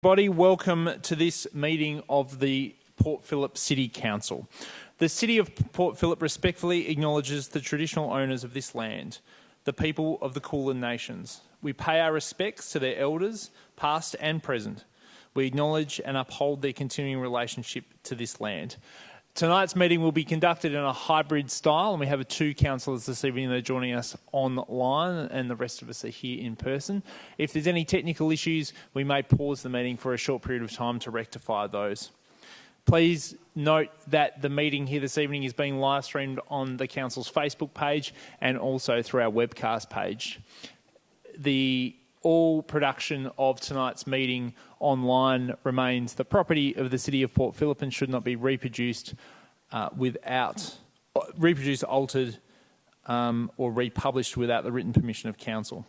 Everybody, welcome to this meeting of the Port Phillip City Council. The City of Port Phillip respectfully acknowledges the traditional owners of this land, the people of the Kulin Nations. We pay our respects to their elders, past and present. We acknowledge and uphold their continuing relationship to this land. Tonight's meeting will be conducted in a hybrid style, and we have two councillors this evening that are joining us online, and the rest of us are here in person. If there's any technical issues, we may pause the meeting for a short period of time to rectify those. Please note that the meeting here this evening is being live streamed on the council's Facebook page and also through our webcast page. All production of tonight's meeting online remains the property of the City of Port Phillip and should not be reproduced, altered, or republished without the written permission of council.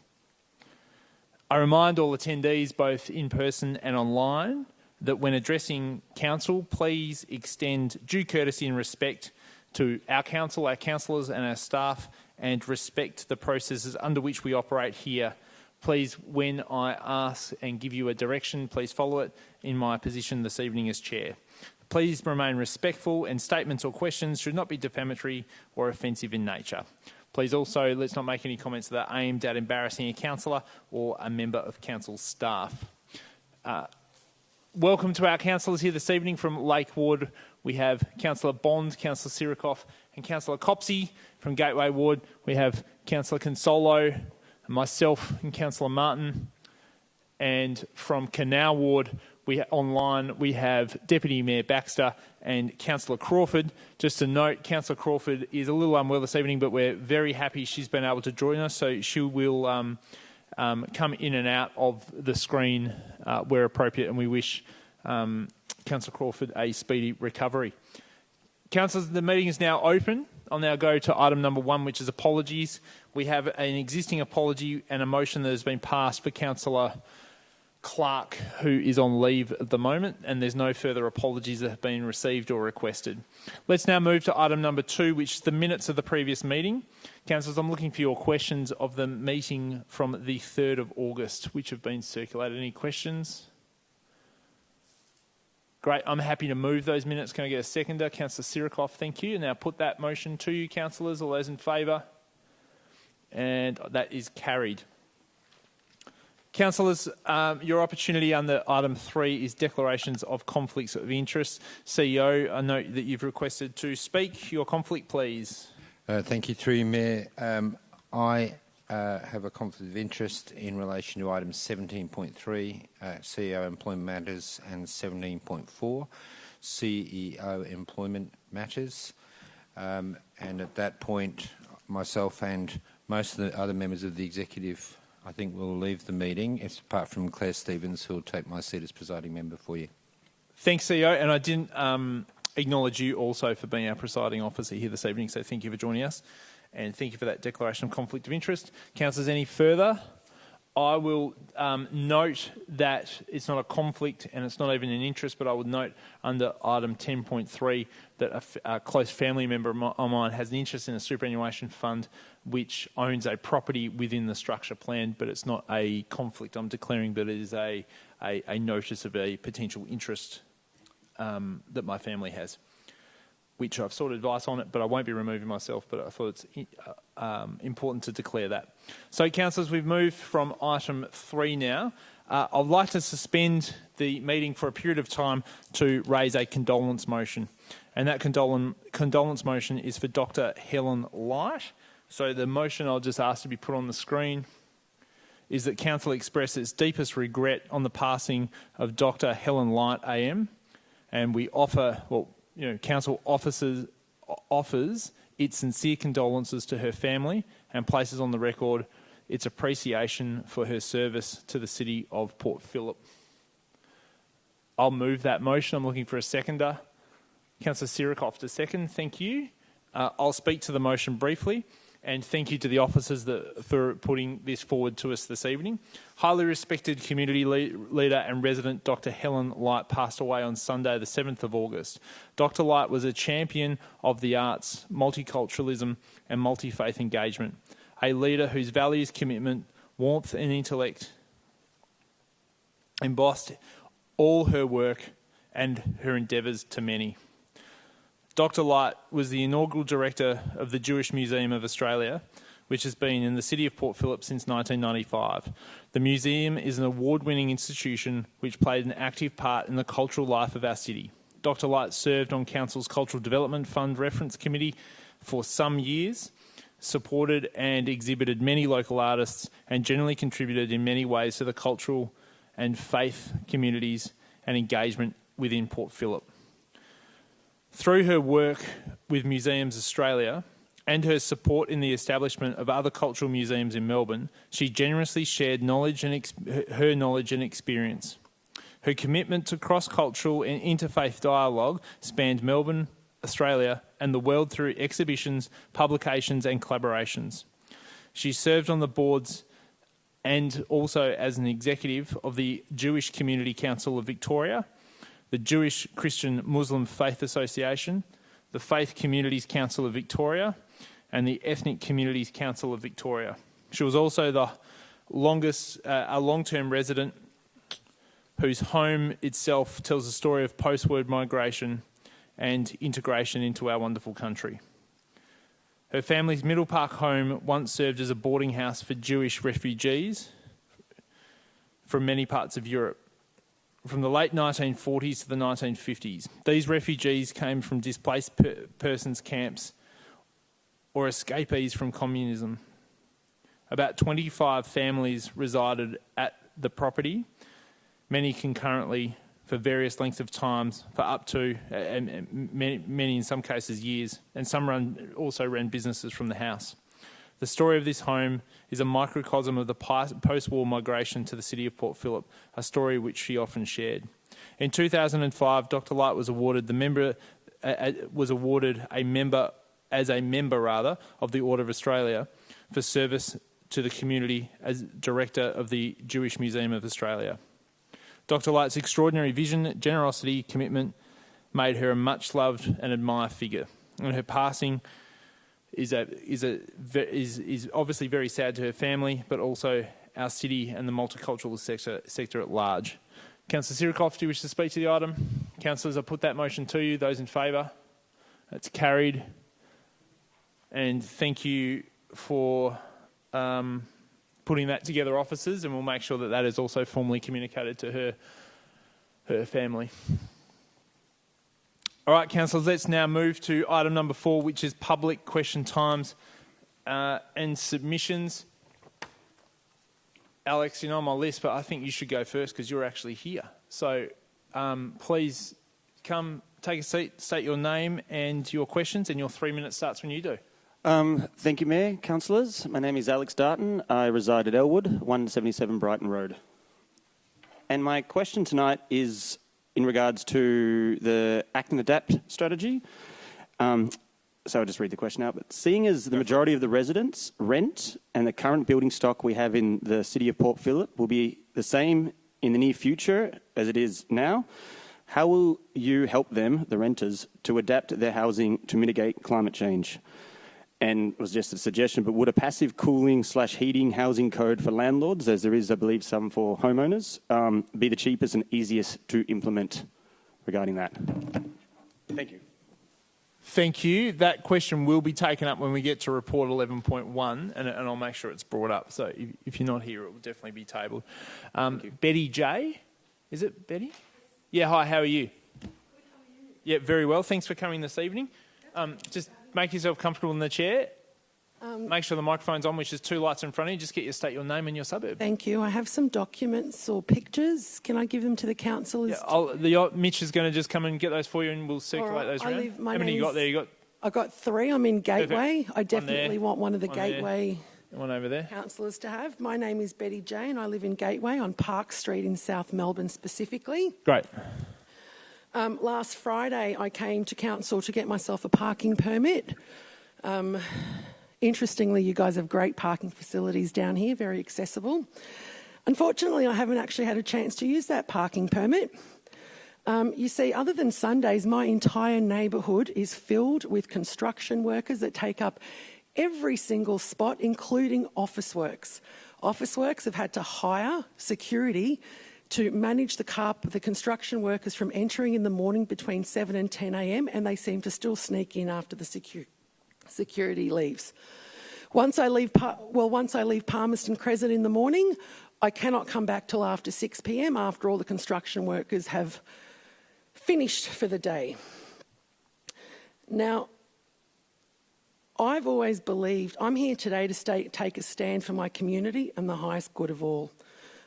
I remind all attendees, both in person and online, that when addressing council, please extend due courtesy and respect to our council, our councillors and our staff, and respect the processes under which we operate here. Please, when I ask and give you a direction, please follow it in my position this evening as chair. Please remain respectful, and statements or questions should not be defamatory or offensive in nature. Please also, let's not make any comments that are aimed at embarrassing a councillor or a member of council staff. Welcome to our councillors here this evening. From Lake Ward, we have Councillor Bond, Councillor Sirikoff and Councillor Copsey. From Gateway Ward, we have Councillor Consolo, myself and Councillor Martin. And from Canal Ward, online we have Deputy Mayor Baxter and Councillor Crawford. Just to note, Councillor Crawford is a little unwell this evening, but we're very happy she's been able to join us, so she will come in and out of the screen where appropriate, and we wish Councillor Crawford a speedy recovery. Councillors, the meeting is now open. I'll now go to item number 1, which is apologies. We have an existing apology and a motion that has been passed for Councillor Clark, who is on leave at the moment, and there's no further apologies that have been received or requested. Let's now move to item number 2, which is the minutes of the previous meeting. Councillors, I'm looking for your questions of the meeting from the 3rd of August, which have been circulated. Any questions? Great, I'm happy to move those minutes. Can I get a seconder? Councillor Sirikoff, thank you. Now put that motion to you, councillors. All those in favour? And that is carried. Councillors, your opportunity under item 3 is declarations of conflicts of interest. CEO, I note that you've requested to speak. Your conflict, please. Thank you, through you, Mayor. I have a conflict of interest in relation to items 17.3, CEO employment matters, and 17.4, CEO employment matters. And at that point, myself and most of the other members of the executive, I think, will leave the meeting, apart from Claire Stevens, who will take my seat as presiding member for you. Thanks, CEO. And I didn't acknowledge you also for being our presiding officer here this evening, so thank you for joining us. And thank you for that declaration of conflict of interest. Councillors, any further? I will note that it's not a conflict and it's not even an interest, but I would note under item 10.3 that a close family member of mine has an interest in a superannuation fund which owns a property within the structure plan, but it's not a conflict. I'm declaring that it is a notice of a potential interest that my family has, which I've sought advice on it, but I won't be removing myself, but I thought it's important to declare that. So, councillors, we've moved from item 3 now. I'd like to suspend the meeting for a period of time to raise a condolence motion. And that condolence motion is for Dr. Helen Light. So the motion I'll just ask to be put on the screen is that Council express its deepest regret on the passing of Dr. Helen Light AM, and we offer, Council offers its sincere condolences to her family and places on the record its appreciation for her service to the City of Port Phillip. I'll move that motion. I'm looking for a seconder. Councillor Sirikoff to second. Thank you. I'll speak to the motion briefly. And thank you to the officers for putting this forward to us this evening. Highly respected community leader and resident Dr. Helen Light passed away on Sunday, the 7th of August. Dr. Light was a champion of the arts, multiculturalism and multi-faith engagement, a leader whose values, commitment, warmth and intellect embossed all her work and her endeavours to many. Dr. Light was the inaugural director of the Jewish Museum of Australia, which has been in the city of Port Phillip since 1995. The museum is an award-winning institution which played an active part in the cultural life of our city. Dr. Light served on Council's Cultural Development Fund Reference Committee for some years, supported and exhibited many local artists, and generally contributed in many ways to the cultural and faith communities and engagement within Port Phillip. Through her work with Museums Australia and her support in the establishment of other cultural museums in Melbourne, she generously shared her knowledge and experience. Her commitment to cross-cultural and interfaith dialogue spanned Melbourne, Australia and the world through exhibitions, publications and collaborations. She served on the boards and also as an executive of the Jewish Community Council of Victoria, the Jewish Christian Muslim Faith Association, the Faith Communities Council of Victoria and the Ethnic Communities Council of Victoria. She was also the a long-term resident whose home itself tells the story of post-war migration and integration into our wonderful country. Her family's Middle Park home once served as a boarding house for Jewish refugees from many parts of Europe, from the late 1940s to the 1950s. These refugees came from displaced persons camps or escapees from communism. About 25 families resided at the property, many concurrently for various lengths of times, for up to, and many in some cases years, and some also ran businesses from the house. The story of this home is a microcosm of the post-war migration to the city of Port Phillip, a story which she often shared. In 2005, Dr. Light was awarded a member of the Order of Australia for service to the community as director of the Jewish Museum of Australia. Dr. Light's extraordinary vision, generosity, commitment made her a much-loved and admired figure, and her passing is obviously very sad to her family, but also our city and the multicultural sector at large. Councillor Sirikoff, do you wish to speak to the item? Councillors, I put that motion to you. Those in favour? That's carried. And thank you for putting that together, officers, and we'll make sure that that is also formally communicated to her family. All right, councillors, let's now move to item number 4, which is public question times and submissions. Alex, you're not on my list, but I think you should go first because you're actually here. So please come, take a seat, state your name and your questions, and your 3 minutes starts when you do. Thank you, Mayor, Councillors. My name is Alex Darton. I reside at Elwood, 177 Brighton Road. And my question tonight is in regards to the Act and Adapt strategy. So I'll just read the question out. But seeing as the majority of the residents rent and the current building stock we have in the city of Port Phillip will be the same in the near future as it is now, how will you help them, the renters, to adapt their housing to mitigate climate change? And it was just a suggestion, but would a passive cooling/heating housing code for landlords, as there is, I believe, some for homeowners, be the cheapest and easiest to implement regarding that? Thank you. Thank you. That question will be taken up when we get to report 11.1, and I'll make sure it's brought up. So if you're not here, it will definitely be tabled. Betty J, is it Betty? Yeah, hi, how are you? Good, how are you? Yeah, very well. Thanks for coming this evening. Just make yourself comfortable in the chair. Make sure the microphone's on, which is 2 lights in front of you. Just state your name and your suburb. Thank you. I have some documents or pictures. Can I give them to the councillors? Yeah, Mitch is going to just come and get those for you, and we'll circulate those around. How many you got there? I got 3. I'm in Gateway. Perfect. I definitely want one of the Gateway one over there. Councillors to have. My name is Betty J, and I live in Gateway on Park Street in South Melbourne specifically. Great. Last Friday, I came to council to get myself a parking permit. Interestingly, you guys have great parking facilities down here, very accessible. Unfortunately, I haven't actually had a chance to use that parking permit. You see, other than Sundays, my entire neighbourhood is filled with construction workers that take up every single spot, including Officeworks. Officeworks have had to hire security to manage the construction workers from entering in the morning between 7 and 10 a.m, and they seem to still sneak in after the security leaves. Once I leave Palmerston Crescent in the morning, I cannot come back till after 6 p.m. after all the construction workers have finished for the day. Now, I've always believed, I'm here today to take a stand for my community and the highest good of all.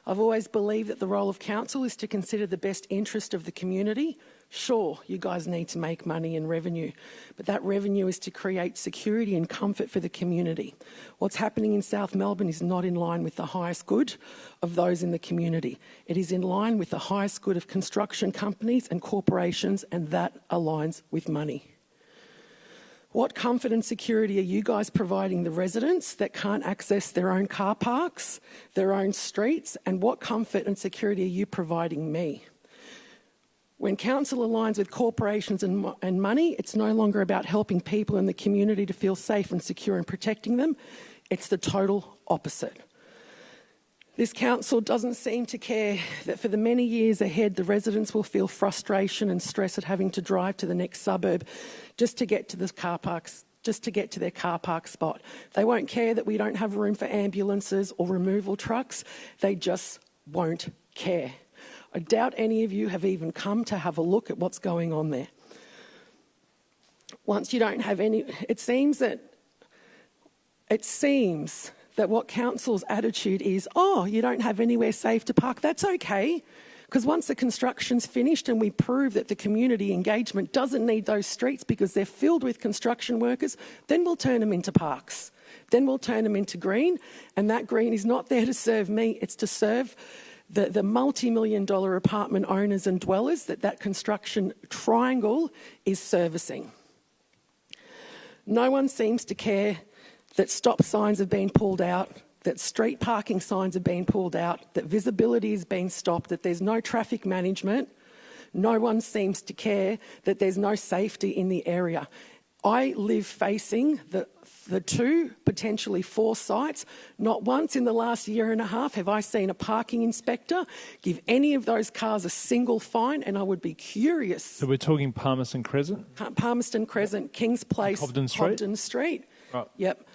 I've always believed that the role of council is to consider the best interest of the community. Sure, you guys need to make money and revenue, but that revenue is to create security and comfort for the community. What's happening in South Melbourne is not in line with the highest good of those in the community. It is in line with the highest good of construction companies and corporations, and that aligns with money. What comfort and security are you guys providing the residents that can't access their own car parks, their own streets, and what comfort and security are you providing me? When council aligns with corporations and money, it's no longer about helping people in the community to feel safe and secure and protecting them. It's the total opposite. This council doesn't seem to care that for the many years ahead, the residents will feel frustration and stress at having to drive to the next suburb just to get to the car parks, just to get to their car park spot. They won't care that we don't have room for ambulances or removal trucks. They just won't care. I doubt any of you have even come to have a look at what's going on there. Once you don't have any, it seems that what council's attitude is, oh, you don't have anywhere safe to park, that's okay. Because once the construction's finished and we prove that the community engagement doesn't need those streets because they're filled with construction workers, then we'll turn them into parks. Then we'll turn them into green, and that green is not there to serve me, it's to serve the multi-million-dollar apartment owners and dwellers that construction triangle is servicing. No one seems to care that stop signs have been pulled out, that street parking signs have been pulled out, that visibility has been stopped, that there's no traffic management. No one seems to care that there's no safety in the area. I live facing the 2, potentially 4 sites. Not once in the last year and a half have I seen a parking inspector give any of those cars a single fine, and I would be curious. So we're talking Palmerston Crescent? Palmerston Crescent, Kings Place, Cobden Street. Right. Yep.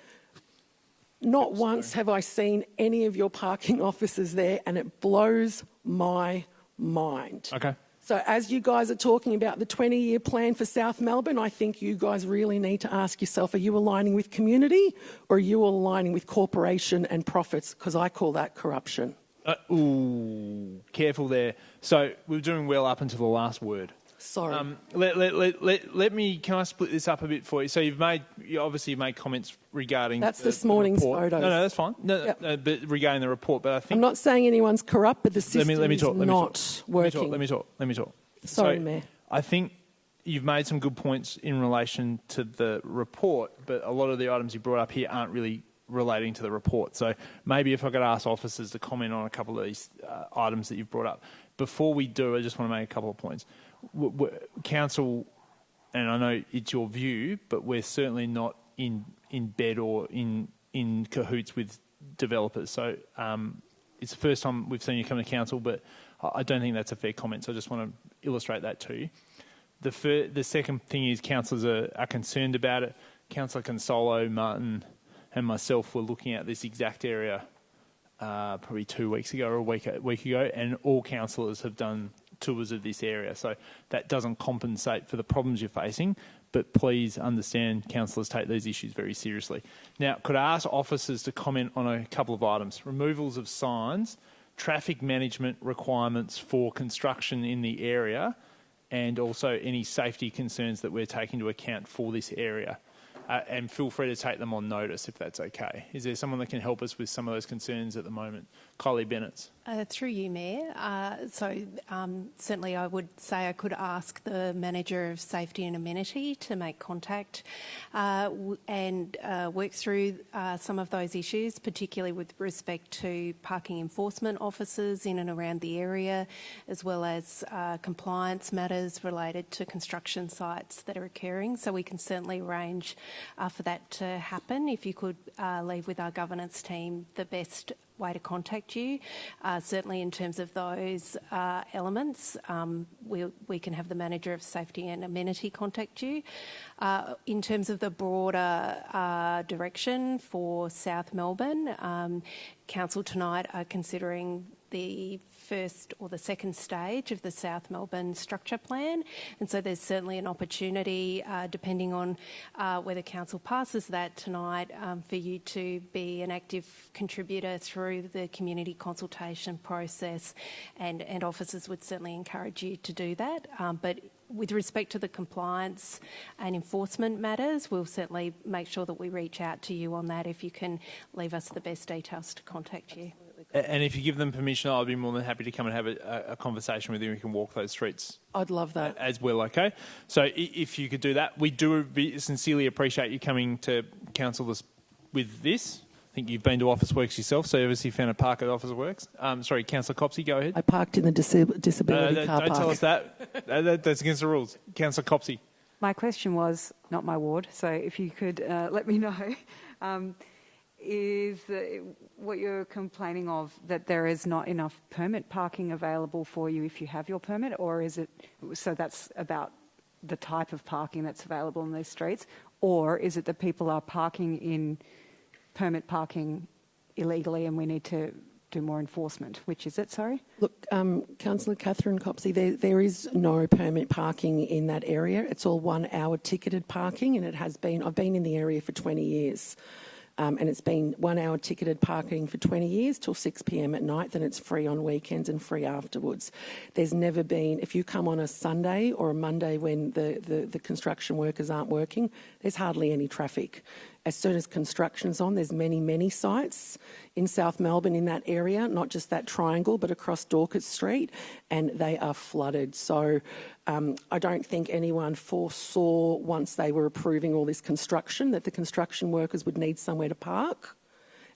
Not once have I seen any of your parking officers there, and it blows my mind. Okay. So as you guys are talking about the 20-year plan for South Melbourne, I think you guys really need to ask yourself, are you aligning with community or are you aligning with corporation and profits? Because I call that corruption. Careful there. So we're doing well up until the last word. Sorry. Let me, can I split this up a bit for you? So you've obviously made comments regarding That's this morning's report. photos. No, that's fine. Yep. No, but regarding the report, but I think... I'm not saying anyone's corrupt, but the system is not working. Let me talk. Sorry, Mayor. I think you've made some good points in relation to the report, but a lot of the items you brought up here aren't really relating to the report. So maybe if I could ask officers to comment on a couple of these items that you've brought up. Before we do, I just want to make a couple of points. Council, and I know it's your view, but we're certainly not in bed or in cahoots with developers. So it's the first time we've seen you come to council, but I don't think that's a fair comment. So I just want to illustrate that to you. The second thing is councillors are concerned about it. Councillor Consolo, Martin and myself were looking at this exact area probably 2 weeks ago or a week ago, and all councillors have done tours of this area. So that doesn't compensate for the problems you're facing, but please understand councillors take these issues very seriously. Now, could I ask officers to comment on a couple of items? Removals of signs, traffic management requirements for construction in the area, and also any safety concerns that we're taking into account for this area. And feel free to take them on notice if that's okay. Is there someone that can help us with some of those concerns at the moment? Kylie Bennett. Through you, Mayor. Certainly I would say I could ask the Manager of Safety and Amenity to make contact and work through some of those issues, particularly with respect to parking enforcement officers in and around the area, as well as compliance matters related to construction sites that are occurring. So we can certainly arrange for that to happen. If you could leave with our governance team the best way to contact you. Certainly in terms of those elements, we can have the Manager of Safety and Amenity contact you. In terms of the broader direction for South Melbourne, Council tonight are considering the first or the second stage of the South Melbourne structure plan, and so there's certainly an opportunity, depending on whether Council passes that tonight, for you to be an active contributor through the community consultation process, and officers would certainly encourage you to do that. But with respect to the compliance and enforcement matters, we'll certainly make sure that we reach out to you on that if you can leave us the best details to contact you. And if you give them permission, I'll be more than happy to come and have a conversation with you. We can walk those streets. I'd love that. As well, okay? So if you could do that, we do sincerely appreciate you coming to Council with this. I think you've been to Office Works yourself, so you obviously found a park at Office Works. Sorry, Councillor Copsey, go ahead. I parked in the disability car park. Don't tell us that. That's against the rules. Councillor Copsey. My question was, not my ward, so if you could let me know, is what you're complaining of that there is not enough permit parking available for you if you have your permit, or is it, so that's about the type of parking that's available in these streets, or is it that people are parking in permit parking illegally and we need to do more enforcement? Which is it, sorry? Look, Councillor Catherine Copsey, there is no permit parking in that area. It's all 1 hour ticketed parking, and it has been, I've been in the area for 20 years. And it's been 1 hour ticketed parking for 20 years till 6 p.m. at night. Then it's free on weekends and free afterwards. There's never been, if you come on a Sunday or a Monday when the construction workers aren't working, there's hardly any traffic. As soon as construction's on, there's many sites in South Melbourne in that area, not just that triangle, but across Dorcas Street, and they are flooded. So I don't think anyone foresaw, once they were approving all this construction, that the construction workers would need somewhere to park.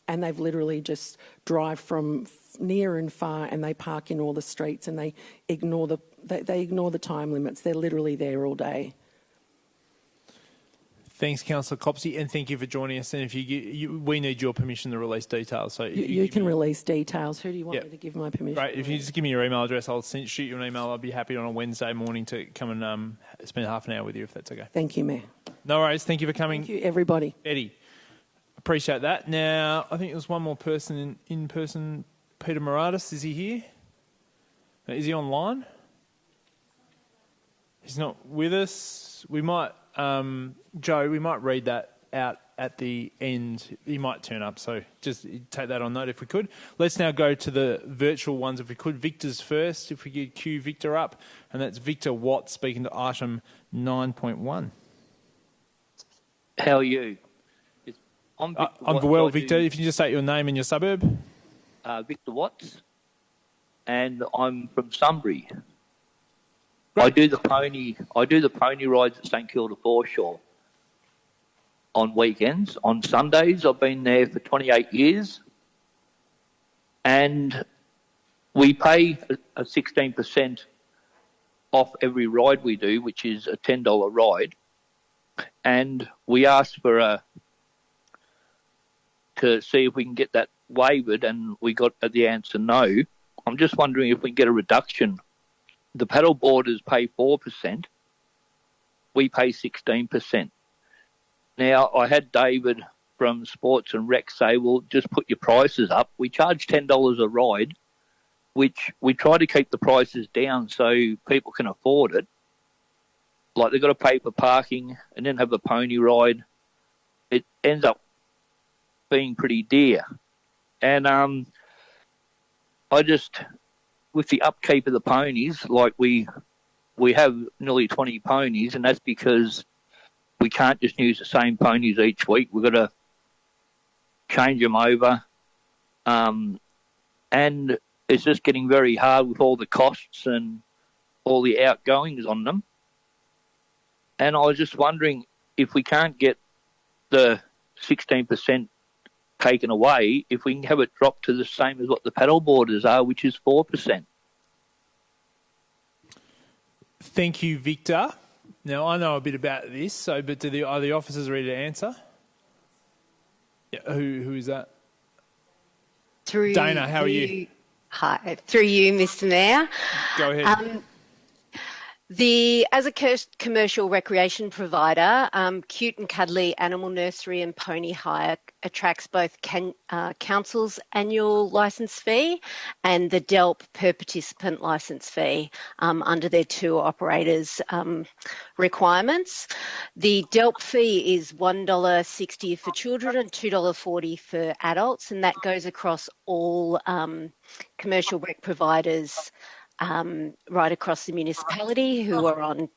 And they've literally just drive from near and far, and they park in all the streets, and they ignore the time limits. They're literally there all day. Thanks, Councillor Copsey, and thank you for joining us. And if we need your permission to release details. So you can release details. Who do you want me to give my permission? Right. If you just give me your email address, I'll shoot you an email. I'll be happy on a Wednesday morning to come and spend half an hour with you, if that's okay. Thank you, Mayor. No worries. Thank you for coming. Thank you, everybody. Eddie, appreciate that. Now, I think there's one more person in person. Peter Moratis, is he here? Is he online? He's not with us. We might... Joe, we might read that out at the end. He might turn up, so just take that on note if we could. Let's now go to the virtual ones if we could. Victor's first, if we could cue Victor up, and that's Victor Watt speaking to item 9.1. How are you? I'm well, Victor. If you can just state your name and your suburb. Victor Watts, and I'm from Sunbury. I do the pony rides at St Kilda Foreshore on weekends. On Sundays, I've been there for 28 years, and we pay a 16% off every ride we do, which is a $10 ride. And we asked to see if we can get that waived, and we got the answer no. I'm just wondering if we can get a reduction. The paddle boarders pay 4%. We pay 16%. Now, I had David from Sports and Rec say, well, just put your prices up. We charge $10 a ride, which we try to keep the prices down so people can afford it. Like, they've got to pay for parking and then have a pony ride. It ends up being pretty dear. And with the upkeep of the ponies, like we have nearly 20 ponies, and that's because we can't just use the same ponies each week. We've got to change them over. And it's just getting very hard with all the costs and all the outgoings on them. And I was just wondering if we can't get the 16% taken away, if we can have it dropped to the same as what the paddle boarders are, which is 4%. Thank you, Victor. Now, I know a bit about this, but are the officers ready to answer? Yeah, who is that? Through Dana, how are you? Hi, through you, Mr. Mayor. Go ahead. As a commercial recreation provider, Cute and Cuddly Animal Nursery and Pony Hire attracts both Council's annual licence fee and the DELP per participant licence fee under their tour operators' requirements. The DELP fee is $1.60 for children and $2.40 for adults, and that goes across all commercial rec providers right across the municipality who are on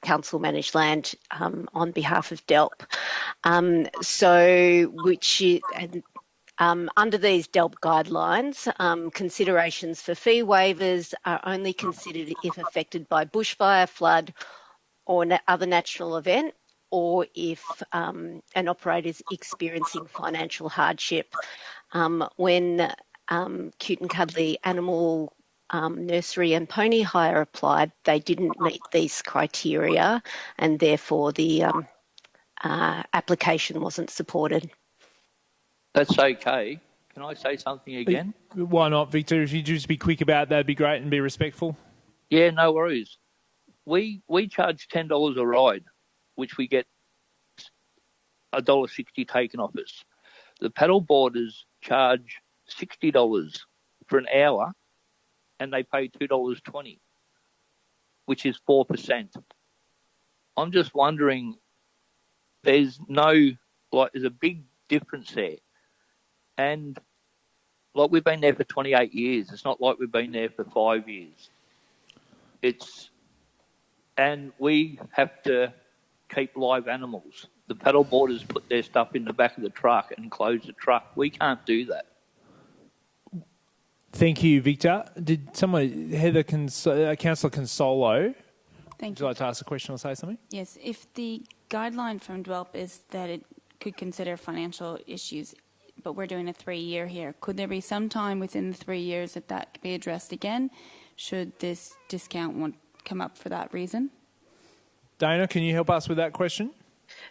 council managed land on behalf of DELP. Under these DELP guidelines, considerations for fee waivers are only considered if affected by bushfire, flood or other natural event, or if an operator is experiencing financial hardship. When Cute and Cuddly Animal Nursery and Pony Hire applied, they didn't meet these criteria, and therefore the application wasn't supported. That's okay. Can I say something again? Why not, Victor? If you just be quick about that, that'd be great, and be respectful. Yeah, no worries. We charge $10 a ride, which we get $1.60 taken off us. The paddle boarders charge $60 for an hour, and they pay $2.20, which is 4%. I'm just wondering, there's a big difference there. And we've been there for 28 years. It's not like we've been there for 5 years. And we have to keep live animals. The paddle boarders put their stuff in the back of the truck and close the truck. We can't do that. Thank you, Victor. Did someone, Councillor Consolo, would you like to ask a question or say something? Yes. If the guideline from DWELP is that it could consider financial issues, but we're doing a 3-year here, could there be some time within the 3 years that could be addressed again, should this discount come up for that reason? Dana, can you help us with that question?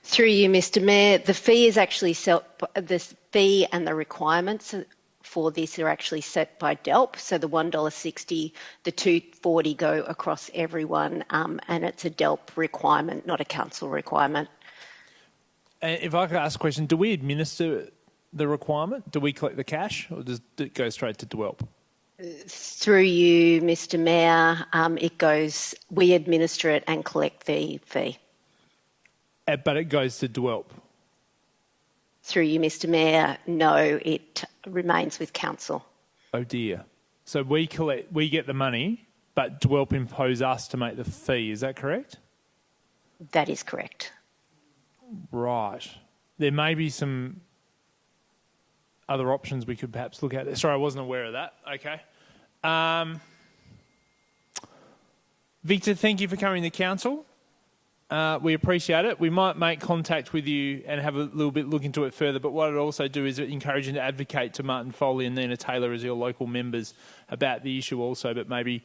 Through you, Mr. Mayor, the fee is actually the fee and the requirements for this are actually set by DELP. So the $1.60, the $2.40 go across everyone, and it's a DELP requirement, not a council requirement. And if I could ask a question, do we administer the requirement? Do we collect the cash, or does it go straight to DWELP? Through you, Mr. Mayor, we administer it and collect the fee. But it goes to DWELP? Through you, Mr. Mayor, no, it remains with council. Oh dear. So we get the money, but DWELP impose us to make the fee. Is that correct? That is correct. Right. There may be some other options we could perhaps look at. Sorry, I wasn't aware of that. Okay. Victor, thank you for coming to council. We appreciate it. We might make contact with you and have a little bit look into it further, but what I'd also do is encourage you to advocate to Martin Foley and Nina Taylor as your local members about the issue also, but maybe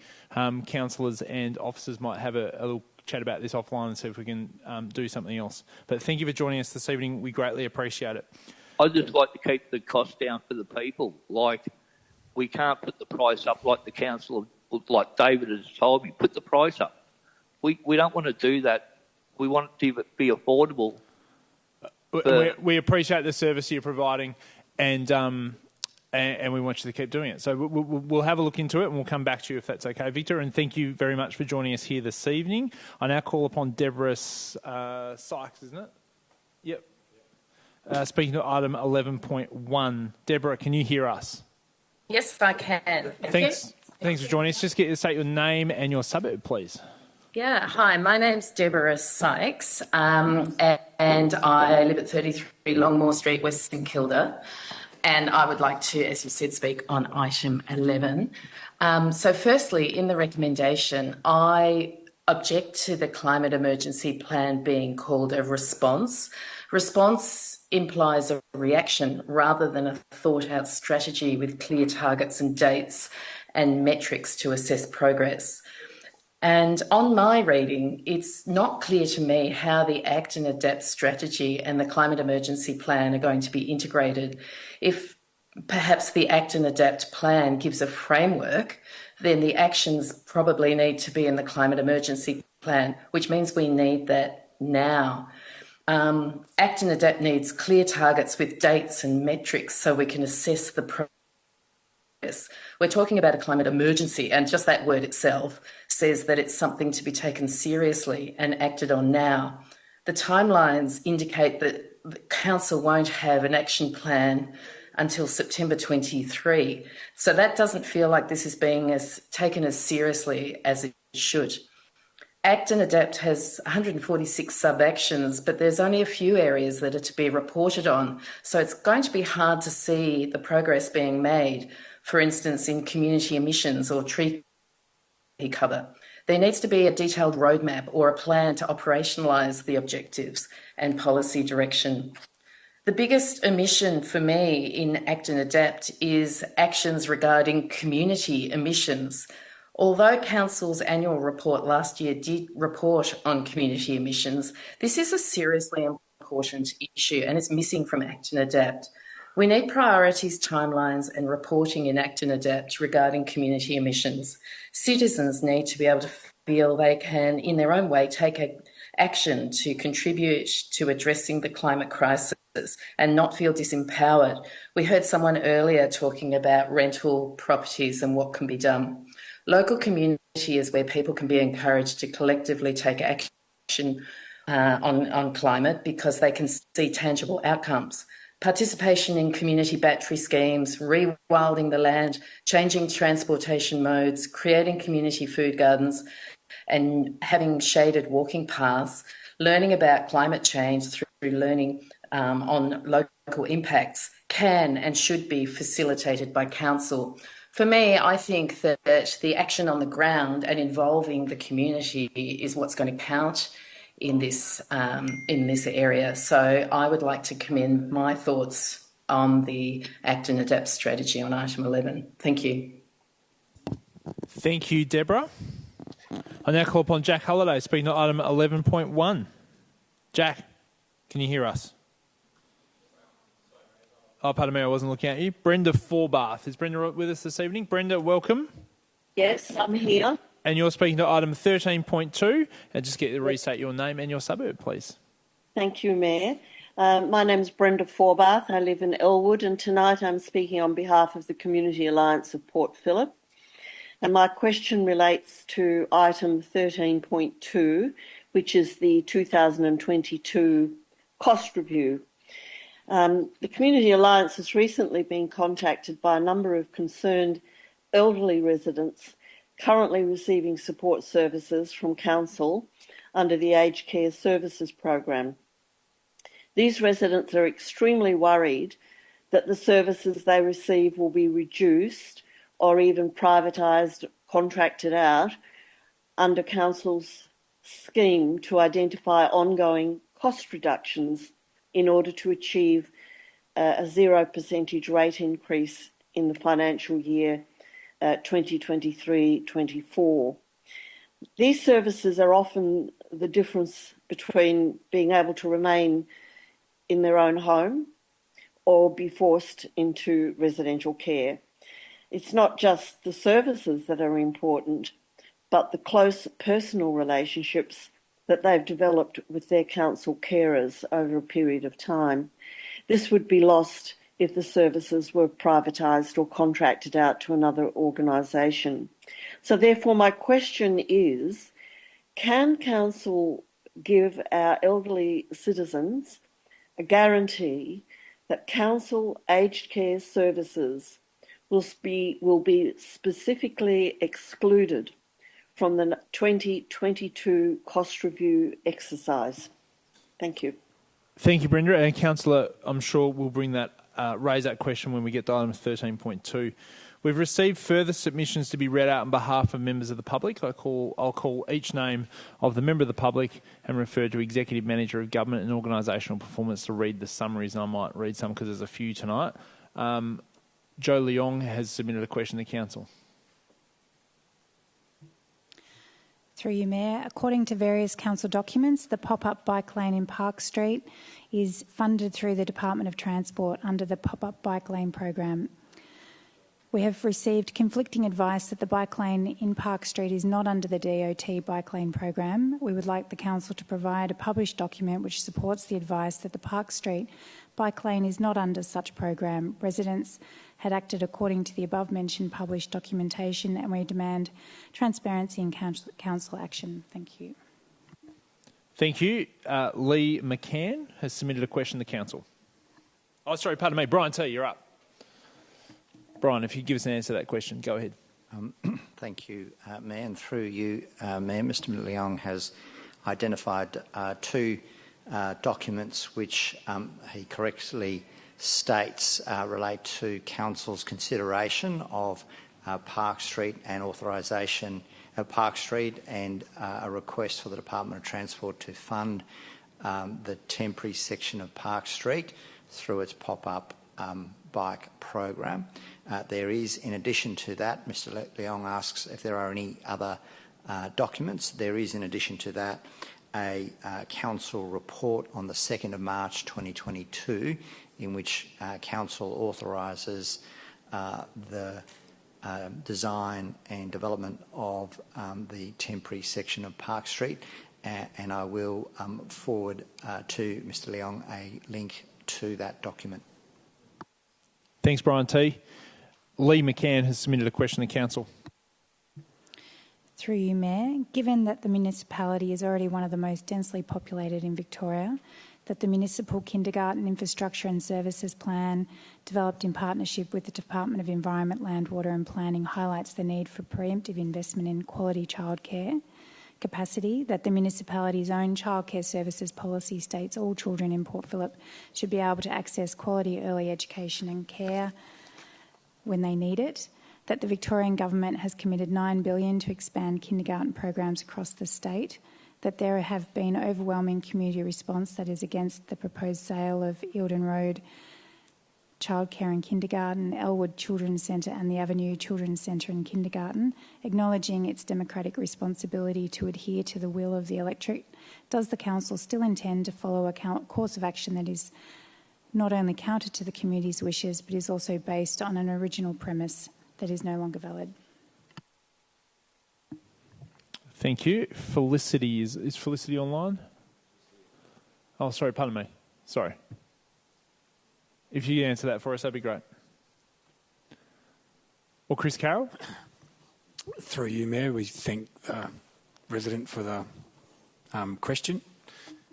councillors and officers might have a little chat about this offline and see if we can do something else. But thank you for joining us this evening. We greatly appreciate it. I'd just like to keep the cost down for the people. We can't put the price up like the council, like David has told me, put the price up. We don't want to do that. We want it to be affordable. We appreciate the service you're providing, and we want you to keep doing it. So we'll have a look into it, and we'll come back to you if that's okay, Victor. And thank you very much for joining us here this evening. I now call upon Deborah Sykes, isn't it? Yep. Speaking to item 11.1. Deborah, can you hear us? Yes, I can. Thanks for joining us. Just state your name and your suburb, please. Yeah, hi, my name's Deborah Sykes, and I live at 33 Longmore Street, West St Kilda, and I would like to, as you said, speak on item 11. So firstly, in the recommendation, I object to the climate emergency plan being called a response. Response implies a reaction rather than a thought-out strategy with clear targets and dates and metrics to assess progress. And on my reading, it's not clear to me how the Act and Adapt strategy and the climate emergency plan are going to be integrated. If perhaps the Act and Adapt plan gives a framework, then the actions probably need to be in the climate emergency plan, which means we need that now. Act and Adapt needs clear targets with dates and metrics so we can assess the progress. We're talking about a climate emergency, and just that word itself says that it's something to be taken seriously and acted on now. The timelines indicate that the Council won't have an action plan until September 23. So that doesn't feel like this is being taken as seriously as it should. Act and Adapt has 146 sub-actions, but there's only a few areas that are to be reported on. So it's going to be hard to see the progress being made, for instance, in community emissions or tree cover. There needs to be a detailed roadmap or a plan to operationalise the objectives and policy direction. The biggest omission for me in Act and Adapt is actions regarding community emissions. Although Council's annual report last year did report on community emissions, this is a seriously important issue and it's missing from Act and Adapt. We need priorities, timelines and reporting in Act and Adapt regarding community emissions. Citizens need to be able to feel they can, in their own way, take action to contribute to addressing the climate crisis and not feel disempowered. We heard someone earlier talking about rental properties and what can be done. Local community is where people can be encouraged to collectively take action on climate because they can see tangible outcomes. Participation in community battery schemes, rewilding the land, changing transportation modes, creating community food gardens and having shaded walking paths, learning about climate change through learning on local impacts can and should be facilitated by Council. For me, I think that the action on the ground and involving the community is what's going to count in this area. So I would like to commend my thoughts on the Act and Adapt strategy on item 11. Thank you. Thank you, Deborah. I now call upon Jack Halliday, speaking to item 11.1. Jack, can you hear us? Oh, pardon me, I wasn't looking at you. Brenda Forbath. Is Brenda with us this evening? Brenda, welcome. Yes, I'm here. And you're speaking to item 13.2. And just get you to restate your name and your suburb, please. Thank you, Mayor. My name's Brenda Forbath. I live in Elwood, and tonight I'm speaking on behalf of the Community Alliance of Port Phillip. And my question relates to item 13.2, which is the 2022 cost review. The Community Alliance has recently been contacted by a number of concerned elderly residents currently receiving support services from Council under the Aged Care Services Program. These residents are extremely worried that the services they receive will be reduced or even privatised, contracted out under Council's scheme to identify ongoing cost reductions in order to achieve a 0% rate increase in the financial year 2023-24. These services are often the difference between being able to remain in their own home or be forced into residential care. It's not just the services that are important, but the close personal relationships that they've developed with their council carers over a period of time. This would be lost if the services were privatised or contracted out to another organisation. So therefore my question is, can Council give our elderly citizens a guarantee that Council aged care services will be specifically excluded from the 2022 cost review exercise? Thank you. Thank you, Brenda. And Councillor, I'm sure we'll bring that, raise that question when we get to item 13.2. We've received further submissions to be read out on behalf of members of the public. I'll call each name of the member of the public and refer to Executive Manager of Government and Organisational Performance to read the summaries, and I might read some because there's a few tonight. Joe Leong has submitted a question to Council. Through you, Mayor. According to various council documents, the pop-up bike lane in Park Street is funded through the Department of Transport under the pop-up bike lane program. We have received conflicting advice that the bike lane in Park Street is not under the DOT bike lane program. We would like the council to provide a published document which supports the advice that the Park Street bike lane is not under such program. Residents had acted according to the above-mentioned published documentation, and we demand transparency in council action. Thank you. Thank you. Lee McCann has submitted a question to council. Oh, sorry, pardon me. Brian T, you're up. Brian, if you give us an answer to that question, go ahead. Thank you, Mayor. And through you, Mayor, Mr Leong has identified two documents which he correctly states relate to Council's consideration of Park Street and authorisation of Park Street and a request for the Department of Transport to fund the temporary section of Park Street through its pop-up bike program. There is, in addition to that, Mr Leong asks if there are any other documents. There is, in addition to that, a council report on the 2nd of March 2022 in which council authorises the design and development of the temporary section of Park Street, and I will forward to Mr Leong a link to that document. Thanks, Brian T. Lee McCann has submitted a question to council. Through you, Mayor, given that the municipality is already one of the most densely populated in Victoria, that the Municipal Kindergarten Infrastructure and Services Plan, developed in partnership with the Department of Environment, Land, Water and Planning, highlights the need for preemptive investment in quality childcare capacity, that the municipality's own childcare services policy states all children in Port Phillip should be able to access quality early education and care when they need it, that the Victorian Government has committed $9 billion to expand kindergarten programs across the state, that there have been overwhelming community response that is against the proposed sale of Eildon Road Childcare and Kindergarten, Elwood Children's Centre and the Avenue Children's Centre and Kindergarten, acknowledging its democratic responsibility to adhere to the will of the electorate. Does the Council still intend to follow a course of action that is not only counter to the community's wishes but is also based on an original premise that is no longer valid? Thank you. Felicity, is Felicity online? Oh, sorry, pardon me. Sorry. If you can answer that for us, that'd be great. Or Chris Carroll? Through you, Mayor, we thank the resident for the question.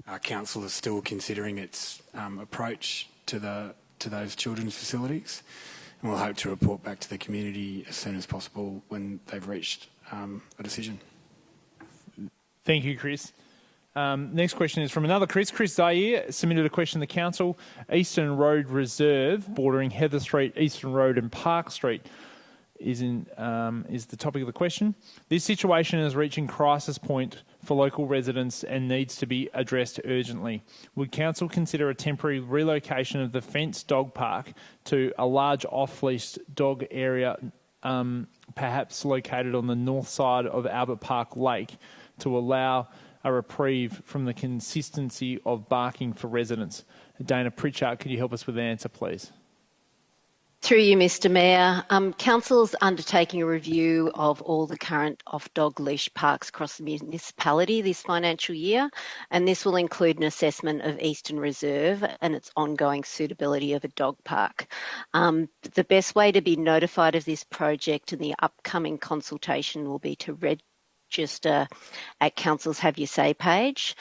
Our council is still considering its approach to those children's facilities, and we'll hope to report back to the community as soon as possible when they've reached a decision. Thank you, Chris. Next question is from another Chris. Chris Zaire submitted a question to the council. Eastern Road Reserve, bordering Heather Street, Eastern Road and Park Street, is the topic of the question. This situation is reaching crisis point for local residents and needs to be addressed urgently. Would council consider a temporary relocation of the fenced dog park to a large off-leash dog area, perhaps located on the north side of Albert Park Lake, to allow a reprieve from the consistency of barking for residents? Dana Pritchard, could you help us with the answer, please? Through you, Mr Mayor, Council's undertaking a review of all the current off-dog leash parks across the municipality this financial year, and this will include an assessment of Eastern Reserve and its ongoing suitability of a dog park. The best way to be notified of this project and the upcoming consultation will be to register at Council's Have Your Say page.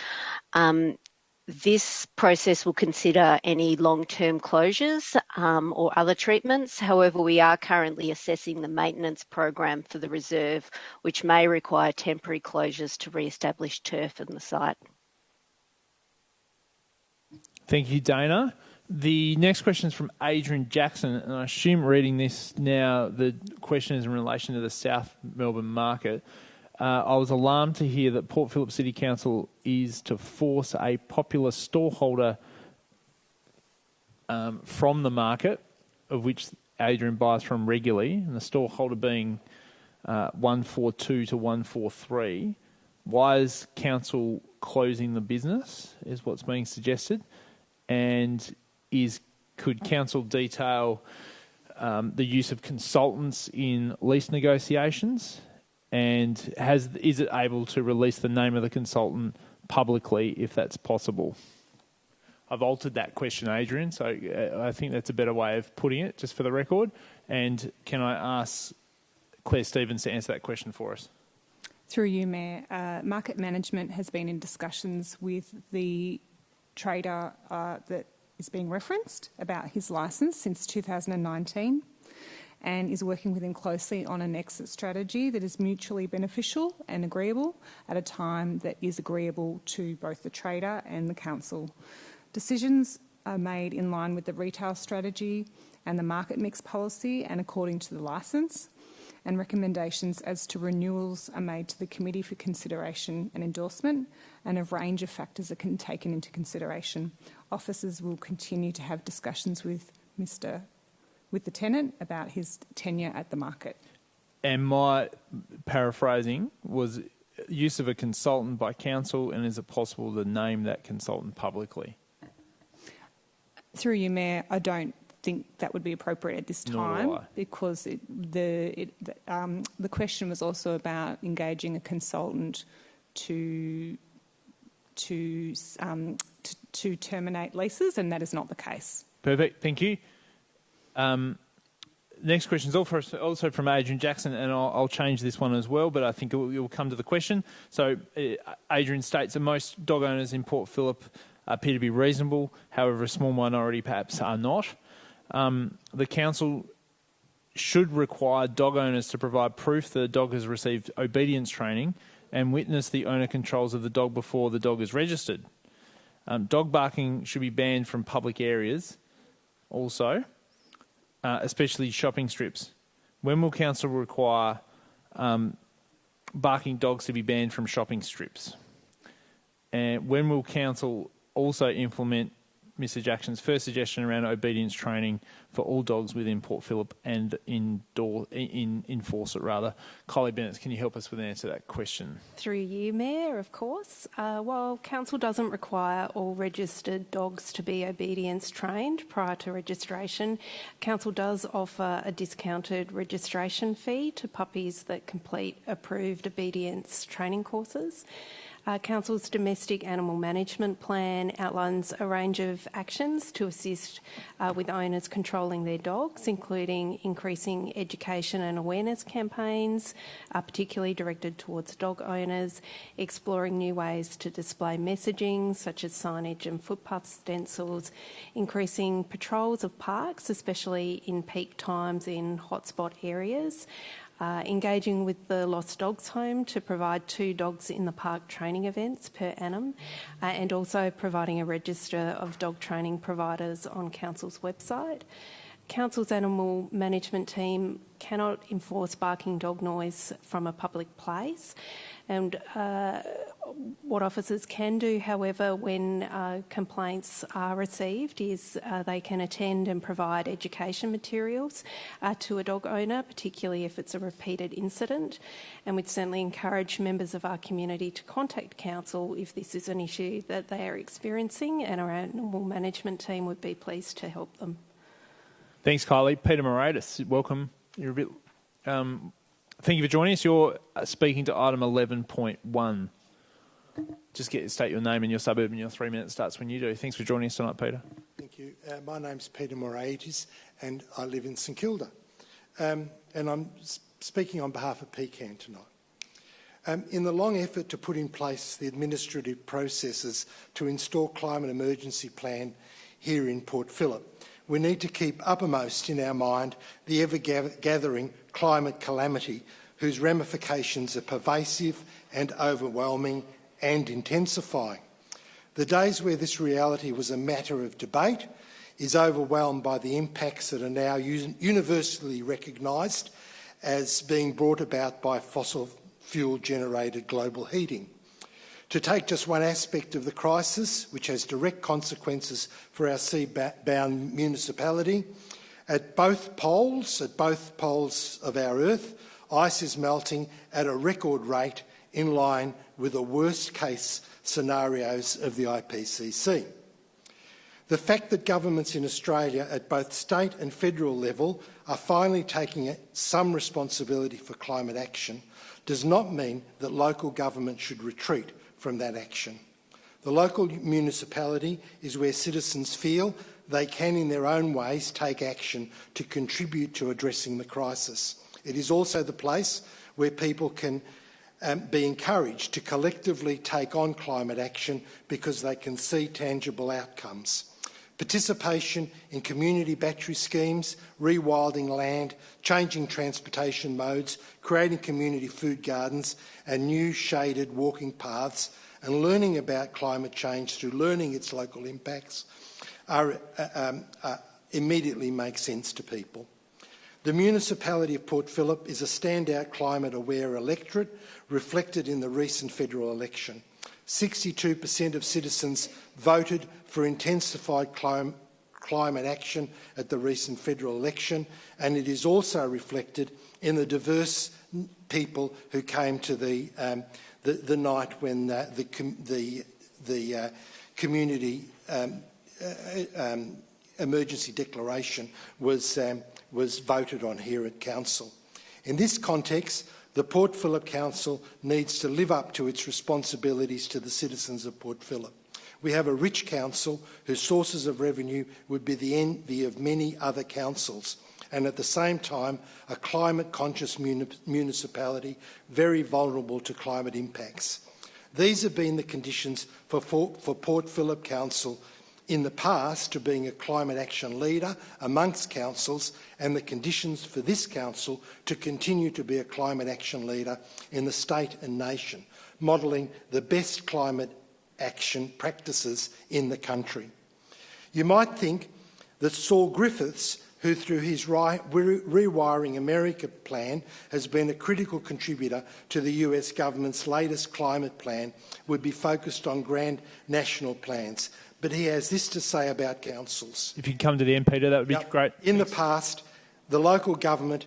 This process will consider any long-term closures or other treatments. However, we are currently assessing the maintenance program for the reserve, which may require temporary closures to re-establish turf in the site. Thank you, Dana. The next question is from Adrian Jackson, and I assume reading this now, the question is in relation to the South Melbourne market. I was alarmed to hear that Port Phillip City Council is to force a popular storeholder from the market, of which Adrian buys from regularly, and the storeholder being 142 to 143. Why is council closing the business, is what's being suggested. And could council detail the use of consultants in lease negotiations? And is it able to release the name of the consultant publicly if that's possible? I've altered that question, Adrian, so I think that's a better way of putting it, just for the record. And can I ask Claire Stevens to answer that question for us? Through you, Mayor. Market management has been in discussions with the trader that is being referenced about his licence since 2019 and is working with him closely on an exit strategy that is mutually beneficial and agreeable at a time that is agreeable to both the trader and the council. Decisions are made in line with the retail strategy and the market mix policy and according to the licence, and recommendations as to renewals are made to the committee for consideration and endorsement, and a range of factors are taken into consideration. Officers will continue to have discussions with the tenant about his tenure at the market. And my paraphrasing was use of a consultant by council, and is it possible to name that consultant publicly? Through you, Mayor, I don't think that would be appropriate at this time because the question was also about engaging a consultant to terminate leases, and that is not the case. Perfect, thank you. Next question is also from Adrian Jackson, and I'll change this one as well, but I think it will come to the question. So Adrian states that most dog owners in Port Phillip appear to be reasonable, however a small minority perhaps are not. The council should require dog owners to provide proof that the dog has received obedience training and witness the owner controls of the dog before the dog is registered. Dog barking should be banned from public areas also, especially shopping strips. When will council require barking dogs to be banned from shopping strips? And when will council also implement Mr Jackson's first suggestion around obedience training for all dogs within Port Phillip and enforce it rather? Kylie Bennett, can you help us with an answer to that question? Through you, Mayor, of course. While council doesn't require all registered dogs to be obedience trained prior to registration, council does offer a discounted registration fee to puppies that complete approved obedience training courses. Council's domestic animal management plan outlines a range of actions to assist with owners controlling their dogs, including increasing education and awareness campaigns, particularly directed towards dog owners, exploring new ways to display messaging such as signage and footpath stencils, increasing patrols of parks, especially in peak times in hotspot areas, engaging with the Lost Dogs Home to provide 2 dogs in the park training events per annum, and also providing a register of dog training providers on Council's website. Council's animal management team cannot enforce barking dog noise from a public place, and what officers can do, however, when complaints are received is they can attend and provide education materials to a dog owner, particularly if it's a repeated incident, and we'd certainly encourage members of our community to contact council if this is an issue that they are experiencing, and our animal management team would be pleased to help them. Thanks, Kylie. Peter Moratis, welcome. You're a bit. Thank you for joining us. You're speaking to item 11.1. Just state your name and your suburb, and your 3 minutes starts when you do. Thanks for joining us tonight, Peter. Thank you. My name's Peter Moratis, and I live in St Kilda. And I'm speaking on behalf of Pecan tonight. In the long effort to put in place the administrative processes to install climate emergency plan here in Port Phillip, we need to keep uppermost in our mind the ever-gathering climate calamity whose ramifications are pervasive and overwhelming and intensifying. The days where this reality was a matter of debate is overwhelmed by the impacts that are now universally recognised as being brought about by fossil fuel-generated global heating. To take just one aspect of the crisis, which has direct consequences for our sea-bound municipality, at both poles of our Earth, ice is melting at a record rate in line with the worst-case scenarios of the IPCC. The fact that governments in Australia at both state and federal level are finally taking some responsibility for climate action does not mean that local government should retreat from that action. The local municipality is where citizens feel they can, in their own ways, take action to contribute to addressing the crisis. It is also the place where people can be encouraged to collectively take on climate action because they can see tangible outcomes. Participation in community battery schemes, rewilding land, changing transportation modes, creating community food gardens and new shaded walking paths, and learning about climate change through learning its local impacts immediately make sense to people. The municipality of Port Phillip is a standout climate-aware electorate reflected in the recent federal election. 62% of citizens voted for intensified climate action at the recent federal election, and it is also reflected in the diverse people who came to the night when the community emergency declaration was voted on here at Council. In this context, the Port Phillip Council needs to live up to its responsibilities to the citizens of Port Phillip. We have a rich council whose sources of revenue would be the envy of many other councils, and at the same time a climate-conscious municipality very vulnerable to climate impacts. These have been the conditions for Port Phillip Council in the past to being a climate action leader amongst councils, and the conditions for this council to continue to be a climate action leader in the state and nation, modelling the best climate action practices in the country. You might think that Saul Griffiths, who through his Rewiring America plan has been a critical contributor to the US government's latest climate plan, would be focused on grand national plans. But he has this to say about councils. If you could come to the end, Peter, that would be great. In the past, the local government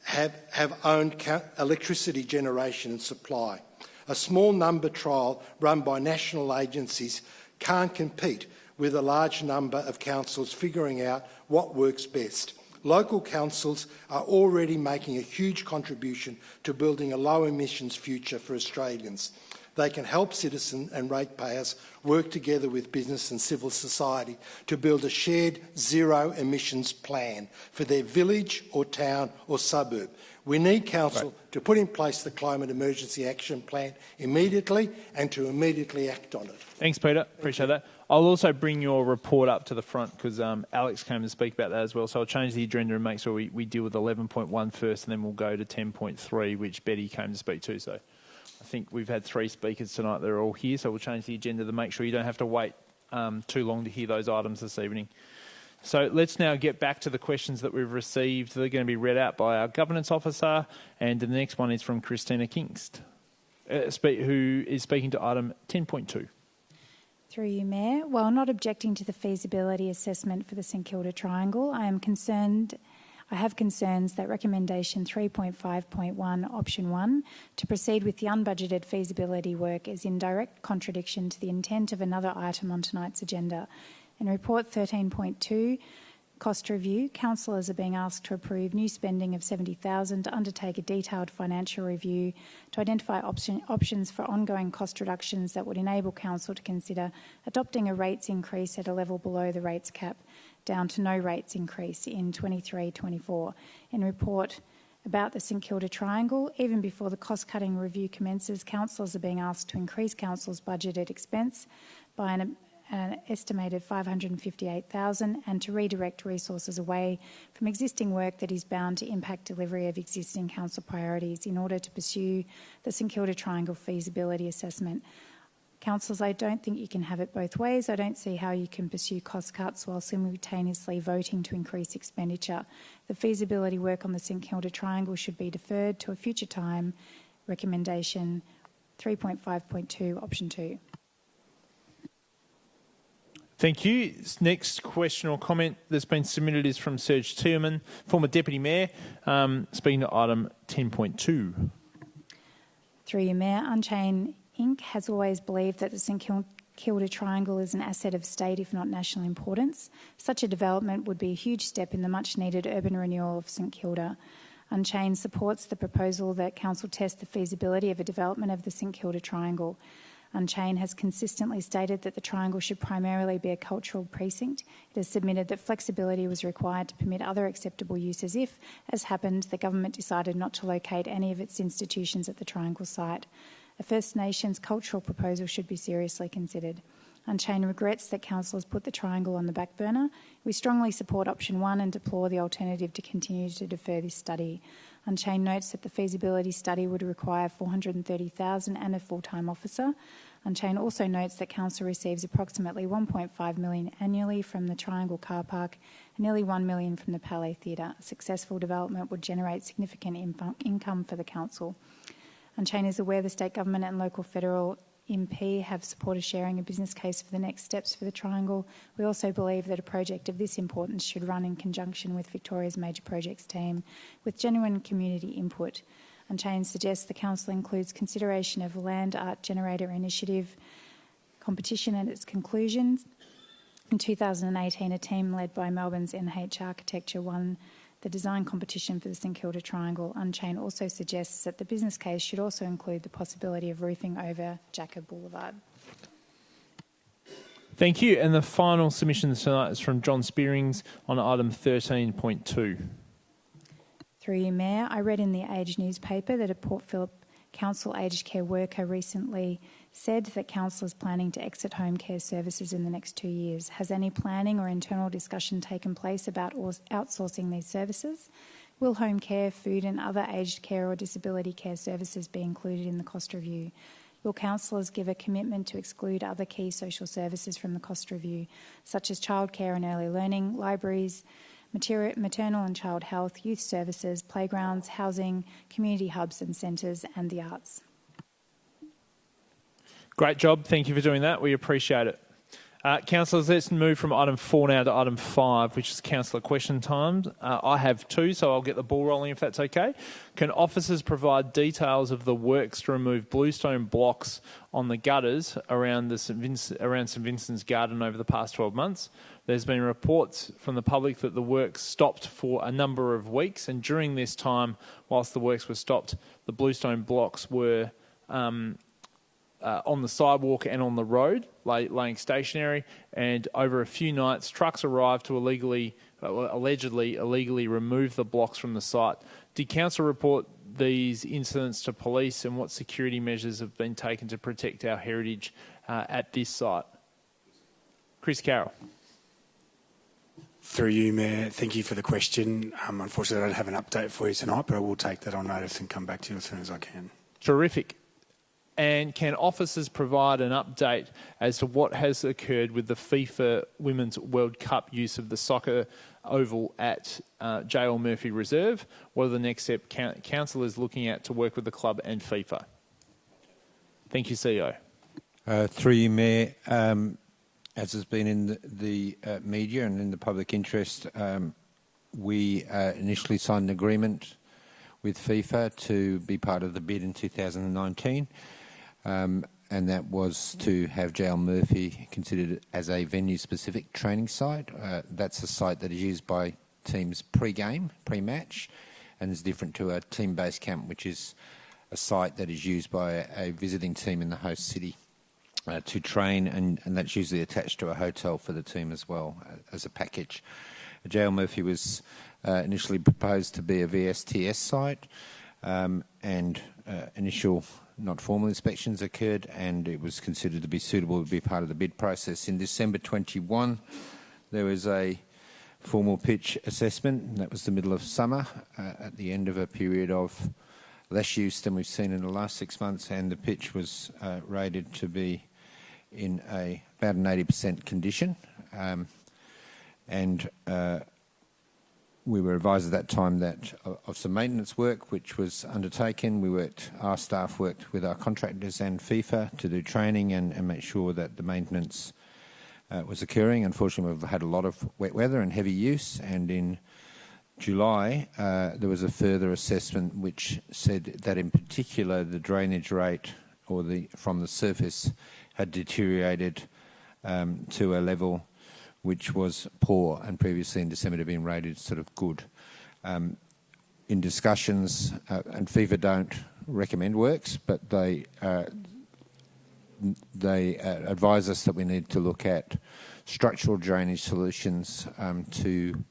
have owned electricity generation and supply. A small number trial run by national agencies can't compete with a large number of councils figuring out what works best. Local councils are already making a huge contribution to building a low-emissions future for Australians. They can help citizens and ratepayers work together with business and civil society to build a shared zero-emissions plan for their village or town or suburb. We need Council to put in place the Climate Emergency Action Plan immediately and to immediately act on it. Thanks, Peter. Appreciate that. I'll also bring your report up to the front because Alex came to speak about that as well. So I'll change the agenda and make sure we deal with 11.1 first, and then we'll go to 10.3, which Betty came to speak to. So I think we've had 3 speakers tonight that are all here, so we'll change the agenda to make sure you don't have to wait too long to hear those items this evening. So let's now get back to the questions that we've received. They're going to be read out by our Governance Officer, and the next one is from Christina Kingst, who is speaking to item 10.2. Through you, Mayor. While not objecting to the feasibility assessment for the St Kilda Triangle, I have concerns that recommendation 3.5.1 option 1 to proceed with the unbudgeted feasibility work is in direct contradiction to the intent of another item on tonight's agenda. In report 13.2, cost review, councillors are being asked to approve new spending of $70,000 to undertake a detailed financial review to identify options for ongoing cost reductions that would enable council to consider adopting a rates increase at a level below the rates cap, down to no rates increase in 23-24. In report about the St Kilda Triangle, even before the cost-cutting review commences, councillors are being asked to increase council's budgeted expense by an estimated $558,000 and to redirect resources away from existing work that is bound to impact delivery of existing council priorities in order to pursue the St Kilda Triangle feasibility assessment. Councillors, I don't think you can have it both ways. I don't see how you can pursue cost cuts while simultaneously voting to increase expenditure. The feasibility work on the St Kilda Triangle should be deferred to a future time. Recommendation 3.5.2, option 2. Thank you. Next question or comment that's been submitted is from Serge Tierman, former Deputy Mayor, speaking to item 10.2. Through you, Mayor, Unchained Inc. has always believed that the St Kilda Triangle is an asset of state, if not national importance. Such a development would be a huge step in the much-needed urban renewal of St Kilda. Unchained supports the proposal that Council test the feasibility of a development of the St Kilda Triangle. Unchained has consistently stated that the Triangle should primarily be a cultural precinct. It has submitted that flexibility was required to permit other acceptable uses if, as happened, the government decided not to locate any of its institutions at the Triangle site. A First Nations cultural proposal should be seriously considered. Unchained regrets that councillors put the Triangle on the back burner. We strongly support option 1 and deplore the alternative to continue to defer this study. Unchained notes that the feasibility study would require $430,000 and a full-time officer. Unchained also notes that council receives approximately $1.5 million annually from the Triangle car park and nearly $1 million from the Palais Theatre. A successful development would generate significant income for the council. Unchained is aware the state government and local federal MP have supported sharing a business case for the next steps for the Triangle. We also believe that a project of this importance should run in conjunction with Victoria's Major Projects team, with genuine community input. Unchained suggests the Council includes consideration of Land Art Generator Initiative competition and its conclusions. In 2018, a team led by Melbourne's NH Architecture won the design competition for the St Kilda Triangle. Unchained also suggests that the business case should also include the possibility of roofing over Jacker Boulevard. Thank you. And the final submission tonight is from John Spearings on item 13.2. Through you, Mayor, I read in the Age newspaper that a Port Phillip Council aged care worker recently said that council is planning to exit home care services in the next 2 years. Has any planning or internal discussion taken place about outsourcing these services? Will home care, food and other aged care or disability care services be included in the cost review? Will councillors give a commitment to exclude other key social services from the cost review, such as childcare and early learning, libraries, maternal and child health, youth services, playgrounds, housing, community hubs and centres and the arts? Great job. Thank you for doing that. We appreciate it. Councillors, let's move from item 4 now to item 5, which is councillor question time. I have 2, so I'll get the ball rolling if that's okay. Can officers provide details of the works to remove bluestone blocks on the gutters around St Vincent's Garden over the past 12 months? There's been reports from the public that the works stopped for a number of weeks, and during this time, whilst the works were stopped, the bluestone blocks were on the sidewalk and on the road, laying stationary, and over a few nights, trucks arrived to allegedly illegally remove the blocks from the site. Did council report these incidents to police, and what security measures have been taken to protect our heritage at this site? Chris Carroll. Through you, Mayor, thank you for the question. Unfortunately, I don't have an update for you tonight, but I will take that on notice and come back to you as soon as I can. Terrific. And can officers provide an update as to what has occurred with the FIFA Women's World Cup use of the soccer oval at J.L. Murphy Reserve? What are the next steps council is looking at to work with the club and FIFA? Thank you, CEO. Through you, Mayor, as has been in the media and in the public interest, we initially signed an agreement with FIFA to be part of the bid in 2019. And that was to have J.L. Murphy considered as a venue-specific training site. That's a site that is used by teams pre-game, pre-match, and is different to a team-based camp, which is a site that is used by a visiting team in the host city to train, and that's usually attached to a hotel for the team as well as a package. J.L. Murphy was initially proposed to be a VSTS site, and initial not formal inspections occurred, and it was considered to be suitable to be part of the bid process. In December 21, there was a formal pitch assessment, and that was the middle of summer, at the end of a period of less use than we've seen in the last 6 months, and the pitch was rated to be in about an 80% condition. We were advised at that time that of some maintenance work which was undertaken. Our staff worked with our contractors and FIFA to do training and make sure that the maintenance was occurring. Unfortunately, we've had a lot of wet weather and heavy use, and in July, there was a further assessment which said that in particular the drainage rate from the surface had deteriorated to a level which was poor, and previously in December had been rated sort of good. In discussions, and FIFA don't recommend works, but they advise us that we need to look at structural drainage solutions to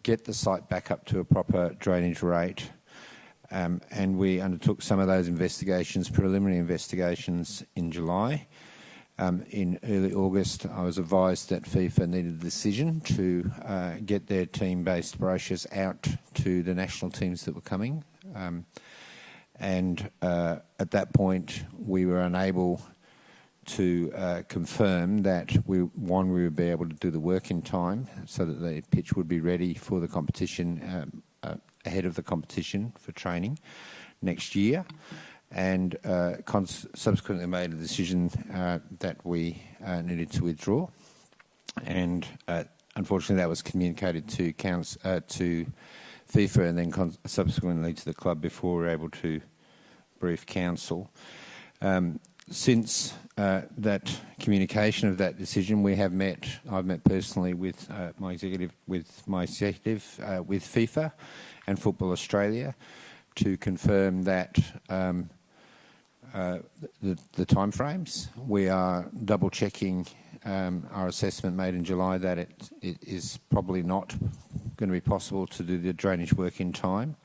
get the site back up to a proper drainage rate. And we undertook some of those investigations, preliminary investigations, in July. In early August, I was advised that FIFA needed a decision to get their team-based brochures out to the national teams that were coming. And at that point, we were unable to confirm that we would be able to do the work in time so that the pitch would be ready for the competition, ahead of the competition for training next year. And subsequently made a decision that we needed to withdraw, and unfortunately that was communicated to FIFA and then subsequently to the club before we were able to brief council. Since that communication of that decision, I've met personally with my executive with FIFA and Football Australia to confirm that the timeframes. We are double checking our assessment made in July that it is probably not going to be possible to do the drainage work in time,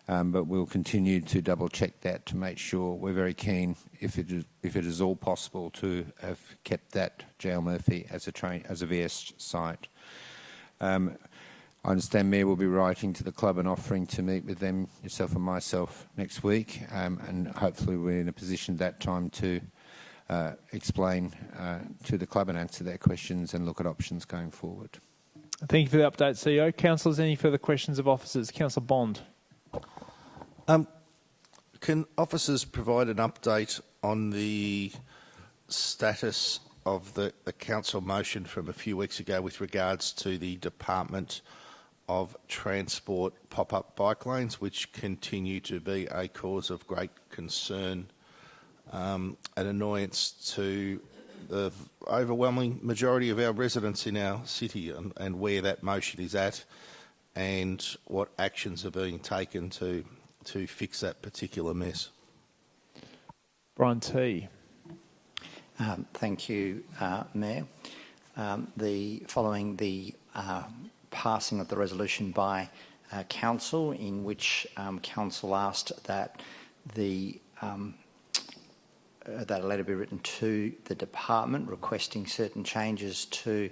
but we'll continue to double check that to make sure. We're very keen, if it is all possible, to have kept that JL Murphy as a VS site. I understand Mayor will be writing to the club and offering to meet with them, yourself and myself, next week, and hopefully we're in a position at that time to explain to the club and answer their questions and look at options going forward. Thank you for the update, CEO. Councillors, any further questions of officers? Councillor Bond. Can officers provide an update on the status of the council motion from a few weeks ago with regards to the Department of Transport pop-up bike lanes, which continue to be a cause of great concern and annoyance to the overwhelming majority of our residents in our city, and where that motion is at and what actions are being taken to fix that particular mess? Brian T. Thank you, Mayor. Following the passing of the resolution by Council, in which Council asked that that a letter be written to the department requesting certain changes to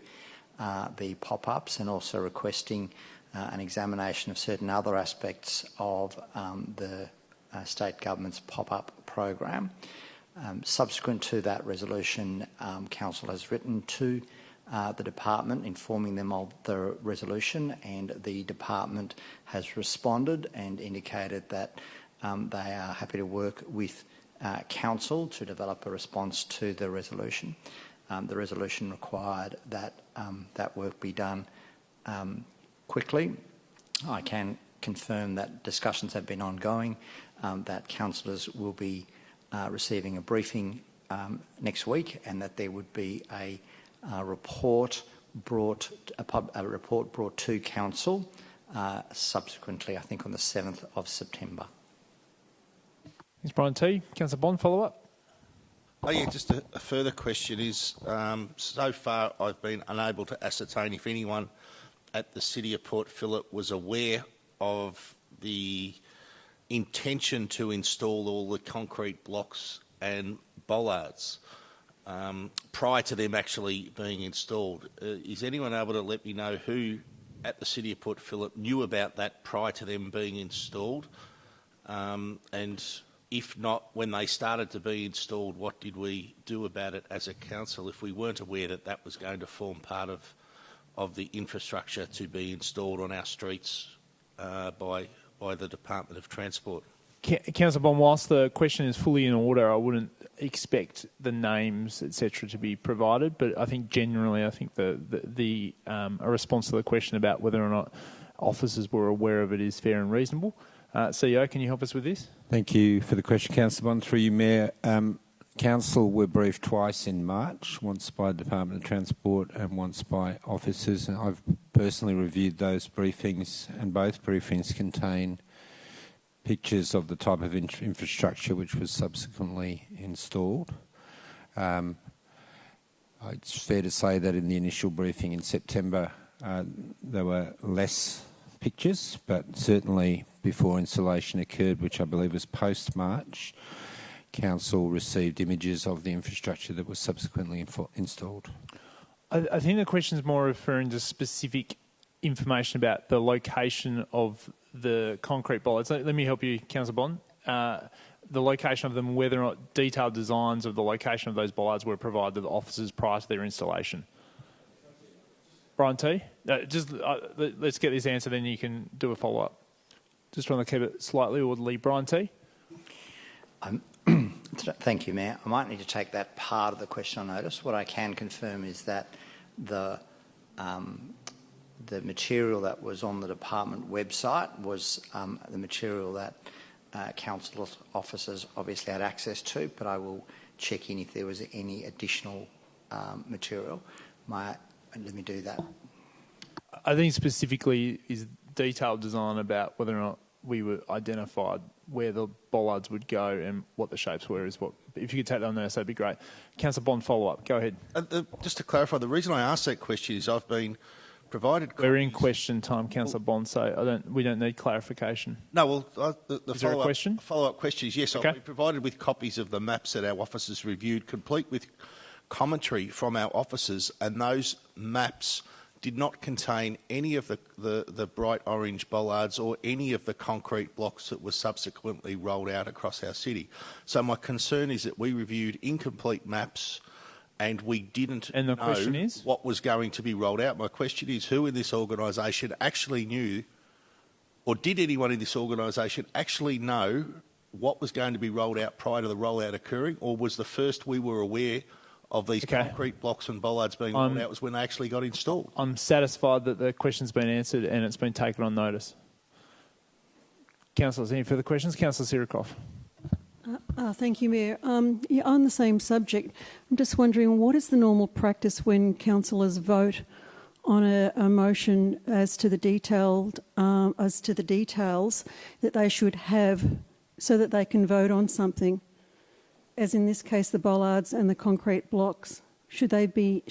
the pop-ups, and also requesting an examination of certain other aspects of the state government's pop-up program. Subsequent to that resolution, Council has written to the department informing them of the resolution, and the department has responded and indicated that they are happy to work with Council to develop a response to the resolution. The resolution required that that work be done quickly. I can confirm that discussions have been ongoing, that councillors will be receiving a briefing next week, and that there would be a report brought to Council subsequently, I think on the 7th of September. Thanks, Brian T. Councillor Bond, follow up. Oh yeah, just a further question is, so far I've been unable to ascertain if anyone at the City of Port Phillip was aware of the intention to install all the concrete blocks and bollards prior to them actually being installed. Is anyone able to let me know who at the City of Port Phillip knew about that prior to them being installed? And if not, when they started to be installed, what did we do about it as a council if we weren't aware that that was going to form part of the infrastructure to be installed on our streets by the Department of Transport? Councillor Bond, whilst the question is fully in order, I wouldn't expect the names, etc., to be provided. But I think generally, a response to the question about whether or not officers were aware of it is fair and reasonable. CEO, can you help us with this? Thank you for the question, Councillor Bond. Through you, Mayor. Council were briefed twice in March, once by the Department of Transport and once by officers. And I've personally reviewed those briefings, and both briefings contain pictures of the type of infrastructure which was subsequently installed. It's fair to say that in the initial briefing in September there were less pictures, but certainly before installation occurred, which I believe was post-March, Council received images of the infrastructure that was subsequently installed. I think the question is more referring to specific information about the location of the concrete bollards. Let me help you, Councillor Bond. The location of them, whether or not detailed designs of the location of those bollards were provided to the officers prior to their installation. Brian T? Let's get this answer, then you can do a follow-up. Just trying to keep it slightly orderly. Brian T? Thank you, Mayor. I might need to take that part of the question on notice. What I can confirm is that the material that was on the department website was the material that council officers obviously had access to, but I will check in if there was any additional material. Let me do that. I think specifically is detailed design about whether or not we were identified where the bollards would go and what the shapes were is what. If you could take that on notice, that'd be great. Councillor Bond, follow-up. Go ahead. Just to clarify, the reason I asked that question is I've been provided. We're in question time, Councillor Bond, so we don't need clarification. No, well, the is there a question? Follow-up question is yes. Okay. I've been provided with copies of the maps that our officers reviewed, complete with commentary from our officers, and those maps did not contain any of the bright orange bollards or any of the concrete blocks that were subsequently rolled out across our city. So my concern is that we reviewed incomplete maps and we didn't know what was going to be rolled out. My question is, who in this organisation actually knew, or did anyone in this organisation actually know what was going to be rolled out prior to the rollout occurring, or was the first we were aware of these concrete blocks and bollards being rolled out was when they actually got installed? I'm satisfied that the question's been answered and it's been taken on notice. Councillors, any further questions? Councillor Sirikoff. Thank you, Mayor. On the same subject, I'm just wondering, what is the normal practice when councillors vote on a motion as to the details that they should have so that they can vote on something? As in this case, the bollards and the concrete blocks, should they be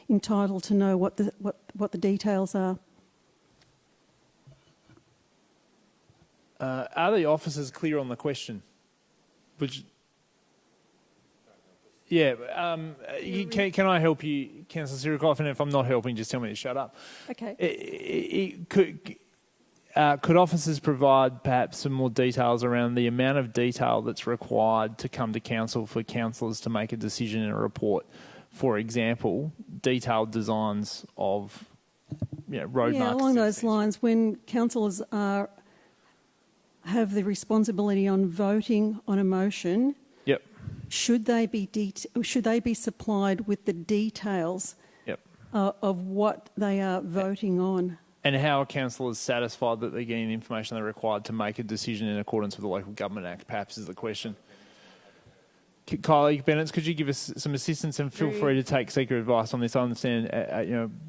entitled to know what the details are? Are the officers clear on the question? Can I help you, Councillor Sirikoff? And if I'm not helping, just tell me to shut up. Okay. Could officers provide perhaps some more details around the amount of detail that's required to come to council for councillors to make a decision in a report? For example, detailed designs of road marks. Along those lines, when councillors have the responsibility on voting on a motion, should they be supplied with the details of what they are voting on? And how are councillors satisfied that they're getting the information they're required to make a decision in accordance with the Local Government Act, perhaps, is the question. Kylie Bennett, could you give us some assistance, and feel free to take secret advice on this? I understand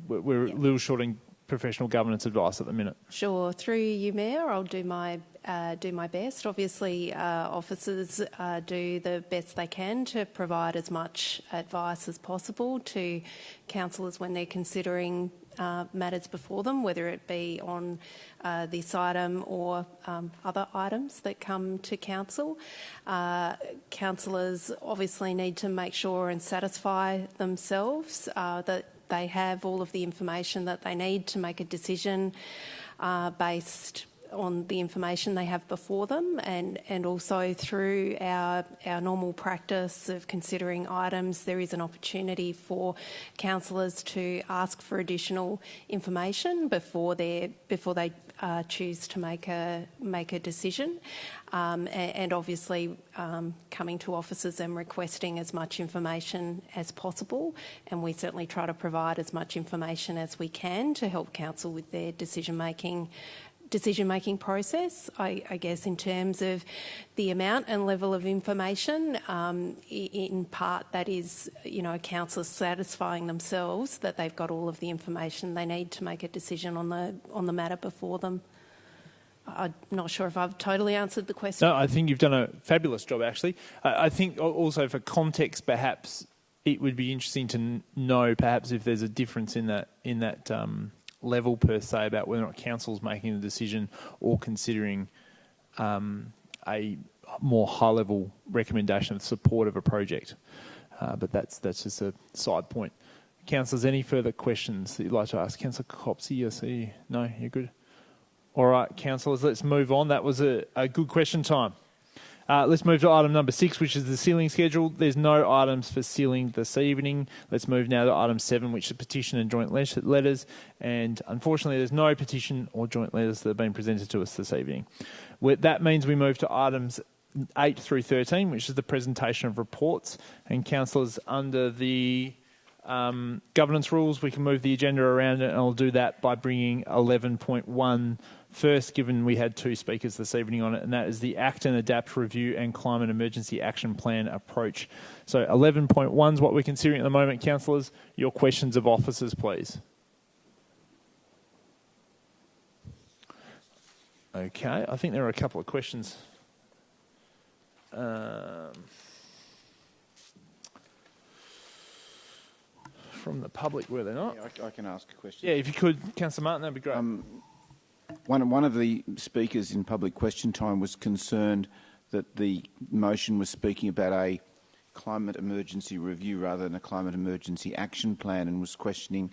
we're a little short in professional governance advice at the minute. Sure. Through you, Mayor, I'll do my best. Obviously, officers do the best they can to provide as much advice as possible to councillors when they're considering matters before them, whether it be on this item or other items that come to council. Councillors obviously need to make sure and satisfy themselves that they have all of the information that they need to make a decision based on the information they have before them, and also through our normal practice of considering items, there is an opportunity for councillors to ask for additional information before they choose to make a decision, and obviously coming to officers and requesting as much information as possible, and we certainly try to provide as much information as we can to help council with their decision-making process. I guess in terms of the amount and level of information, in part that is, councillors satisfying themselves that they've got all of the information they need to make a decision on the matter before them. I'm not sure if I've totally answered the question. No, I think you've done a fabulous job, actually. I think also for context, perhaps it would be interesting to know perhaps if there's a difference in that level per se about whether or not council's making the decision or considering a more high-level recommendation of support of a project. But that's just a side point. Councillors, any further questions that you'd like to ask? Councillor Copsey, I see. No, you're good. All right, councillors, let's move on. That was a good question time. Let's move to item number 6, which is the sealing schedule. There's no items for sealing this evening. Let's move now to item 7, which is petition and joint letters. And unfortunately, there's no petition or joint letters that have been presented to us this evening. That means we move to items 8 through 13, which is the presentation of reports. And councillors, under the governance rules, we can move the agenda around, and I'll do that by bringing 11.1 first, given we had 2 speakers this evening on it, and that is the Act and Adapt Review and Climate Emergency Action Plan approach. So 11.1 is what we're considering at the moment. Councillors, your questions of officers, please. Okay, I think there are a couple of questions. From the public, were they not? Yeah, I can ask a question. Yeah, if you could, Councillor Martin, that'd be great. One of the speakers in public question time was concerned that the motion was speaking about a climate emergency review rather than a climate emergency action plan, and was questioning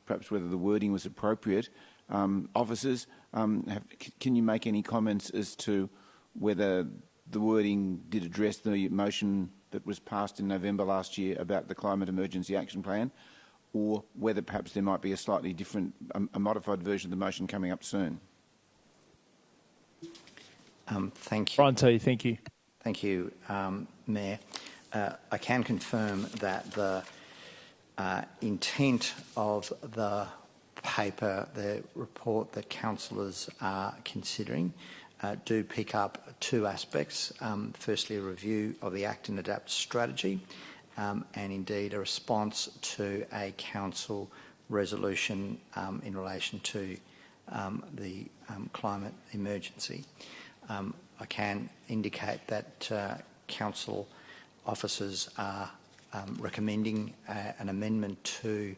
perhaps whether the wording was appropriate. Officers, can you make any comments as to whether the wording did address the motion that was passed in November last year about the climate emergency action plan, or whether perhaps there might be a slightly different, a modified version of the motion coming up soon? Thank you. Brian T, thank you. Thank you, Mayor. I can confirm that the intent of the paper, the report that councillors are considering, do pick up 2 aspects. Firstly, a review of the Act and Adapt strategy, and indeed a response to a council resolution in relation to the climate emergency. I can indicate that council officers are recommending an amendment to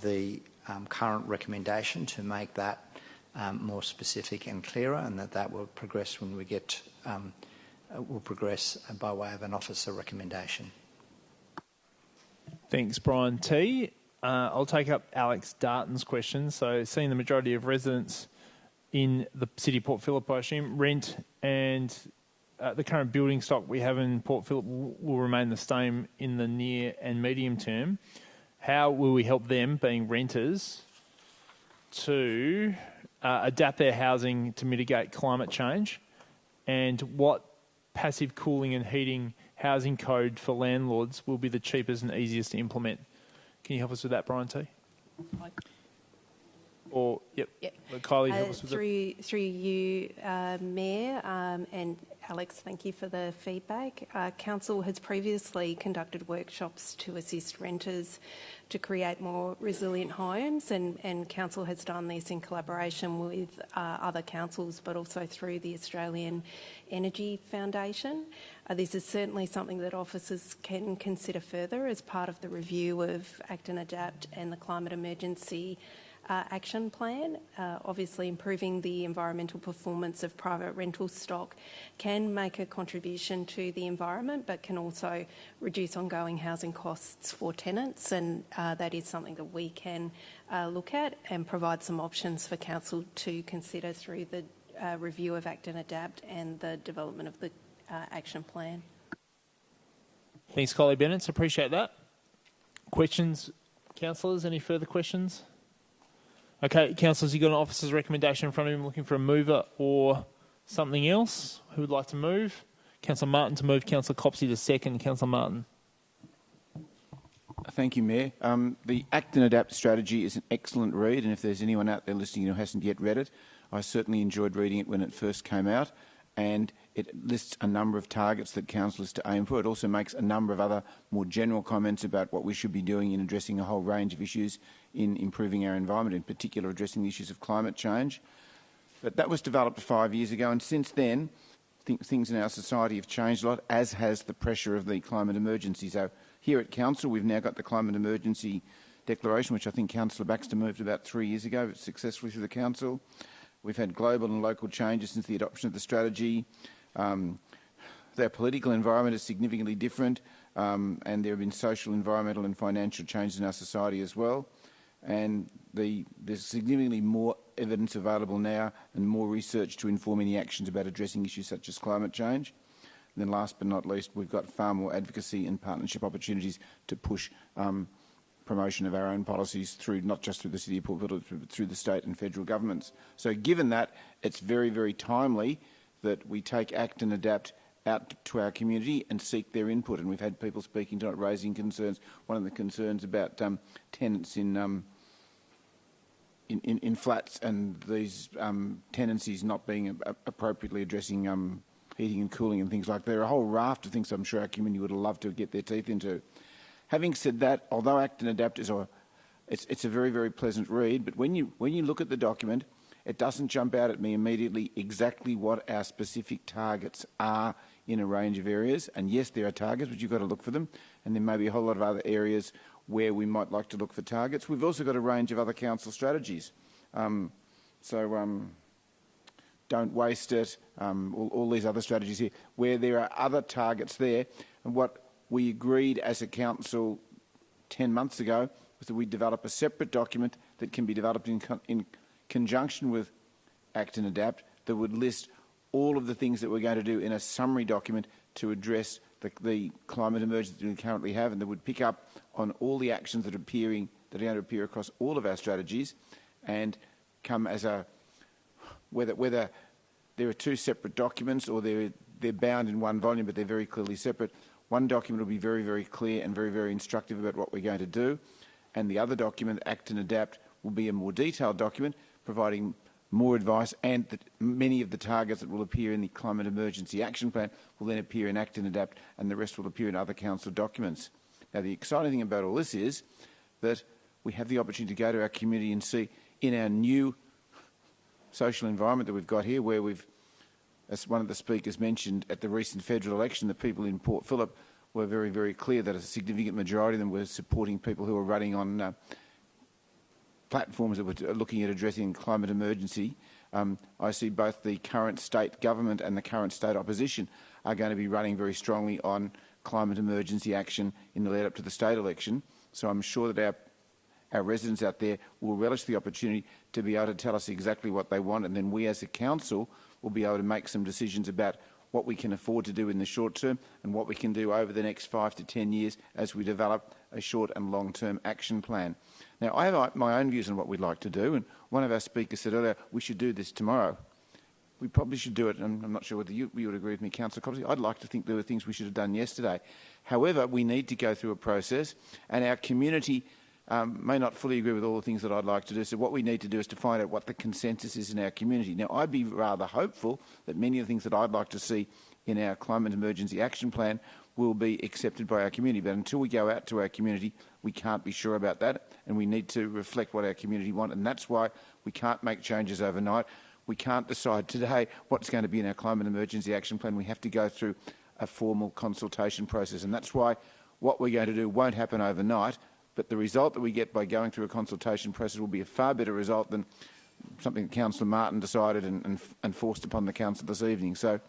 the current recommendation to make that more specific and clearer, and that will progress when we get will progress by way of an officer recommendation. Thanks, Brian T. I'll take up Alex Darton's question. So, seeing the majority of residents in the city of Port Phillip, I assume, rent, and the current building stock we have in Port Phillip will remain the same in the near and medium term. How will we help them, being renters, to adapt their housing to mitigate climate change? And what passive cooling and heating housing code for landlords will be the cheapest and easiest to implement? Can you help us with that, Brian T? Or, yep. Kylie, help us with that. Through you, Mayor, and Alex, thank you for the feedback. Council has previously conducted workshops to assist renters to create more resilient homes, and Council has done this in collaboration with other councils, but also through the Australian Energy Foundation. This is certainly something that officers can consider further as part of the review of Act and Adapt and the Climate Emergency Action Plan. Obviously, improving the environmental performance of private rental stock can make a contribution to the environment, but can also reduce ongoing housing costs for tenants, and that is something that we can look at and provide some options for Council to consider through the review of Act and Adapt and the development of the action plan. Thanks, Kylie Bennett. Appreciate that. Questions, councillors? Any further questions? Okay, councillors, you've got an officer's recommendation in front of him looking for a mover or something else. Who would like to move? Councillor Martin to move, Councillor Copsey to second. Councillor Martin. Thank you, Mayor. The Act and Adapt strategy is an excellent read, and if there's anyone out there listening who hasn't yet read it, I certainly enjoyed reading it when it first came out, and it lists a number of targets that councillors to aim for. It also makes a number of other more general comments about what we should be doing in addressing a whole range of issues in improving our environment, in particular addressing the issues of climate change. But that was developed 5 years ago, and since then, things in our society have changed a lot, as has the pressure of the climate emergency. So here at Council, we've now got the Climate Emergency Declaration, which I think Councillor Baxter moved about 3 years ago successfully through the Council. We've had global and local changes since the adoption of the strategy. Their political environment is significantly different, and there have been social, environmental and financial changes in our society as well. And there's significantly more evidence available now and more research to inform any actions about addressing issues such as climate change. And then last but not least, we've got far more advocacy and partnership opportunities to push promotion of our own policies through, not just through the City of Port Phillip, but through the state and federal governments. So given that, it's very, very timely that we take Act and Adapt out to our community and seek their input. And we've had people speaking tonight raising concerns. One of the concerns about tenants in flats and these tenancies not being appropriately addressing heating and cooling and things like that. There are a whole raft of things I'm sure our community would love to get their teeth into. Having said that, although Act and Adapt is it's a very, very pleasant read, but when you look at the document, it doesn't jump out at me immediately exactly what our specific targets are in a range of areas. And yes, there are targets, but you've got to look for them. And there may be a whole lot of other areas where we might like to look for targets. We've also got a range of other council strategies. Don't waste it, all these other strategies here, where there are other targets there. And what we agreed as a council 10 months ago was that we develop a separate document that can be developed in conjunction with Act and Adapt that would list all of the things that we're going to do in a summary document to address the climate emergency that we currently have, and that would pick up on all the actions that are going to appear across all of our strategies and come as a whether there are two separate documents or they're bound in one volume but they're very clearly separate. One document will be very, very clear and very, very instructive about what we're going to do, and the other document, Act and Adapt, will be a more detailed document providing more advice, and that many of the targets that will appear in the Climate Emergency Action Plan will then appear in Act and Adapt, and the rest will appear in other council documents. Now, the exciting thing about all this is that we have the opportunity to go to our community and see in our new social environment that we've got here, where we've, as one of the speakers mentioned at the recent federal election, the people in Port Phillip were very, very clear that a significant majority of them were supporting people who were running on platforms that were looking at addressing climate emergency. I see both the current state government and the current state opposition are going to be running very strongly on climate emergency action in the lead up to the state election. So I'm sure that our residents out there will relish the opportunity to be able to tell us exactly what they want, and then we as a council will be able to make some decisions about what we can afford to do in the short term and what we can do over the next 5 to 10 years as we develop a short and long-term action plan. Now, I have my own views on what we'd like to do, and one of our speakers said earlier, we should do this tomorrow. We probably should do it, and I'm not sure whether you would agree with me, Councillor Copsey. I'd like to think there were things we should have done yesterday. However, we need to go through a process, and our community may not fully agree with all the things that I'd like to do. So what we need to do is to find out what the consensus is in our community. Now, I'd be rather hopeful that many of the things that I'd like to see in our Climate Emergency Action Plan will be accepted by our community. But until we go out to our community, we can't be sure about that, and we need to reflect what our community want. And that's why we can't make changes overnight. We can't decide today what's going to be in our Climate Emergency Action Plan. We have to go through a formal consultation process, and that's why what we're going to do won't happen overnight. But the result that we get by going through a consultation process will be a far better result than something that Councillor Martin decided and forced upon the council this evening. So,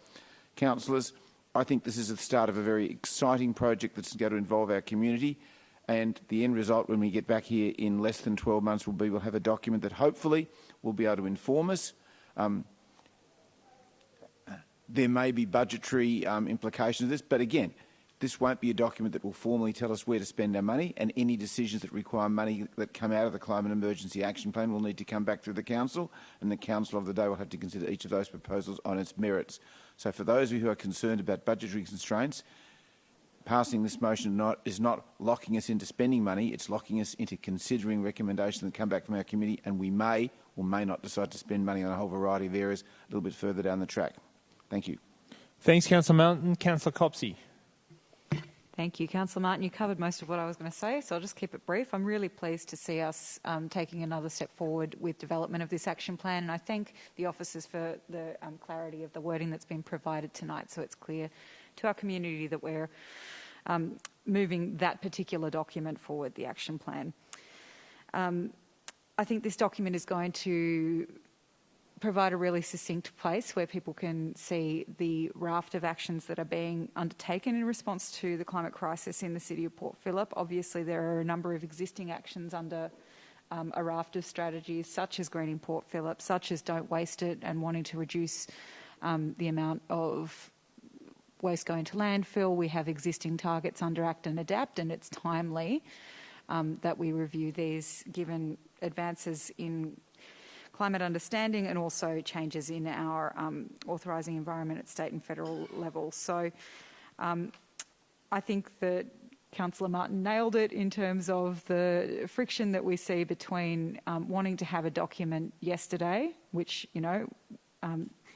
councillors, I think this is the start of a very exciting project that's going to involve our community, and the end result when we get back here in less than 12 months will be we'll have a document that hopefully will be able to inform us. There may be budgetary implications of this, but again, This won't be a document that will formally tell us where to spend our money, and any decisions that require money that come out of the Climate Emergency Action Plan will need to come back through the Council, and the Council of the day will have to consider each of those proposals on its merits. So for those of you who are concerned about budgetary constraints, passing this motion is not locking us into spending money, it's locking us into considering recommendations that come back from our committee, and we may or may not decide to spend money on a whole variety of areas a little bit further down the track. Thank you. Thanks, Councillor Martin. Councillor Copsey. Thank you, Councillor Martin. You covered most of what I was going to say, so I'll just keep it brief. I'm really pleased to see us taking another step forward with development of this action plan, and I thank the officers for the clarity of the wording that's been provided tonight, so it's clear to our community that we're moving that particular document forward, the action plan. I think this document is going to provide a really succinct place where people can see the raft of actions that are being undertaken in response to the climate crisis in the city of Port Phillip. Obviously, there are a number of existing actions under a raft of strategies, such as greening Port Phillip, such as don't waste it and wanting to reduce the amount of waste going to landfill. We have existing targets under Act and Adapt, and it's timely that we review these given advances in climate understanding and also changes in our authorising environment at state and federal level. So I think that Councillor Martin nailed it in terms of the friction that we see between wanting to have a document yesterday, which, you know,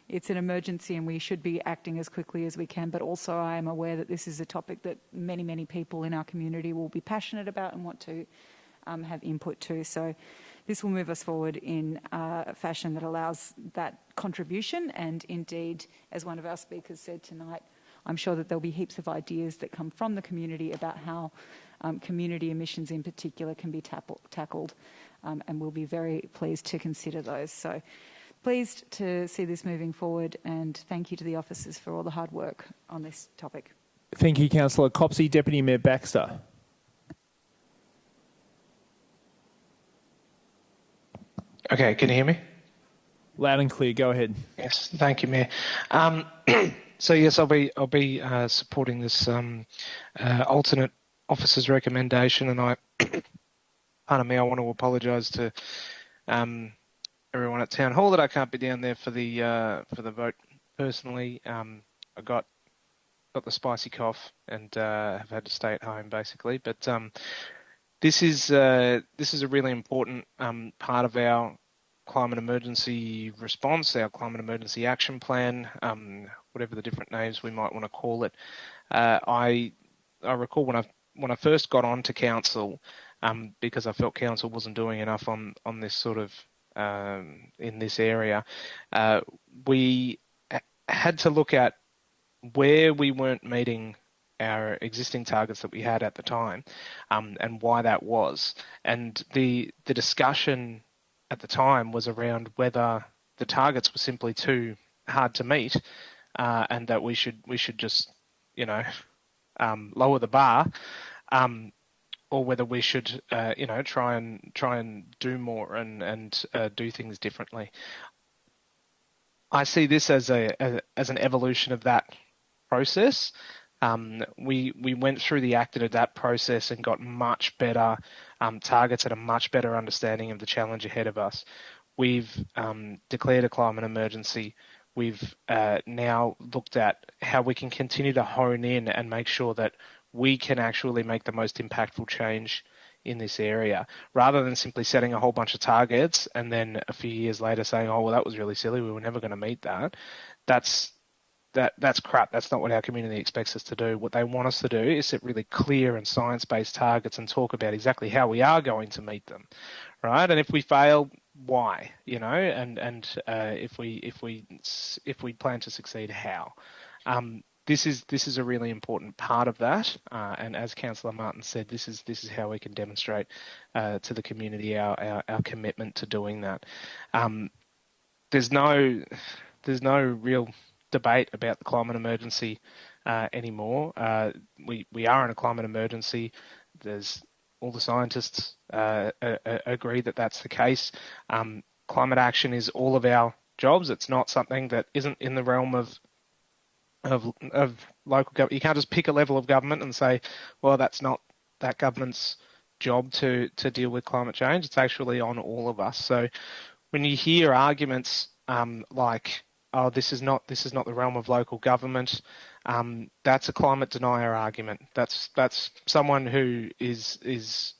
it's an emergency and we should be acting as quickly as we can, but also I am aware that this is a topic that many, many people in our community will be passionate about and want to have input to. So this will move us forward in a fashion that allows that contribution, and indeed, as one of our speakers said tonight, I'm sure that there'll be heaps of ideas that come from the community about how community emissions in particular can be tackled, and we'll be very pleased to consider those. So pleased to see this moving forward, and thank you to the officers for all the hard work on this topic. Thank you, Councillor Copsey. Deputy Mayor Baxter. Okay, can you hear me? Loud and clear. Go ahead. Yes, thank you, Mayor. So yes, I'll be supporting this alternate officer's recommendation, and pardon me, I want to apologise to everyone at Town Hall that I can't be down there for the vote personally. I got the spicy cough and have had to stay at home basically, but. This is a really important part of our climate emergency response, our climate emergency action plan, whatever the different names we might want to call it. I recall when I first got onto council, because I felt council wasn't doing enough on this sort of in this area, we had to look at where we weren't meeting our existing targets that we had at the time, and why that was. And the discussion at the time was around whether the targets were simply too hard to meet, and that we should just, you know, lower the bar, or whether we should, you know, try and do more and do things differently. I see this as an evolution of that process. We went through the Act and Adapt process and got much better targets and a much better understanding of the challenge ahead of us. We've declared a climate emergency. We've now looked at how we can continue to hone in and make sure that we can actually make the most impactful change in this area, rather than simply setting a whole bunch of targets and then a few years later saying, oh, well, that was really silly, we were never going to meet that. That's crap. That's not what our community expects us to do. What they want us to do is set really clear and science-based targets and talk about exactly how we are going to meet them, right? And if we fail, why? You know, and if we plan to succeed, how? This is a really important part of that. And as Councillor Martin said, this is how we can demonstrate to the community our commitment to doing that. There's no real debate about the climate emergency anymore. We are in a climate emergency. There's all the scientists agree that that's the case. Climate action is all of our jobs. It's not something that isn't in the realm of of local government. You can't just pick a level of government and say, well, that's not that government's job to deal with climate change. It's actually on all of us. So when you hear arguments like, oh, this is not the realm of local government, that's a climate denier argument. That's someone who is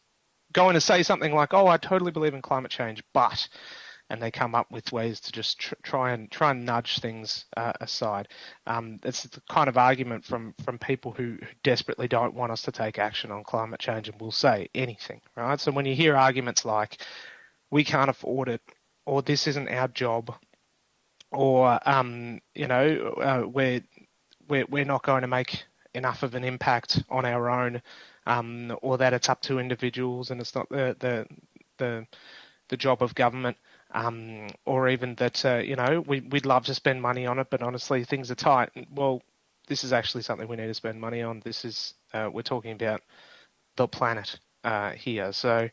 going to say something like, oh, I totally believe in climate change, but, and they come up with ways to just try and nudge things aside. It's the kind of argument from people who desperately don't want us to take action on climate change and will say anything, right? So when you hear arguments like, we can't afford it, or this isn't our job, or we're not going to make enough of an impact on our own, or that it's up to individuals and it's not the job of government, or even that we'd love to spend money on it, but honestly things are tight. Well, this is actually something we need to spend money on. This is we're talking about the planet here. So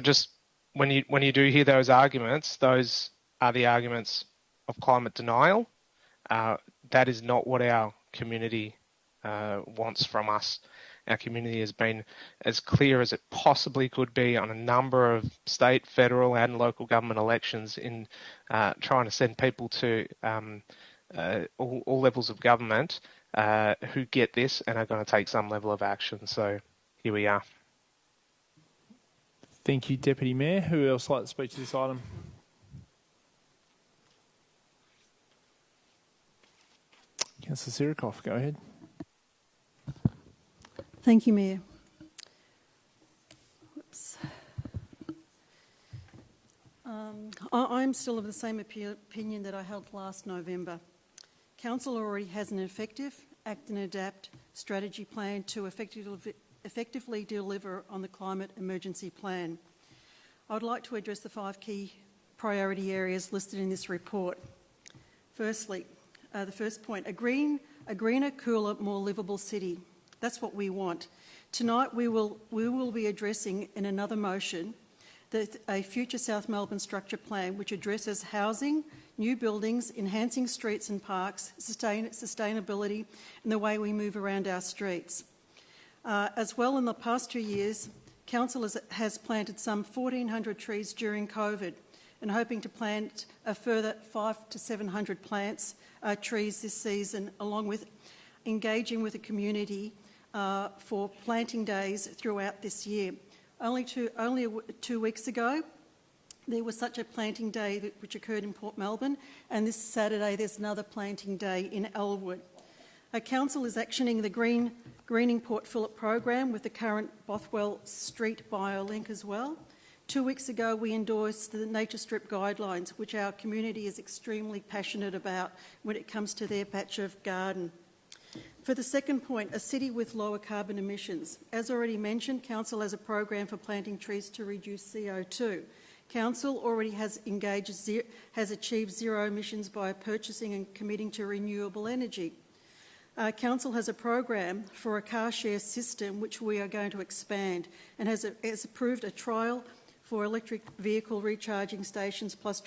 just when you do hear those arguments, those are the arguments of climate denial. That is not what our community wants from us. Our community has been as clear as it possibly could be on a number of state, federal and local government elections in trying to send people to all levels of government who get this and are going to take some level of action. So here we are. Thank you, Deputy Mayor. Who else would like to speak to this item? Councillor Sirikoff, go ahead. Thank you, Mayor. Whoops. I'm still of the same opinion that I held last November. Council already has an effective act and adapt strategy plan to effectively deliver on the climate emergency plan. I would like to address the 5 key priority areas listed in this report. Firstly, the first point, a greener, cooler, more livable city. That's what we want. Tonight we will be addressing in another motion a future South Melbourne structure plan which addresses housing, new buildings, enhancing streets and parks, sustainability and the way we move around our streets. As well, in the past 2 years, Council has planted some 1,400 trees during COVID and hoping to plant a further 500 to 700 trees this season, along with engaging with the community for planting days throughout this year. Only 2 weeks ago, there was such a planting day which occurred in Port Melbourne, and this Saturday there's another planting day in Elwood. Council is actioning the Greening Port Phillip program with the current Bothwell Street BioLink as well. 2 weeks ago, we endorsed the Nature Strip guidelines, which our community is extremely passionate about when it comes to their patch of garden. For the second point, a city with lower carbon emissions. As already mentioned, Council has a program for planting trees to reduce CO2. Council already has achieved zero emissions by purchasing and committing to renewable energy. Council has a program for a car share system which we are going to expand and has approved a trial for electric vehicle recharging stations plus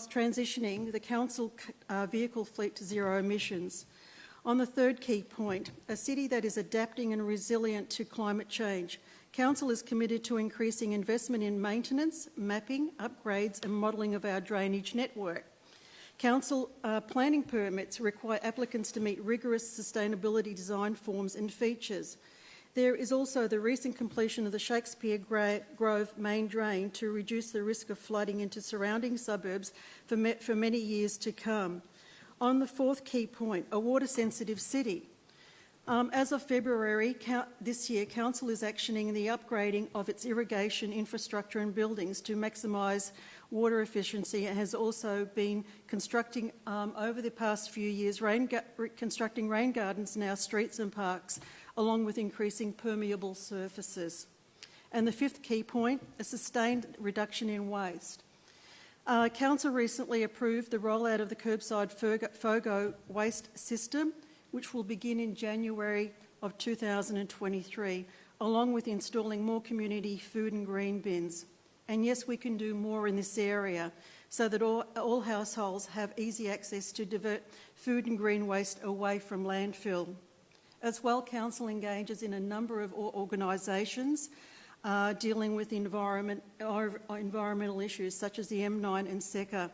transitioning the council vehicle fleet to zero emissions. On the third key point, a city that is adapting and resilient to climate change. Council is committed to increasing investment in maintenance, mapping, upgrades and modelling of our drainage network. Council planning permits require applicants to meet rigorous sustainability design forms and features. There is also the recent completion of the Shakespeare Grove main drain to reduce the risk of flooding into surrounding suburbs for many years to come. On the fourth key point, a water-sensitive city. As of February this year, Council is actioning the upgrading of its irrigation infrastructure and buildings to maximise water efficiency and has also been constructing, over the past few years, constructing rain gardens in our streets and parks, along with increasing permeable surfaces. And the fifth key point, a sustained reduction in waste. Council recently approved the rollout of the curbside FOGO waste system, which will begin in January of 2023, along with installing more community food and green bins. And yes, we can do more in this area. so that all households have easy access to divert food and green waste away from landfill. As well, Council engages in a number of organisations dealing with environmental issues such as the M9 and SECA.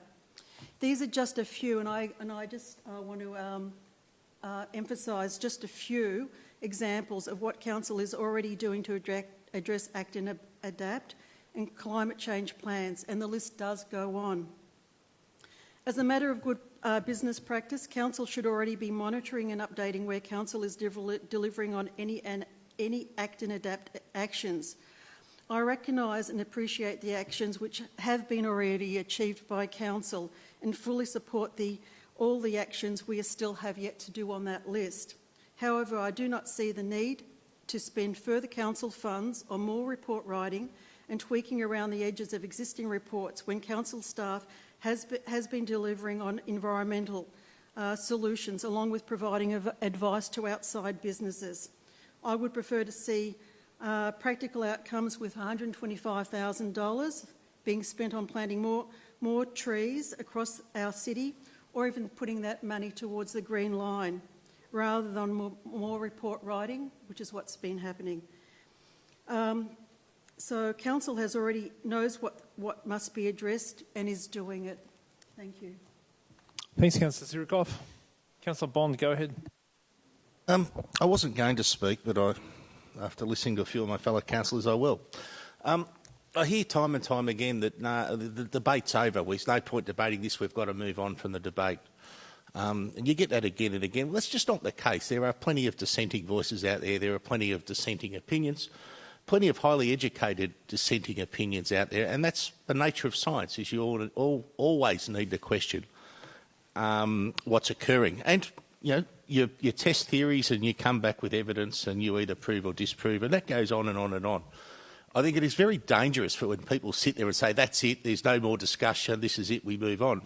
These are just a few, and I just want to emphasise just a few examples of what Council is already doing to address Act and Adapt and climate change plans, and the list does go on. As a matter of good business practice, Council should already be monitoring and updating where Council is delivering on any Act and Adapt actions. I recognise and appreciate the actions which have been already achieved by Council and fully support all the actions we still have yet to do on that list. However, I do not see the need to spend further Council funds on more report writing and tweaking around the edges of existing reports when Council staff has been delivering on environmental solutions along with providing advice to outside businesses. I would prefer to see practical outcomes with $125,000 being spent on planting more trees across our city, or even putting that money towards the Green Line, rather than more report writing, which is what's been happening. So Council knows what must be addressed and is doing it. Thank you. Thanks, Councillor Sirikoff. Councillor Bond, go ahead. I wasn't going to speak, but after listening to a few of my fellow councillors, I will. I hear time and time again that the debate's over. There's no point debating this. We've got to move on from the debate. And you get that again and again. Well, that's just not the case. There are plenty of dissenting voices out there. There are plenty of dissenting opinions, plenty of highly educated dissenting opinions out there. And that's the nature of science, is you always need to question what's occurring. And, you test theories and you come back with evidence and you either prove or disprove, and that goes on and on and on. I think it is very dangerous for when people sit there and say, that's it, there's no more discussion, this is it, we move on.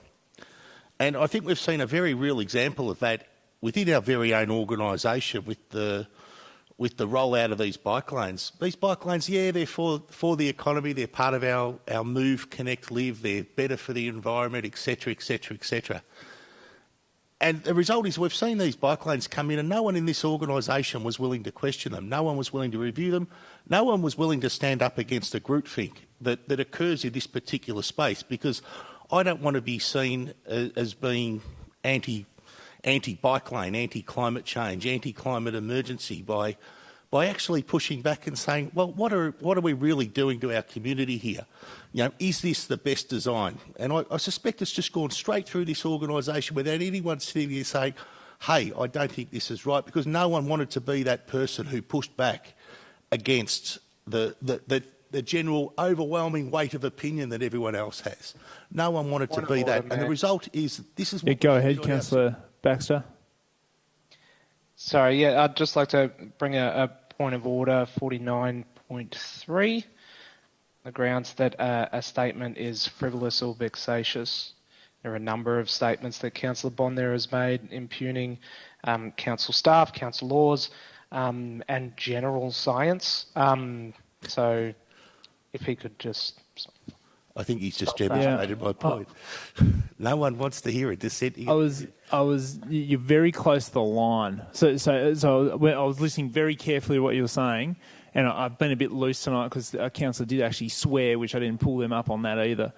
And I think we've seen a very real example of that within our very own organisation with the rollout of these bike lanes. These bike lanes, they're for the economy, they're part of our move, connect, live, they're better for the environment, etc., etc., etc. And the result is we've seen these bike lanes come in and no one in this organisation was willing to question them. No one was willing to review them. No one was willing to stand up against the groupthink that occurs in this particular space, because I don't want to be seen as being anti-bike lane, anti-climate change, anti-climate emergency by actually pushing back and saying, well, what are we really doing to our community here? Is this the best design? And I suspect it's just gone straight through this organisation without anyone sitting here saying, hey, I don't think this is right, because no one wanted to be that person who pushed back against the general overwhelming weight of opinion that everyone else has. No one wanted to be that. And the result is this is what... Go ahead, Councillor Baxter. Sorry, I'd just like to bring a point of order, 49.3. The grounds that a statement is frivolous or vexatious. There are a number of statements that Councillor Bond there has made impugning council staff, councillors, and general science. So if he could just... I think he's just demonstrated my point. No one wants to hear a dissenting. You're very close to the line. So I was listening very carefully to what you were saying, and I've been a bit loose tonight because a councillor did actually swear, which I didn't pull them up on that either,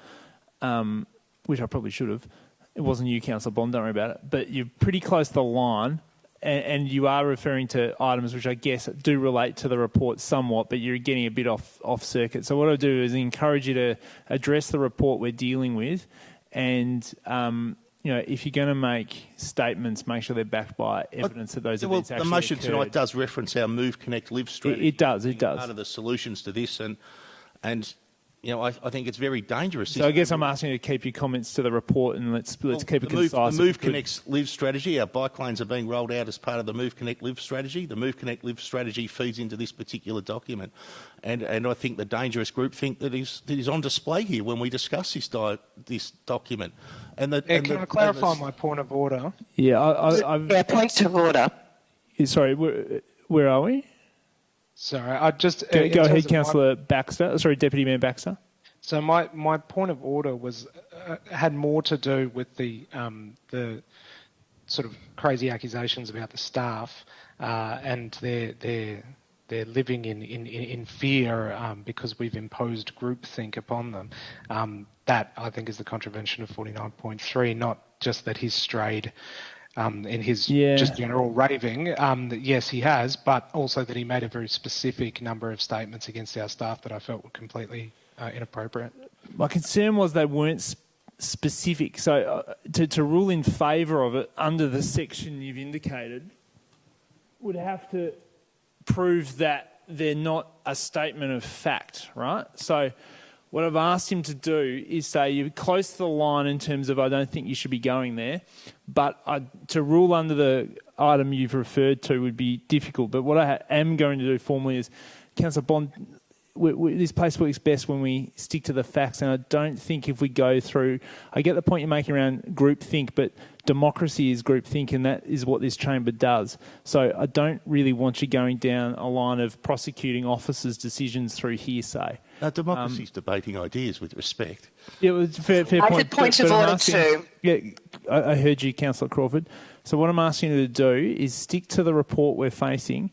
which I probably should have. It wasn't you, Councillor Bond, don't worry about it. But you're pretty close to the line, and you are referring to items which I guess do relate to the report somewhat, but you're getting a bit off circuit. So what I'll do is encourage you to address the report we're dealing with, and if you're going to make statements, make sure they're backed by evidence that those events actually occurred. The motion tonight does reference our Move, Connect, Live strategy. It does. Part of the solutions to this, and I think it's very dangerous. So I guess I'm asking you to keep your comments to the report, and let's keep it concise. The Move, Connect, Live strategy, our bike lanes are being rolled out as part of the Move, Connect, Live strategy. The Move, Connect, Live strategy feeds into this particular document. And I think the dangerous groupthink that is on display here when we discuss this document. Can I clarify my point of order? Yeah, points of order. Sorry, where are we? Sorry, I just... Go ahead, Councillor Baxter. Sorry, Deputy Mayor Baxter. So my point of order was had more to do with the sort of crazy accusations about the staff and their living in fear because we've imposed groupthink upon them. That, I think, is the contravention of 49.3, not just that he's strayed in his just general raving. Yes, he has, but also that he made a very specific number of statements against our staff that I felt were completely inappropriate. My concern was they weren't specific. So to rule in favour of it under the section you've indicated would have to prove that they're not a statement of fact, right? So what I've asked him to do is say you're close to the line in terms of I don't think you should be going there, but to rule under the item you've referred to would be difficult. But what I am going to do formally is, Councillor Bond, this place works best when we stick to the facts, and I don't think if we go through... I get the point you're making around groupthink, but democracy is groupthink, and that is what this chamber does. So I don't really want you going down a line of prosecuting officers' decisions through hearsay. No, democracy is debating ideas with respect. Yeah, it was a fair point. Point of order too. Yeah, I heard you, Councillor Crawford. So what I'm asking you to do is stick to the report we're facing,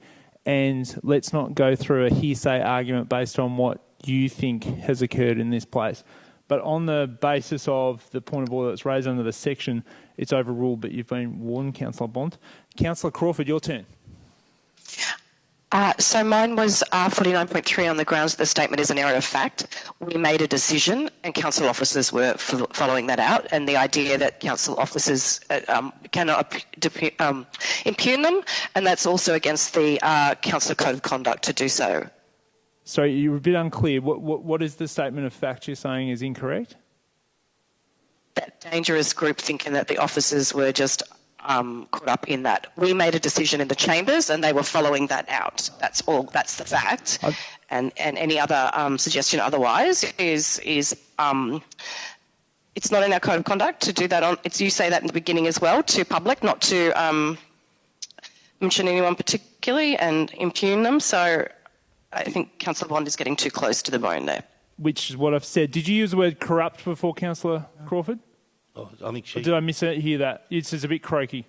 and let's not go through a hearsay argument based on what you think has occurred in this place. But on the basis of the point of order that's raised under the section, it's overruled, but you've been warned, Councillor Bond. Councillor Crawford, your turn. So mine was 49.3 on the grounds that the statement is an error of fact. We made a decision and council officers were following that out, and the idea that council officers cannot impugn them, and that's also against the council code of conduct to do so. Sorry, you were a bit unclear. What is the statement of fact you're saying is incorrect? That dangerous group thinking that the officers were just caught up in that. We made a decision in the chambers and they were following that out. That's all. That's the fact. And any other suggestion otherwise is it's not in our code of conduct to do that. You say that in the beginning as well to public, not to mention anyone particularly and impugn them. So I think Councillor Bond is getting too close to the bone there. Which is what I've said. Did you use the word corrupt before, Councillor Crawford? Oh, I think Or did I mishear that? It's a bit croaky.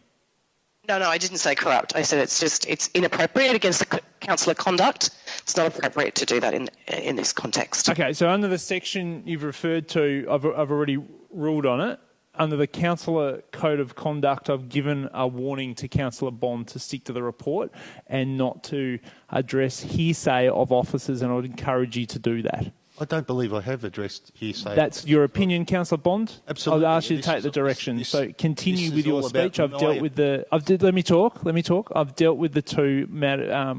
No, I didn't say corrupt. I said it's inappropriate against the councillor conduct. It's not appropriate to do that in this context. Okay, so under the section you've referred to, I've already ruled on it. Under the councillor code of conduct, I've given a warning to Councillor Bond to stick to the report and not to address hearsay of officers, and I would encourage you to do that. I don't believe I have addressed hearsay. That's your opinion, Councillor Bond? Absolutely. I'll ask you to take the direction. So continue with your speech. I've dealt with the... Let me talk. I've dealt with the two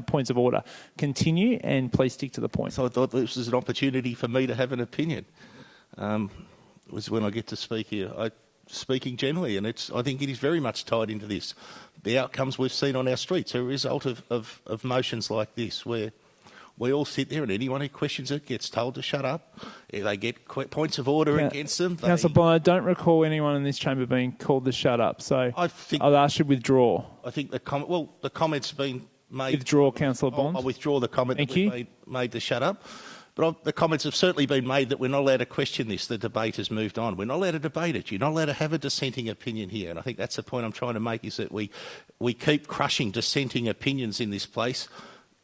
points of order. Continue and please stick to the point. So I thought this was an opportunity for me to have an opinion. Was when I get to speak here. Speaking generally, and I think it is very much tied into this. The outcomes we've seen on our streets are a result of motions like this, where we all sit there and anyone who questions it gets told to shut up. They get points of order against them. Councillor Bond, I don't recall anyone in this chamber being called to shut up, so I'll ask you to withdraw. I think the comment's been made... Withdraw, Councillor Bond. I'll withdraw the comment that we made to shut up. But the comments have certainly been made that we're not allowed to question this. The debate has moved on. We're not allowed to debate it. You're not allowed to have a dissenting opinion here. And I think that's the point I'm trying to make, is that we keep crushing dissenting opinions in this place.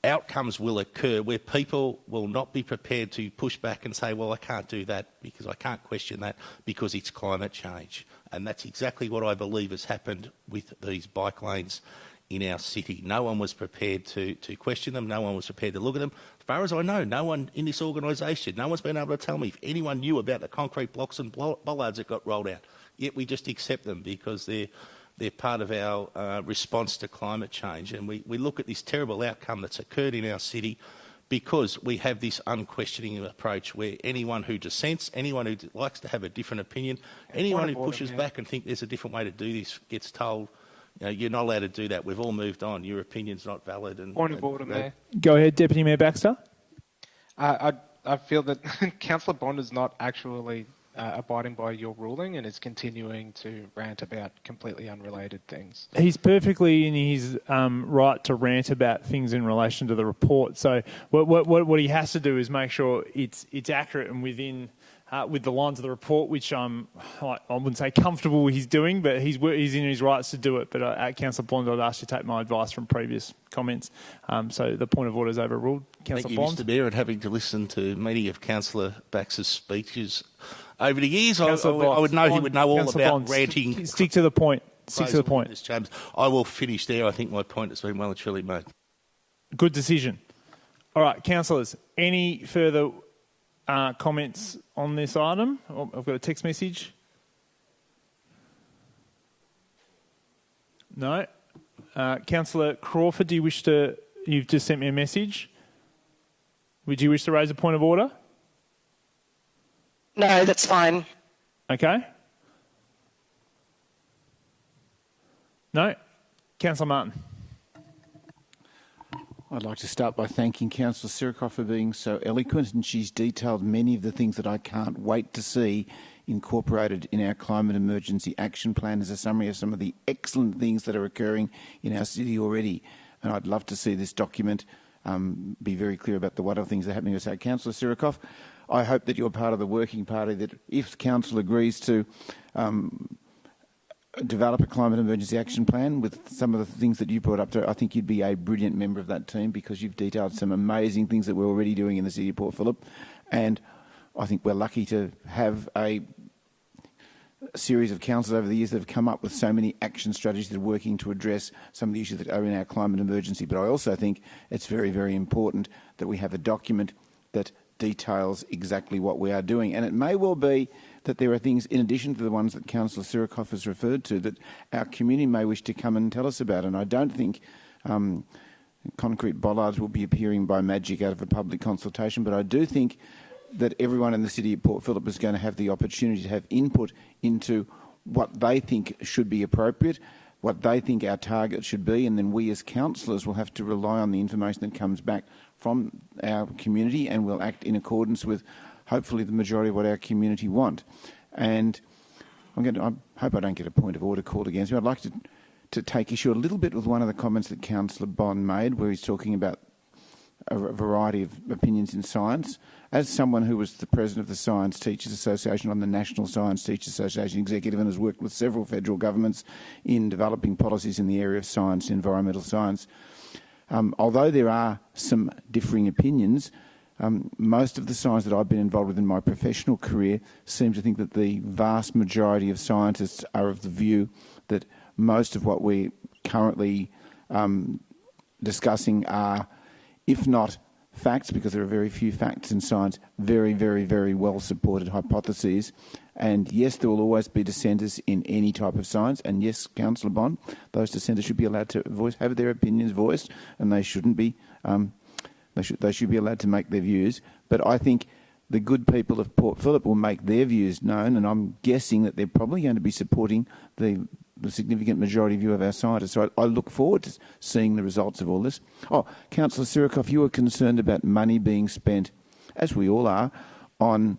Outcomes will occur where people will not be prepared to push back and say, well, I can't do that because I can't question that because it's climate change. And that's exactly what I believe has happened with these bike lanes in our city. No one was prepared to question them. No one was prepared to look at them. As far as I know, no one in this organisation, no one's been able to tell me if anyone knew about the concrete blocks and bollards that got rolled out. Yet we just accept them because they're part of our response to climate change. And we look at this terrible outcome that's occurred in our city because we have this unquestioning approach where anyone who dissents, anyone who likes to have a different opinion, anyone who pushes back and thinks there's a different way to do this gets told, you're not allowed to do that. We've all moved on. Your opinion's not valid. Point of order, Mayor. Go ahead, Deputy Mayor Baxter. I feel that Councillor Bond is not actually abiding by your ruling and is continuing to rant about completely unrelated things. He's perfectly in his right to rant about things in relation to the report. So what he has to do is make sure it's accurate and within with the lines of the report, which I wouldn't say comfortable he's doing, but he's in his rights to do it. But Councillor Bond, I'd ask you to take my advice from previous comments. So the point of order is overruled. Councillor Bond. Thank you, Mr Mayor, and having to listen to many of Councillor Bax's speeches over the years, I would know he would know all about ranting. Stick to the point. Stick to the point. I will finish there. I think my point has been well and truly made. Good decision. All right, councillors, any further comments on this item? Oh, I've got a text message. No. Councillor Crawford, you've just sent me a message. Would you wish to raise a point of order? No, that's fine. Okay. No. Councillor Martin. I'd like to start by thanking Councillor Sirikoff for being so eloquent, and she's detailed many of the things that I can't wait to see incorporated in our Climate Emergency Action Plan as a summary of some of the excellent things that are occurring in our city already. And I'd love to see this document be very clear about the what other things that are happening. So, Councillor Sirikoff, I hope that you're part of the working party that, if Council agrees to develop a climate emergency action plan with some of the things that you brought up to, I think you'd be a brilliant member of that team, because you've detailed some amazing things that we're already doing in the city of Port Phillip. And I think we're lucky to have a series of councils over the years that have come up with so many action strategies that are working to address some of the issues that are in our climate emergency. But I also think it's very, very important that we have a document that details exactly what we are doing. And it may well be that there are things, in addition to the ones that Councillor Sirikoff has referred to, that our community may wish to come and tell us about. And I don't think concrete bollards will be appearing by magic out of a public consultation, but I do think that everyone in the city of Port Phillip is going to have the opportunity to have input into what they think should be appropriate, what they think our target should be, and then we as councillors will have to rely on the information that comes back from our community, and we'll act in accordance with hopefully the majority of what our community want. And I hope I don't get a point of order called against me. I'd like to take issue a little bit with one of the comments that Councillor Bond made, where he's talking about a variety of opinions in science. As someone who was the president of the Science Teachers Association on the National Science Teachers Association Executive and has worked with several federal governments in developing policies in the area of science, environmental science, although there are some differing opinions, most of the science that I've been involved with in my professional career seem to think that the vast majority of scientists are of the view that most of what we're currently discussing are, if not facts, because there are very few facts in science, very, very, very well supported hypotheses. And yes, there will always be dissenters in any type of science. And yes, Councillor Bond, those dissenters should be allowed to have their opinions voiced, and they shouldn't be. They should be allowed to make their views. But I think the good people of Port Phillip will make their views known, and I'm guessing that they're probably going to be supporting the significant majority view of our scientists. So I look forward to seeing the results of all this. Oh, Councillor Sirikoff, you were concerned about money being spent, as we all are, on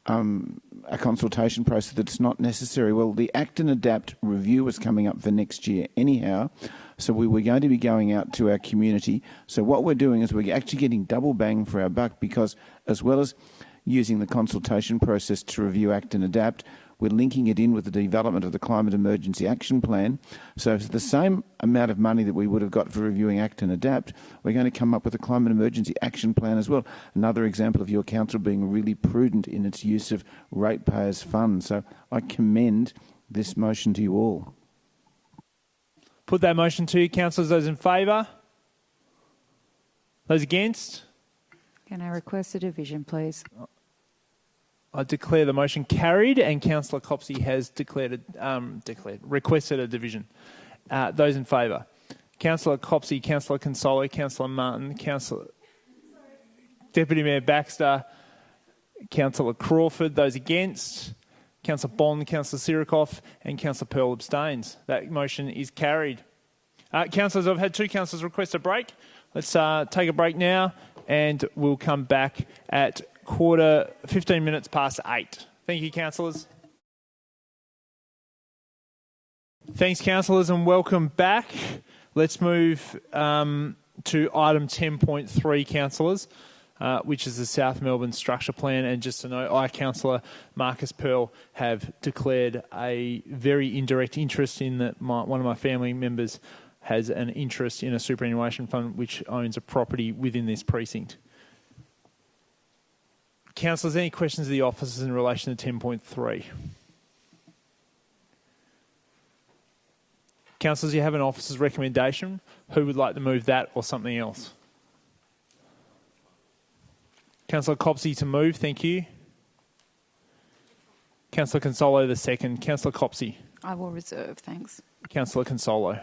a consultation process that's not necessary. Well, the Act and Adapt review is coming up for next year anyhow, so we were going to be going out to our community. So what we're doing is we're actually getting double bang for our buck, because as well as using the consultation process to review Act and Adapt, we're linking it in with the development of the Climate Emergency Action Plan. So it's the same amount of money that we would have got for reviewing Act and Adapt, we're going to come up with a Climate Emergency Action Plan as well. Another example of your council being really prudent in its use of ratepayers' funds. So I commend this motion to you all. Put that motion to you, councillors. Those in favour? Those against? Can I request a division, please? I declare the motion carried, and Councillor Copsey has requested a division. Those in favour? Councillor Copsey, Councillor Consolo, Councillor Martin, Deputy Mayor Baxter, Councillor Crawford. Those against? Councillor Bond, Councillor Sirikoff, and Councillor Pearl abstains. That motion is carried. Councillors, I've had two councillors request a break. Let's take a break now, and we'll come back at 15 minutes past 8. Thank you, councillors. Thanks, councillors, and welcome back. Let's move to item 10.3, councillors. which is the South Melbourne Structure Plan. And just to note, I, Councillor Marcus Pearl, have declared a very indirect interest in that one of my family members has an interest in a superannuation fund which owns a property within this precinct. Councillors, any questions of the officers in relation to 10.3? Councillors, you have an officer's recommendation. Who would like to move that or something else? Councillor Copsey to move, thank you. Councillor Consolo the second. Councillor Copsey. I will reserve, thanks. Councillor Consolo.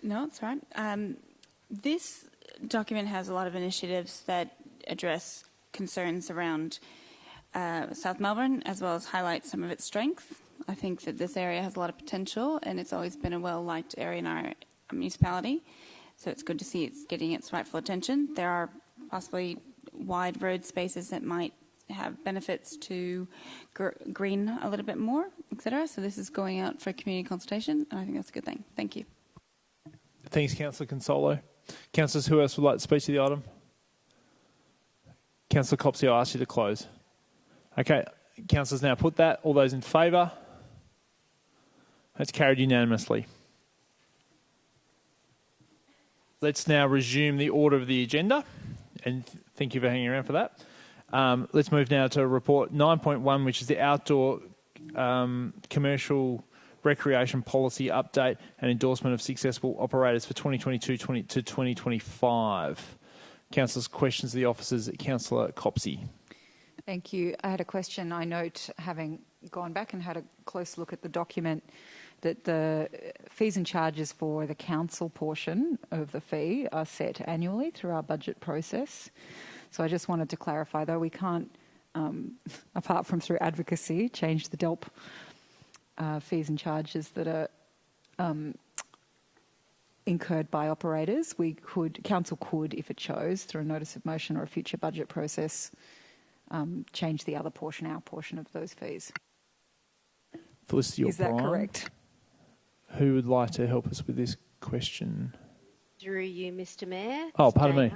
No, it's right. This document has a lot of initiatives that address concerns around South Melbourne, as well as highlight some of its strengths. I think that this area has a lot of potential, and it's always been a well-liked area in our municipality. So it's good to see it's getting its rightful attention. There are possibly wide road spaces that might have benefits to green a little bit more, etc. So this is going out for community consultation, and I think that's a good thing. Thank you. Thanks, Councillor Consolo. Councillors, who else would like to speak to the item? Councillor Copsey, I'll ask you to close. Okay, councillors, now put that. All those in favour? That's carried unanimously. Let's now resume the order of the agenda, and thank you for hanging around for that. Let's move now to report 9.1, which is the outdoor commercial recreation policy update and endorsement of successful operators for 2022 to 2025. Councillors, questions of the officers. Councillor Copsey. Thank you. I had a question. I note, having gone back and had a close look at the document, that the fees and charges for the council portion of the fee are set annually through our budget process. So I just wanted to clarify, though we can't, apart from through advocacy, change the DELP fees and charges that are incurred by operators. Council could, if it chose, through a notice of motion or a future budget process, change the other portion, our portion of those fees. Felicity Is that O'Brien. correct? Who would like to help us with this question? Through you, Mr. Mayor. Oh, pardon me.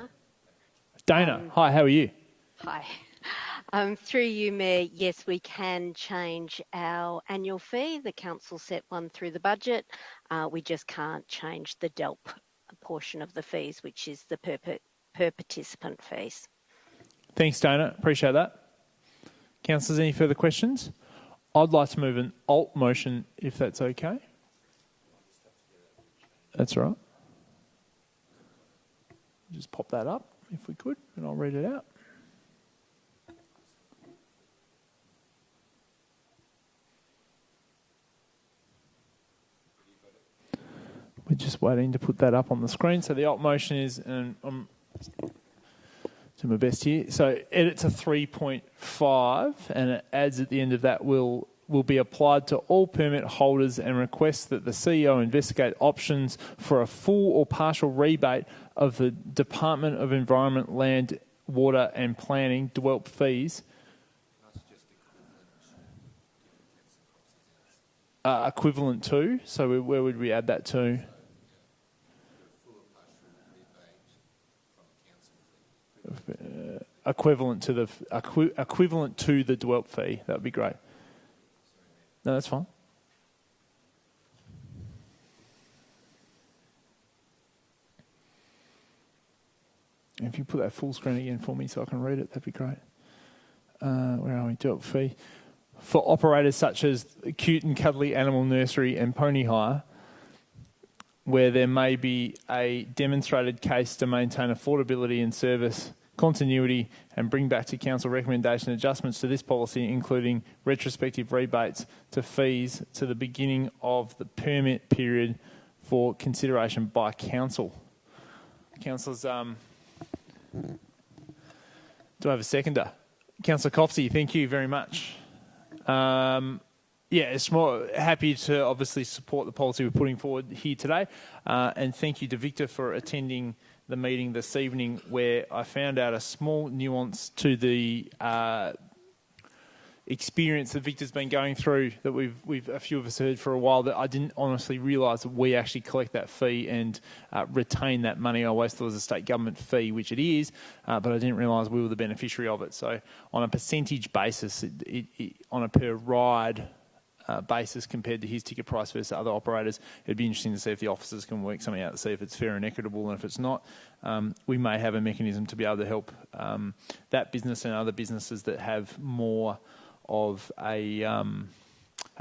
Dana, hi, how are you? Hi. Through you, Mayor, yes, we can change our annual fee. The council set one through the budget. We just can't change the DELP portion of the fees, which is the per participant fees. Thanks, Dana. Appreciate that. Councillors, any further questions? I'd like to move an alt motion, if that's okay. That's all right. Just pop that up, if we could, and I'll read it out. We're just waiting to put that up on the screen. So the alt motion is, and I'm doing my best here. So edit to 3.5, and it adds at the end of that will be applied to all permit holders and requests that the CEO investigate options for a full or partial rebate of the Department of Environment, Land, Water and Planning DWELP fees equivalent to. So where would we add that to? Equivalent to the DWELP fee. That would be great. No, that's fine. If you put that full screen again for me so I can read it, that'd be great. Where are we? DWELP fee. For operators such as Cute and Cuddly Animal Nursery and Pony Hire, where there may be a demonstrated case to maintain affordability and service continuity and bring back to council recommendation adjustments to this policy, including retrospective rebates to fees to the beginning of the permit period for consideration by council. Councillors, do I have a seconder? Councillor Copsey, thank you very much. It's more happy to obviously support the policy we're putting forward here today, and thank you to Victor for attending the meeting this evening, where I found out a small nuance to the experience that Victor's been going through that we've a few of us heard for a while, that I didn't honestly realise that we actually collect that fee and retain that money. I always thought it was a state government fee, which it is, but I didn't realise we were the beneficiary of it. So on a percentage basis, on a per ride basis compared to his ticket price versus other operators, it'd be interesting to see if the officers can work something out to see if it's fair and equitable, and if it's not, we may have a mechanism to be able to help that business and other businesses that have more of a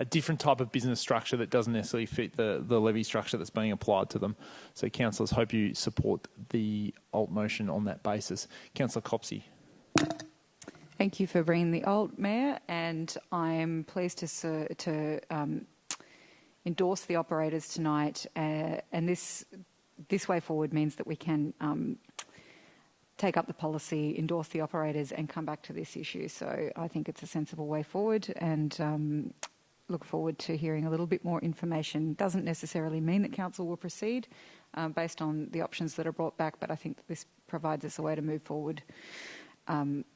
different type of business structure that doesn't necessarily fit the levy structure that's being applied to them. So councillors, hope you support the alt motion on that basis. Councillor Copsey. Thank you for bringing the alt, Mayor, and I'm pleased to endorse the operators tonight. And this way forward means that we can take up the policy, endorse the operators, and come back to this issue. So I think it's a sensible way forward, and look forward to hearing a little bit more information. Doesn't necessarily mean that council will proceed based on the options that are brought back, but I think that this provides us a way to move forward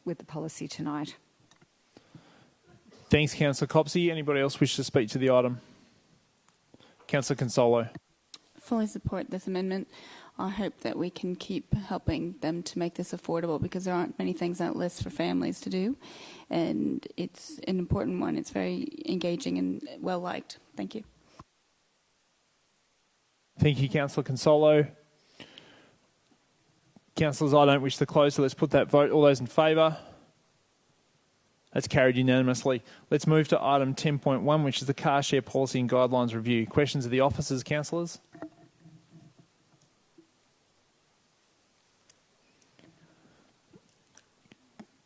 with the policy tonight. Thanks, Councillor Copsey. Anybody else wish to speak to the item? Councillor Consolo. Fully support this amendment. I hope that we can keep helping them to make this affordable, because there aren't many things on that list for families to do, and it's an important one. It's very engaging and well liked. Thank you. Thank you, Councillor Consolo. Councillors, I don't wish to close, so let's put that vote. All those in favour? That's carried unanimously. Let's move to item 10.1, which is the car share policy and guidelines review. Questions of the officers, councillors?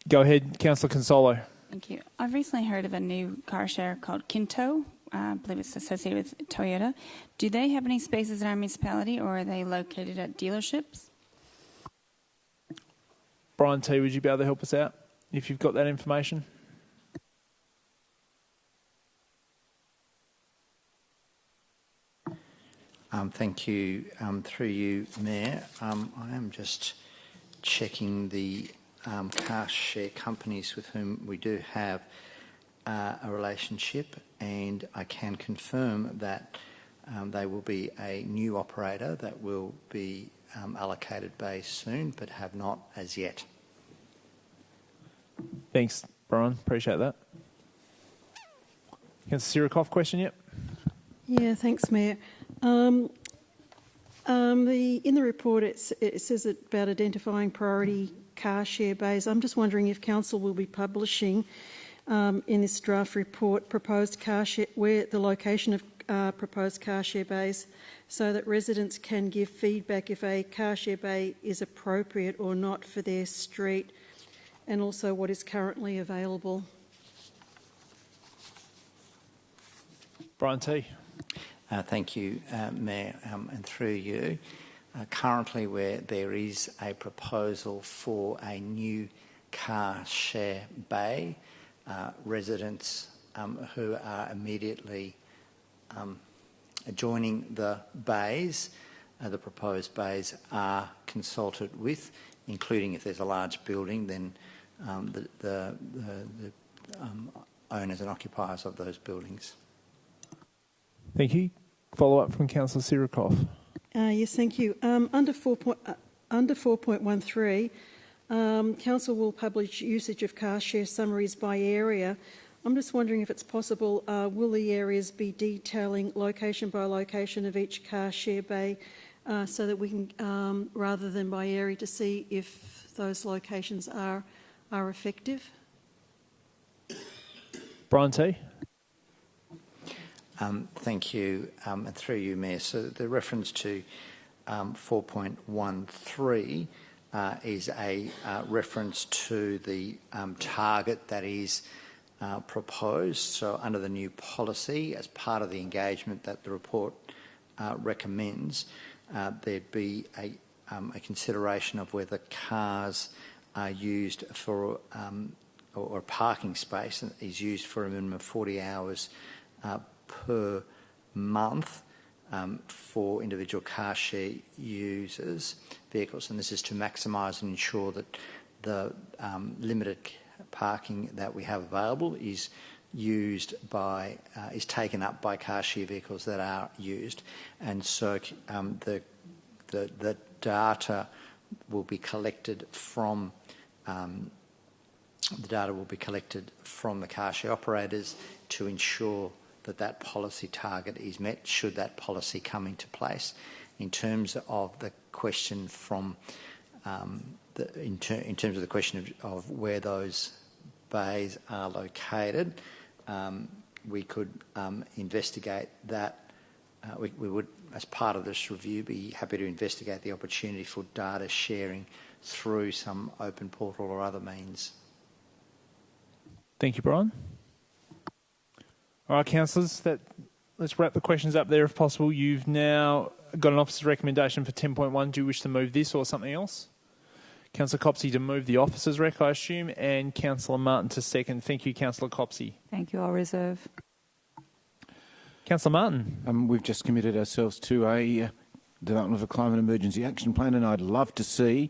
Go ahead, Councillor Consolo. Thank you. I've recently heard of a new car share called Kinto. I believe it's associated with Toyota. Do they have any spaces in our municipality, or are they located at dealerships? Brian T, would you be able to help us out if you've got that information? Thank you. Through you, Mayor. I am just checking the car share companies with whom we do have a relationship, and I can confirm that they will be a new operator that will be allocated bays soon, but have not as yet. Thanks, Brian. Appreciate that. Councillor Sirikoff, question yet? Yeah, thanks, Mayor. In the report, it says about identifying priority car share bays. I'm just wondering if council will be publishing in this draft report proposed car share, where the location of proposed car share bays, so that residents can give feedback if a car share bay is appropriate or not for their street, and also what is currently available. Brian T. Thank you, Mayor, and through you. Currently, where there is a proposal for a new car share bay, residents who are immediately adjoining the bays, the proposed bays, are consulted with, including if there's a large building, then the owners and occupiers of those buildings. Thank you. Follow up from Councillor Sirikoff. Yes, thank you. Under 4.13, council will publish usage of car share summaries by area. I'm just wondering if it's possible, will the areas be detailing location by location of each car share bay, so that we can, rather than by area, to see if those locations are effective? Brian T. Thank you, and through you, Mayor. So the reference to 4.13 is a reference to the target that is proposed. So under the new policy, as part of the engagement that the report recommends, there'd be a consideration of whether cars are used for, or a parking space is used for a minimum of 40 hours per month for individual car share users' vehicles, and this is to maximise and ensure that the limited parking that we have available is used by is taken up by car share vehicles that are used, and so the data will be collected from the car share operators to ensure that policy target is met should that policy come into place. In terms of the question from in terms of the question of where those bays are located, we could investigate that. We would, as part of this review, be happy to investigate the opportunity for data sharing through some open portal or other means. Thank you, Brian. All right, councillors, let's wrap the questions up there if possible. You've now got an officer's recommendation for 10.1. Do you wish to move this or something else? Councillor Copsey to move the officer's rec, I assume, and Councillor Martin to second. Thank you, Councillor Copsey. Thank you. I'll reserve. Councillor Martin. We've just committed ourselves to a development of a climate emergency action plan, and I'd love to see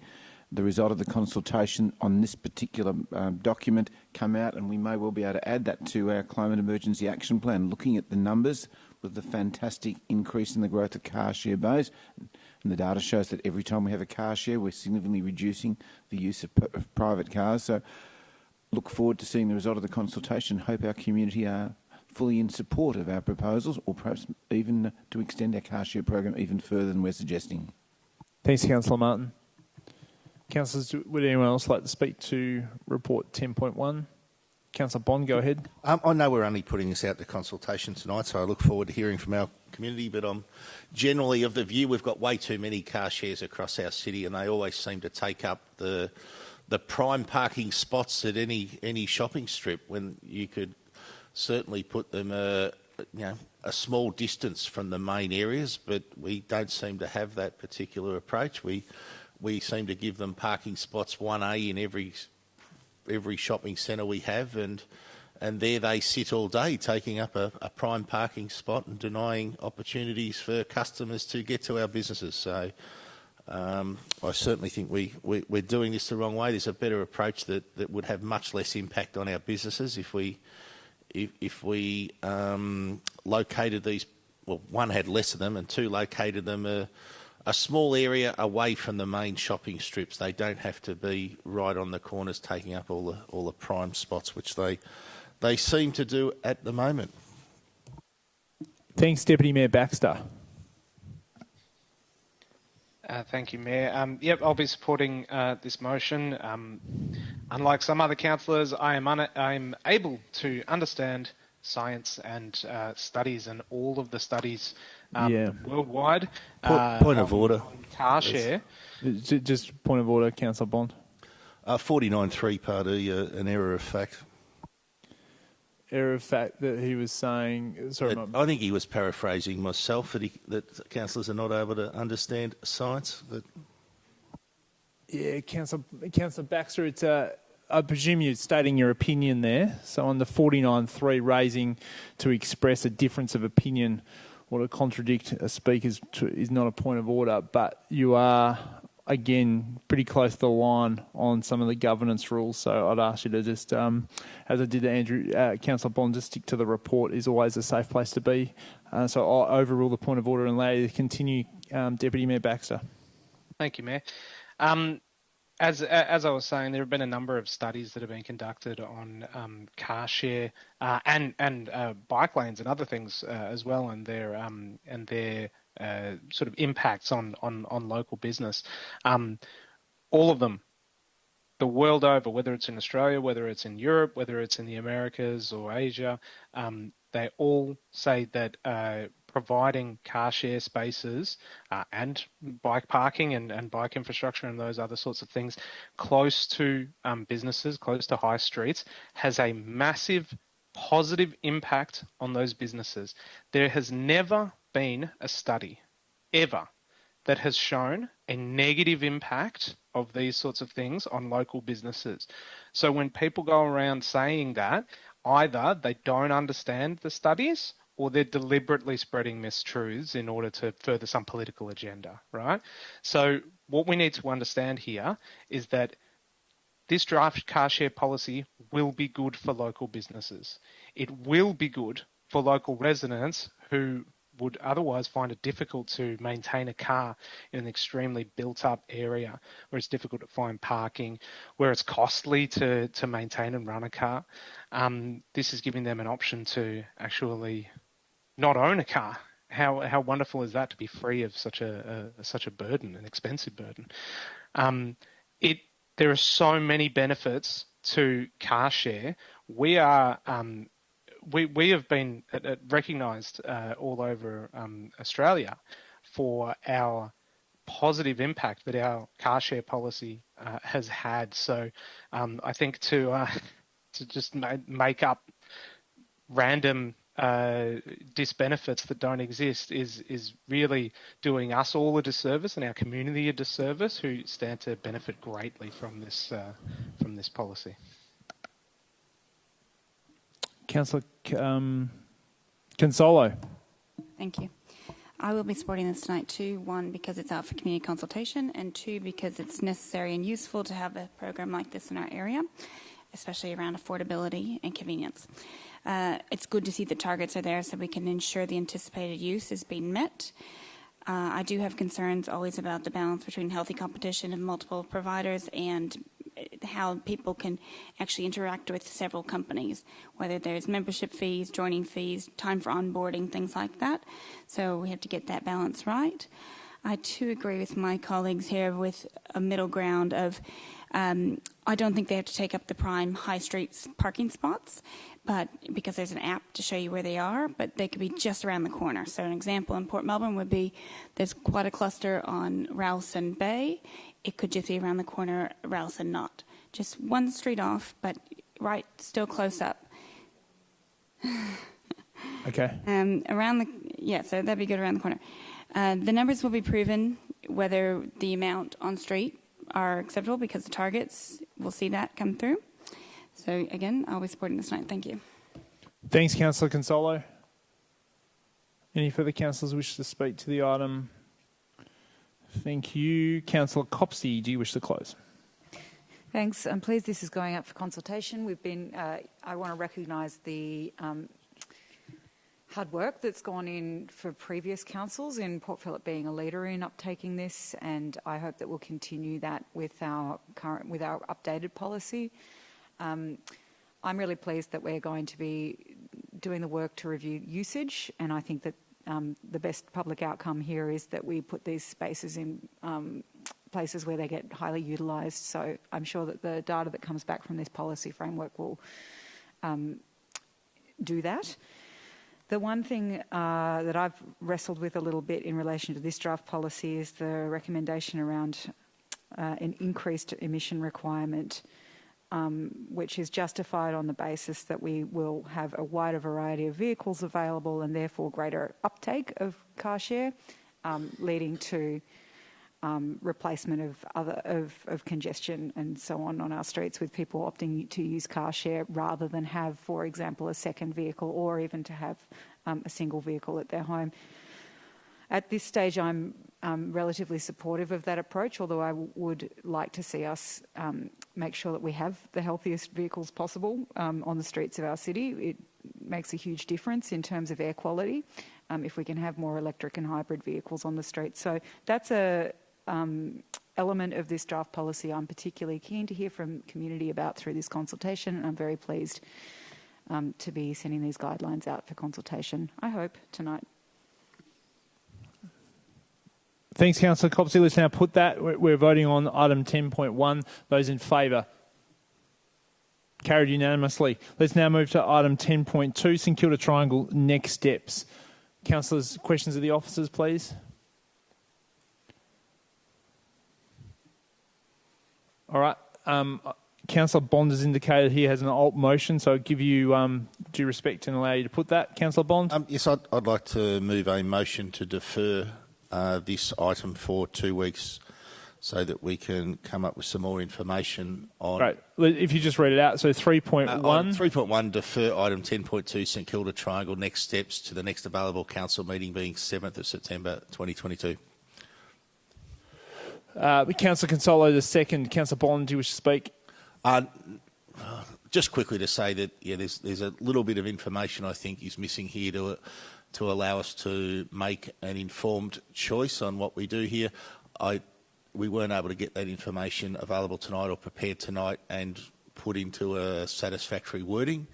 the result of the consultation on this particular document come out, and we may well be able to add that to our climate emergency action plan. Looking at the numbers with the fantastic increase in the growth of car share bays, and the data shows that every time we have a car share, we're significantly reducing the use of private cars. So look forward to seeing the result of the consultation. Hope our community are fully in support of our proposals, or perhaps even to extend our car share program even further than we're suggesting. Thanks, Councillor Martin. Councillors, would anyone else like to speak to report 10.1? Councillor Bond, go ahead. I know we're only putting this out to consultation tonight, so I look forward to hearing from our community, but I'm generally of the view we've got way too many car shares across our city, and they always seem to take up the prime parking spots at any shopping strip, when you could certainly put them a small distance from the main areas, but we don't seem to have that particular approach. We seem to give them parking spots 1A in every shopping centre we have, and there they sit all day, taking up a prime parking spot and denying opportunities for customers to get to our businesses. So I certainly think we're doing this the wrong way. There's a better approach that would have much less impact on our businesses if we located these. Well, one, had less of them, and two, located them a small area away from the main shopping strips. They don't have to be right on the corners, taking up all the prime spots, which they seem to do at the moment. Thanks, Deputy Mayor Baxter. Thank you, Mayor. Yep, I'll be supporting this motion. Unlike some other councillors, I am able to understand science and studies, and all of the studies worldwide. Point of order. Car share. Just point of order, Councillor Bond. 49.3 Part E, an error of fact. Error of fact that he was saying. Sorry, I think he was paraphrasing myself, that councillors are not able to understand science. Yeah, Councillor Baxter, it's I presume you're stating your opinion there. So on the 49.3, raising to express a difference of opinion or to contradict a speaker is not a point of order, but you are, again, pretty close to the line on some of the governance rules. So I'd ask you to just, as I did to Andrew, Councillor Bond, just stick to the report is always a safe place to be. So I'll overrule the point of order and allow you to continue, Deputy Mayor Baxter. Thank you, Mayor. As I was saying, there have been a number of studies that have been conducted on car share and bike lanes and other things as well, and their sort of impacts on local business. All of them, the world over, whether it's in Australia, whether it's in Europe, whether it's in the Americas or Asia, they all say that providing car share spaces and bike parking and bike infrastructure and those other sorts of things close to businesses, close to high streets, has a massive positive impact on those businesses. There has never been a study, ever, that has shown a negative impact of these sorts of things on local businesses. So when people go around saying that, either they don't understand the studies or they're deliberately spreading mistruths in order to further some political agenda, right? So what we need to understand here is that this draft car share policy will be good for local businesses. It will be good for local residents who would otherwise find it difficult to maintain a car in an extremely built-up area where it's difficult to find parking, where it's costly to maintain and run a car. This is giving them an option to actually not own a car. How wonderful is that, to be free of such a burden, an expensive burden? There are so many benefits to car share. We are we have been recognised all over Australia for our positive impact that our car share policy has had. So I think to just make up random disbenefits that don't exist is really doing us all a disservice and our community a disservice, who stand to benefit greatly from this policy. Councillor Consolo. Thank you. I will be supporting this tonight too. One, because it's out for community consultation, and two, because it's necessary and useful to have a program like this in our area, especially around affordability and convenience. It's good to see the targets are there so we can ensure the anticipated use is being met. I do have concerns always about the balance between healthy competition of multiple providers and how people can actually interact with several companies, whether there's membership fees, joining fees, time for onboarding, things like that. So we have to get that balance right. I too agree with my colleagues here with a middle ground of I don't think they have to take up the prime high street parking spots, but because there's an app to show you where they are, but they could be just around the corner. So an example in Port Melbourne would be there's quite a cluster on Rowson Bay. It could just be around the corner, Rowson not. Just one street off, but right, still close up. Okay. So that'd be good around the corner. The numbers will be proven whether the amount on street are acceptable, because the targets, we'll see that come through. So again, I'll be supporting this tonight. Thank you. Thanks, Councillor Consolo. Any further councillors wish to speak to the item? Thank you. Councillor Copsey, do you wish to close? Thanks. I'm pleased this is going up for consultation. I want to recognise the hard work that's gone in for previous councils in Port Phillip being a leader in uptaking this, and I hope that we'll continue that with our updated policy. I'm really pleased that we're going to be doing the work to review usage, and I think that the best public outcome here is that we put these spaces in places where they get highly utilised. So I'm sure that the data that comes back from this policy framework will do that. The one thing that I've wrestled with a little bit in relation to this draft policy is the recommendation around an increased emission requirement, which is justified on the basis that we will have a wider variety of vehicles available and therefore greater uptake of car share, leading to replacement of congestion and so on our streets, with people opting to use car share rather than have, for example, a second vehicle, or even to have a single vehicle at their home. At this stage, I'm relatively supportive of that approach, although I would like to see us make sure that we have the healthiest vehicles possible on the streets of our city. It makes a huge difference in terms of air quality if we can have more electric and hybrid vehicles on the streets. So that's a element of this draft policy I'm particularly keen to hear from community about through this consultation, and I'm very pleased to be sending these guidelines out for consultation, I hope, tonight. Thanks, Councillor Copsey. Let's now put that. We're voting on item 10.1. Those in favour? Carried unanimously. Let's now move to item 10.2, St Kilda Triangle, next steps. Councillors, questions of the officers, please. All right. Councillor Bond has indicated he has an alt motion, so I'll give you due respect and allow you to put that. Councillor Bond? Yes, I'd like to move a motion to defer this item for 2 weeks so that we can come up with some more information on... Right. If you just read it out. So 3.1... 3.1, defer item 10.2, St Kilda Triangle, next steps to the next available council meeting being 7th of September 2022. Councillor Consolo, the second. Councillor Bond, do you wish to speak? Just quickly to say that there's a little bit of information I think is missing here to allow us to make an informed choice on what we do here. We weren't able to get that information available tonight or prepared tonight and put into a satisfactory wording.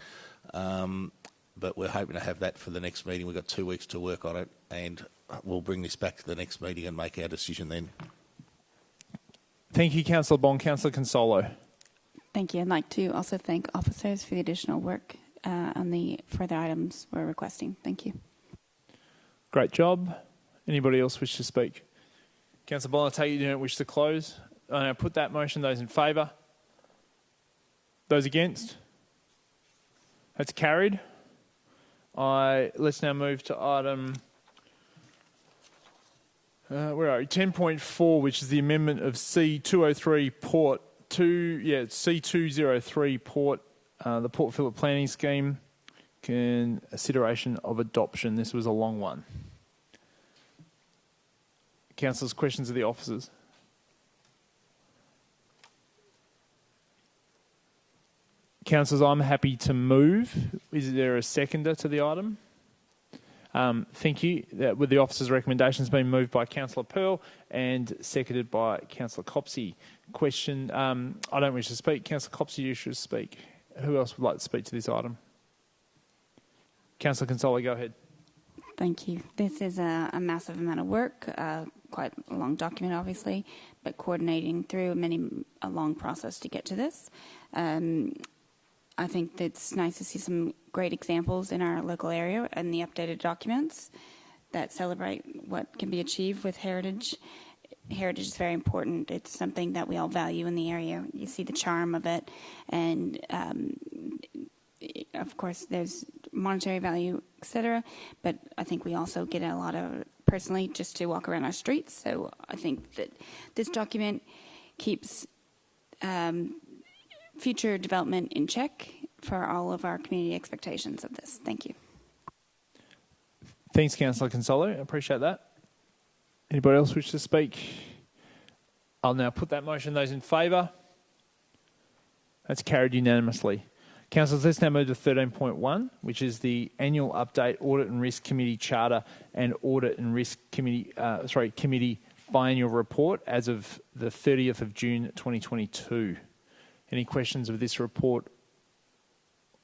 But we're hoping to have that for the next meeting. We've got 2 weeks to work on it, and we'll bring this back to the next meeting and make our decision then. Thank you, Councillor Bond. Councillor Consolo. Thank you. I'd like to also thank officers for the additional work on the further items we're requesting. Thank you. Great job. Anybody else wish to speak? Councillor Bond, I take it you don't wish to close. I now put that motion. Those in favour? Those against? That's carried. Let's now move to item 10.4, which is the amendment of C203 Port C203 Port, the Port Phillip Planning Scheme, consideration of adoption. This was a long one. Councillors, questions of the officers? Councillors, I'm happy to move. Is there a seconder to the item? Thank you. With the officer's recommendations being moved by Councillor Pearl and seconded by Councillor Copsey. Question, I don't wish to speak. Councillor Copsey, you should speak. Who else would like to speak to this item? Councillor Consoli, go ahead. Thank you. This is a massive amount of work, quite a long document, obviously, but coordinating through a long process to get to this. I think it's nice to see some great examples in our local area and the updated documents that celebrate what can be achieved with heritage. Heritage is very important. It's something that we all value in the area. You see the charm of it, and of course there's monetary value, etc. But I think we also get a lot of personally just to walk around our streets. So I think that this document keeps future development in check for all of our community expectations of this. Thank you. Thanks, Councillor Consolo. I appreciate that. Anybody else wish to speak? I'll now put that motion. Those in favour? That's carried unanimously. Councillors, let's now move to 13.1, which is the annual update Audit and Risk Committee Charter and Audit and Risk Committee, Committee biannual report as of the 30th of June 2022. Any questions of this report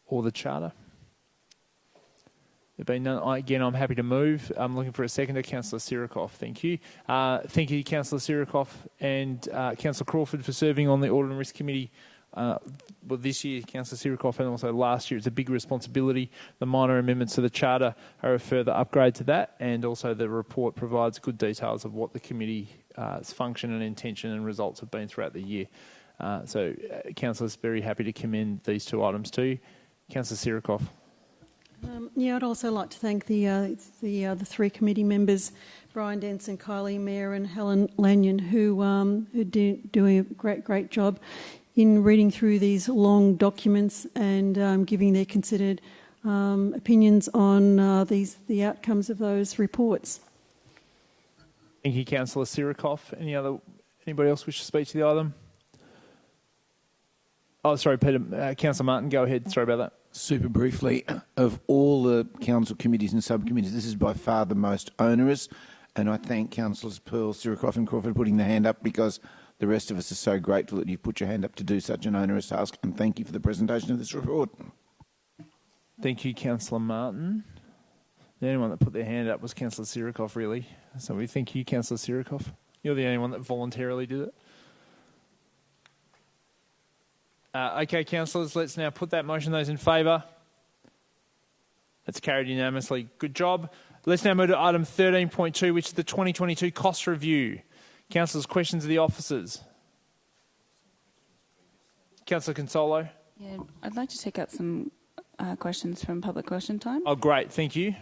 or the charter? There being none, again, I'm happy to move. I'm looking for a seconder. Councillor Sirikoff, thank you. Thank you, Councillor Sirikoff and Councillor Crawford for serving on the Audit and Risk Committee. This year, Councillor Sirikoff, and also last year. It's a big responsibility. The minor amendments to the charter are a further upgrade to that, and also the report provides good details of what the committee's function and intention and results have been throughout the year. So, Councillors, very happy to commend these two items to you. Councillor Sirikoff. I'd also like to thank the three committee members, Brian Denson, Kylie Mayer and Helen Lanyon, who doing a great job in reading through these long documents and giving their considered opinions on the outcomes of those reports. Thank you, Councillor Sirikoff. Anybody else wish to speak to the item? Oh, sorry, Peter. Councillor Martin, go ahead. Sorry about that. Super briefly, of all the council committees and subcommittees, this is by far the most onerous, and I thank Councillors Pearl, Sirikoff and Crawford for putting their hand up, because the rest of us are so grateful that you put your hand up to do such an onerous task, and thank you for the presentation of this report. Thank you, Councillor Martin. The only one that put their hand up was Councillor Sirikoff, really. So we thank you, Councillor Sirikoff. You're the only one that voluntarily did it. Okay, councillors, let's now put that motion. Those in favour? That's carried unanimously. Good job. Let's now move to item 13.2, which is the 2022 cost review. Councillors, questions of the officers? Councillor Consolo? Yeah, I'd like to take up some questions from public question time. Oh, great. Thank you.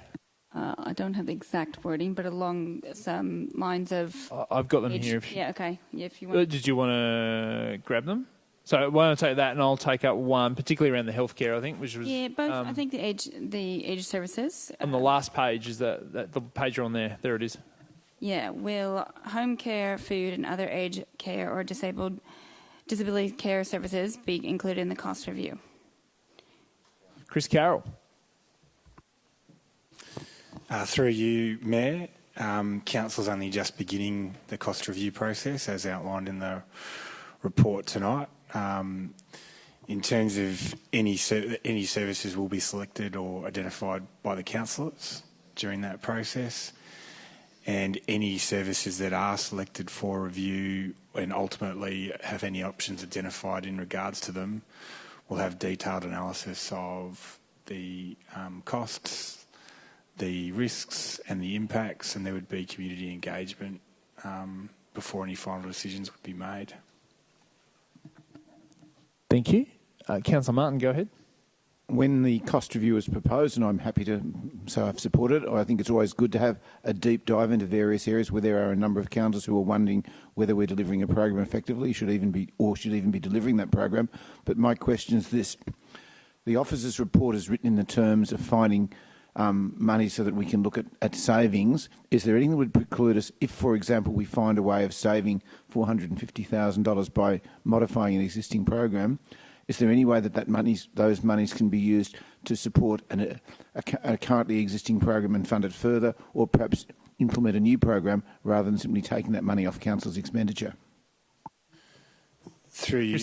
I don't have the exact wording, but along some lines of... I've got them here. Yeah, okay. Yeah, if you want. Did you want to grab them? So why don't I take that, and I'll take up one, particularly around the healthcare, I think, which was... Yeah, both. I think the age services. On the last page, is that the page on there? There it is. Yeah, will home care, food and other aged care or disabled disability care services be included in the cost review? Chris Carroll. Through you, Mayor, Council's only just beginning the cost review process as outlined in the report tonight. In terms of any services will be selected or identified by the councillors during that process, and any services that are selected for review and ultimately have any options identified in regards to them will have detailed analysis of the costs, the risks and the impacts, and there would be community engagement before any final decisions would be made. Thank you. Councillor Martin, go ahead. When the cost review was proposed, and I'm happy to say I've supported it, I think it's always good to have a deep dive into various areas where there are a number of councillors who are wondering whether we're delivering a program effectively, should even be delivering that program. But my question is this. The officer's report is written in the terms of finding money so that we can look at savings. Is there anything that would preclude us if, for example, we find a way of saving $450,000 by modifying an existing program? Is there any way that those monies can be used to support a currently existing program and fund it further, or perhaps implement a new program rather than simply taking that money off council's expenditure? Through you,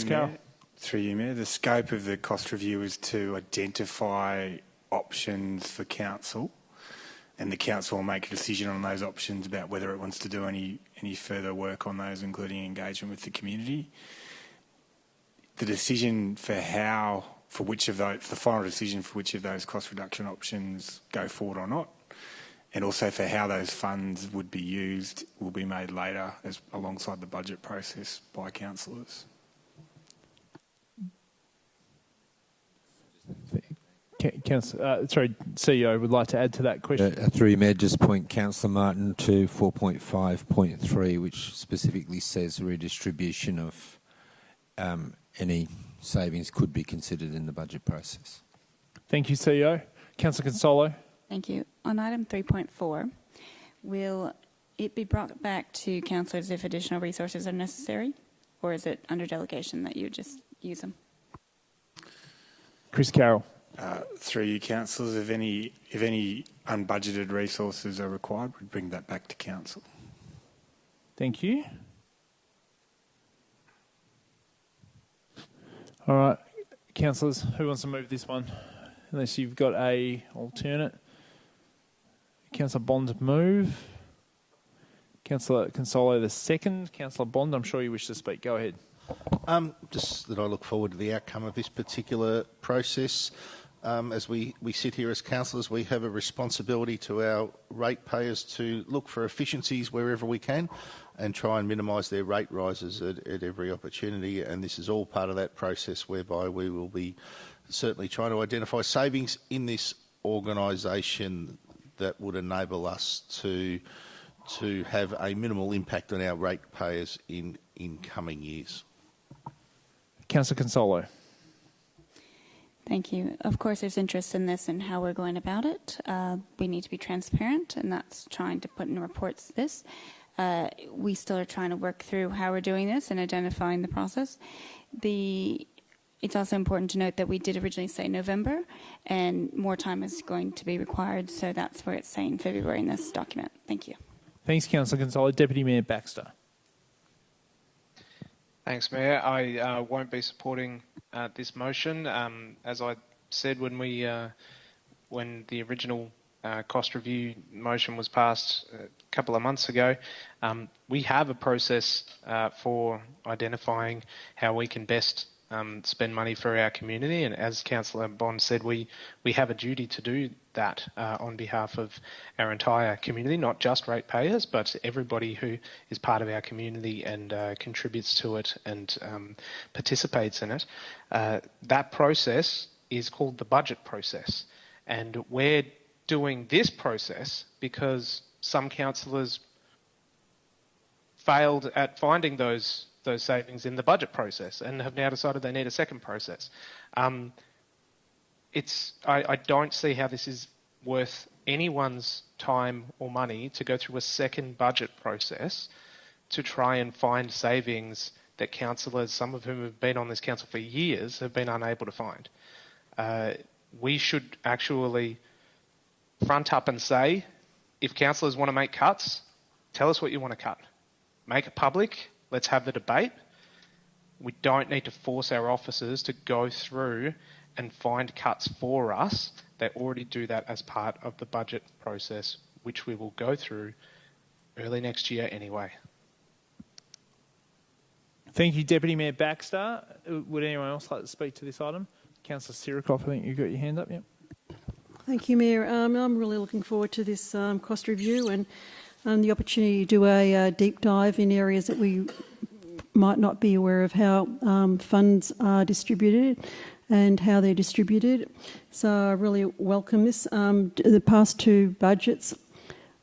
Mayor, the scope of the cost review is to identify options for council, and the council will make a decision on those options about whether it wants to do any further work on those, including engagement with the community. The decision for the final decision for which of those cost reduction options go forward or not, and also for how those funds would be used, will be made later alongside the budget process by councillors. CEO would like to add to that question. Through you, Mayor, just point Councillor Martin to 4.5.3, which specifically says redistribution of any savings could be considered in the budget process. Thank you, CEO. Councillor Consolo. Thank you. On item 3.4, will it be brought back to councillors if additional resources are necessary, or is it under delegation that you just use them? Chris Carroll. Through you, councillors, if any unbudgeted resources are required, we'd bring that back to council. Thank you. All right, councillors, who wants to move this one? Unless you've got a alternate. Councillor Bond move. Councillor Consolo the second. Councillor Bond, I'm sure you wish to speak. Go ahead. Just that I look forward to the outcome of this particular process. As we sit here as councillors, we have a responsibility to our ratepayers to look for efficiencies wherever we can and try and minimise their rate rises at every opportunity. And this is all part of that process whereby we will be certainly trying to identify savings in this organisation that would enable us to have a minimal impact on our ratepayers in coming years. Councillor Consolo. Thank you. Of course, there's interest in this and how we're going about it. We need to be transparent, and that's trying to put in reports this. We still are trying to work through how we're doing this and identifying the process. It's also important to note that we did originally say November, and more time is going to be required, so that's where it's saying February in this document. Thank you. Thanks, Councillor Consolo. Deputy Mayor Baxter. Thanks, Mayor. I won't be supporting this motion. As I said when the original cost review motion was passed a couple of months ago, we have a process for identifying how we can best spend money for our community, and as Councillor Bond said, we have a duty to do that on behalf of our entire community, not just ratepayers, but everybody who is part of our community and contributes to it and participates in it. That process is called the budget process, and we're doing this process because some councillors failed at finding those savings in the budget process and have now decided they need a second process. I don't see how this is worth anyone's time or money to go through a second budget process to try and find savings that councillors, some of whom have been on this council for years, have been unable to find. We should actually front up and say, if councillors want to make cuts, tell us what you want to cut. Make it public. Let's have the debate. We don't need to force our officers to go through and find cuts for us. They already do that as part of the budget process, which we will go through early next year anyway. Thank you, Deputy Mayor Baxter. Would anyone else like to speak to this item? Councillor Sirikoff, I think you've got your hand up, yep. Thank you, Mayor. I'm really looking forward to this cost review and the opportunity to do a deep dive in areas that we might not be aware of how funds are distributed and how they're distributed. So I really welcome this. The past two budgets,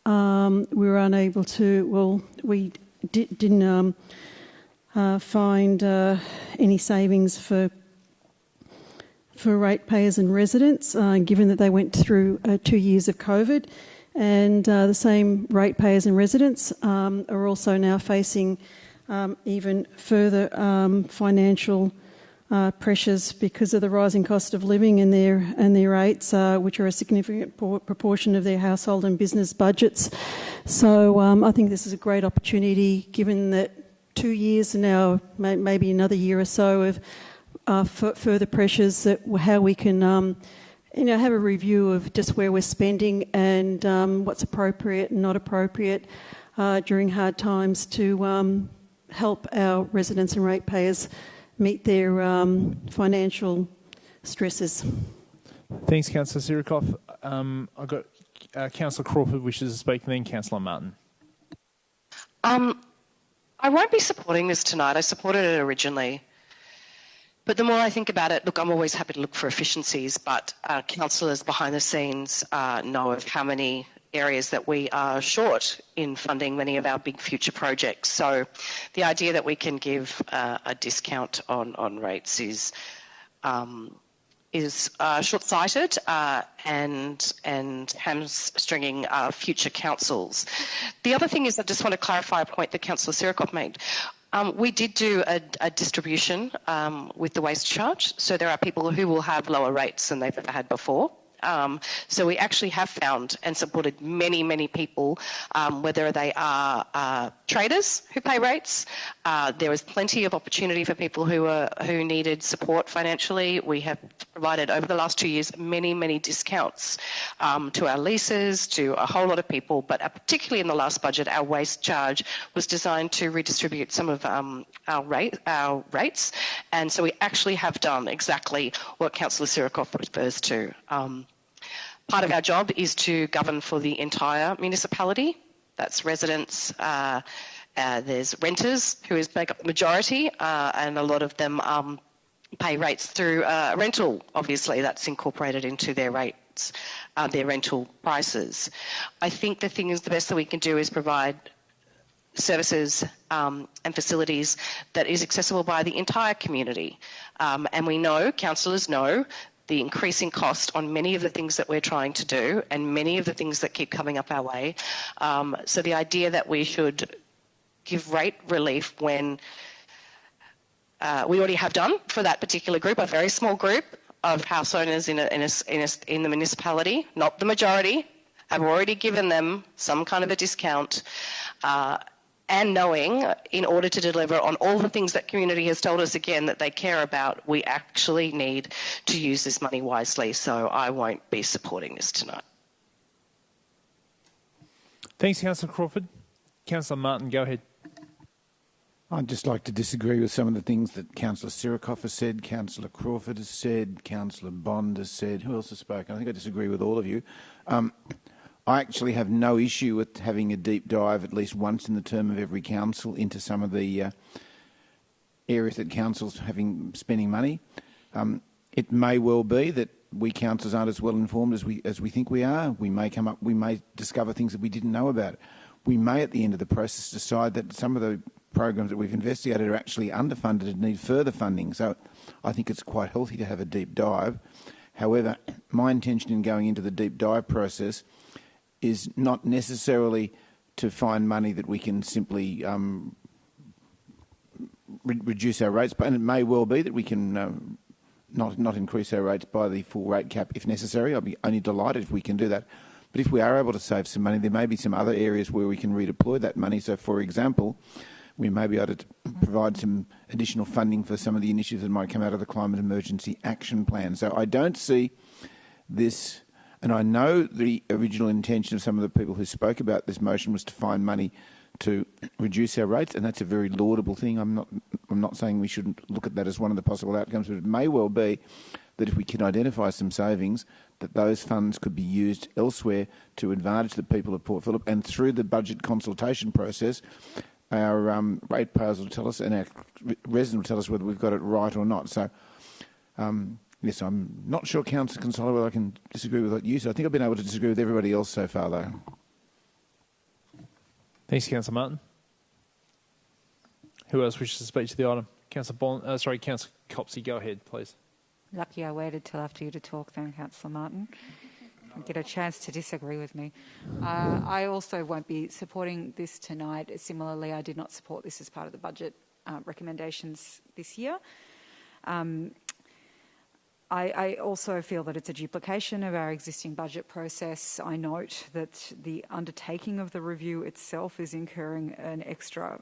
we were unable to, we didn't find any savings for ratepayers and residents, given that they went through 2 years of COVID. And the same ratepayers and residents are also now facing even further financial pressures because of the rising cost of living and their rates, which are a significant proportion of their household and business budgets. So I think this is a great opportunity, given that 2 years now, maybe another year or so of further pressures, that how we can have a review of just where we're spending and what's appropriate and not appropriate during hard times to help our residents and ratepayers meet their financial stresses. Thanks, Councillor Sirikoff. I've got Councillor Crawford wishes to speak, and then Councillor Martin. I won't be supporting this tonight. I supported it originally. But the more I think about it, look, I'm always happy to look for efficiencies, but councillors behind the scenes know of how many areas that we are short in funding many of our big future projects. So the idea that we can give a discount on rates is short-sighted and hamstringing future councils. The other thing is, I just want to clarify a point that Councillor Sirikoff made. We did do a distribution with the waste charge, so there are people who will have lower rates than they've ever had before. So we actually have found and supported many, many people, whether they are traders who pay rates. There was plenty of opportunity for people who needed support financially. We have provided over the last 2 years many, many discounts to our leases, to a whole lot of people, but particularly in the last budget, our waste charge was designed to redistribute some of our rates. And so we actually have done exactly what Councillor Sirikoff refers to. Part of our job is to govern for the entire municipality. That's residents, there's renters, who make up the majority, and a lot of them pay rates through rental. Obviously, that's incorporated into their rates, their rental prices. I think the best that we can do is provide services and facilities that is accessible by the entire community. And we know, councillors know, the increasing cost on many of the things that we're trying to do and many of the things that keep coming up our way. So the idea that we should give rate relief when we already have done for that particular group, a very small group of house owners in the municipality, not the majority, have already given them some kind of a discount, and knowing in order to deliver on all the things that community has told us again that they care about, we actually need to use this money wisely. So I won't be supporting this tonight. Thanks, Councillor Crawford. Councillor Martin, go ahead. I'd just like to disagree with some of the things that Councillor Sirikoff has said, Councillor Crawford has said, Councillor Bond has said. Who else has spoken? I think I disagree with all of you. I actually have no issue with having a deep dive at least once in the term of every council into some of the areas that councils spending money. It may well be that we councillors aren't as well informed as we think we are. We may discover things that we didn't know about. We may at the end of the process decide that some of the programs that we've investigated are actually underfunded and need further funding. So I think it's quite healthy to have a deep dive. However, my intention in going into the deep dive process is not necessarily to find money that we can simply reduce our rates, and it may well be that we can not increase our rates by the full rate cap if necessary. I'll be only delighted if we can do that. But if we are able to save some money, there may be some other areas where we can redeploy that money. So, for example, we may be able to provide some additional funding for some of the initiatives that might come out of the Climate Emergency Action Plan. So I don't see this, and I know the original intention of some of the people who spoke about this motion was to find money to reduce our rates, and that's a very laudable thing. I'm not saying we shouldn't look at that as one of the possible outcomes, but it may well be that if we can identify some savings, that those funds could be used elsewhere to advantage the people of Port Phillip. And through the budget consultation process, our ratepayers will tell us, and our residents will tell us whether we've got it right or not. So, yes, I'm not sure, Councillor Consola, whether I can disagree with what you said. I think I've been able to disagree with everybody else so far, though. Thanks, Councillor Martin. Who else wishes to speak to the item? Councillor Copsey, go ahead, please. Lucky I waited till after you to talk then, Councillor Martin. And get a chance to disagree with me. I also won't be supporting this tonight. Similarly, I did not support this as part of the budget recommendations this year. I also feel that it's a duplication of our existing budget process. I note that the undertaking of the review itself is incurring an extra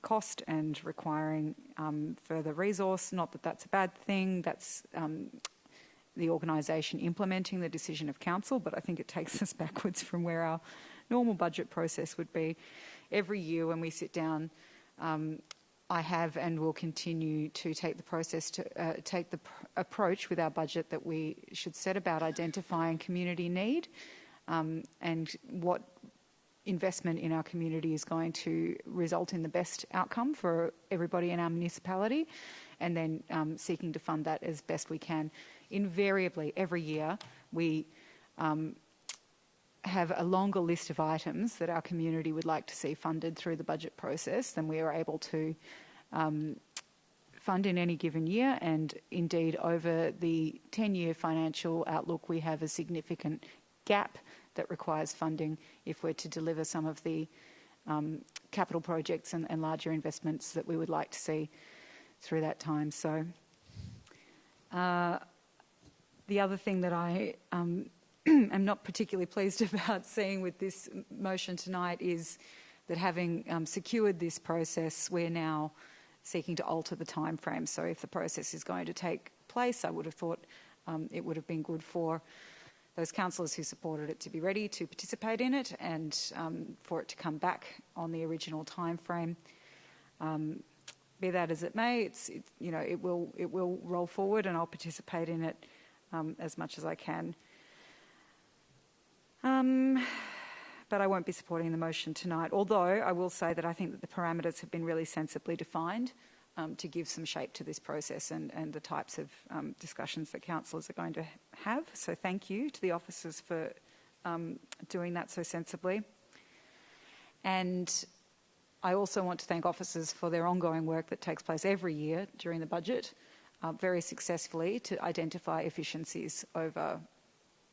cost and requiring further resource. Not that that's a bad thing. That's the organisation implementing the decision of council, but I think it takes us backwards from where our normal budget process would be. Every year when we sit down, I have and will continue to take the approach with our budget that we should set about identifying community need and what investment in our community is going to result in the best outcome for everybody in our municipality, and then seeking to fund that as best we can. Invariably, every year, we have a longer list of items that our community would like to see funded through the budget process than we are able to fund in any given year, and indeed over the 10-year financial outlook we have a significant gap that requires funding if we're to deliver some of the capital projects and larger investments that we would like to see through that time. So the other thing that I am not particularly pleased about seeing with this motion tonight is that having secured this process, we're now seeking to alter the time frame. So if the process is going to take place, I would have thought it would have been good for those councillors who supported it to be ready to participate in it, and for it to come back on the original time frame. Be that as it may, it will roll forward, and I'll participate in it as much as I can. But I won't be supporting the motion tonight, although I will say that I think that the parameters have been really sensibly defined to give some shape to this process and the types of discussions that councillors are going to have. So thank you to the officers for doing that so sensibly. And I also want to thank officers for their ongoing work that takes place every year during the budget, very successfully, to identify efficiencies over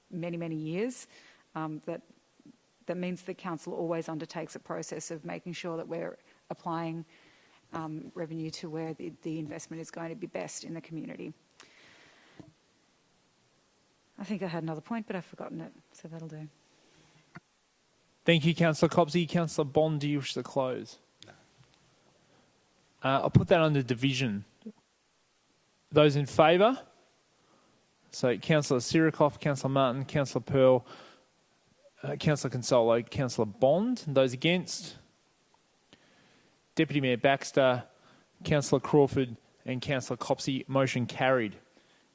many, many years. That means the council always undertakes a process of making sure that we're applying revenue to where the investment is going to be best in the community. I think I had another point, but I've forgotten it, so that'll do. Thank you, Councillor Copsey. Councillor Bond, do you wish to close? No. I'll put that under division. Those in favour? So Councillor Sirikoff, Councillor Martin, Councillor Pearl, Councillor Consolo, Councillor Bond. Those against? Deputy Mayor Baxter, Councillor Crawford and Councillor Copsey. Motion carried.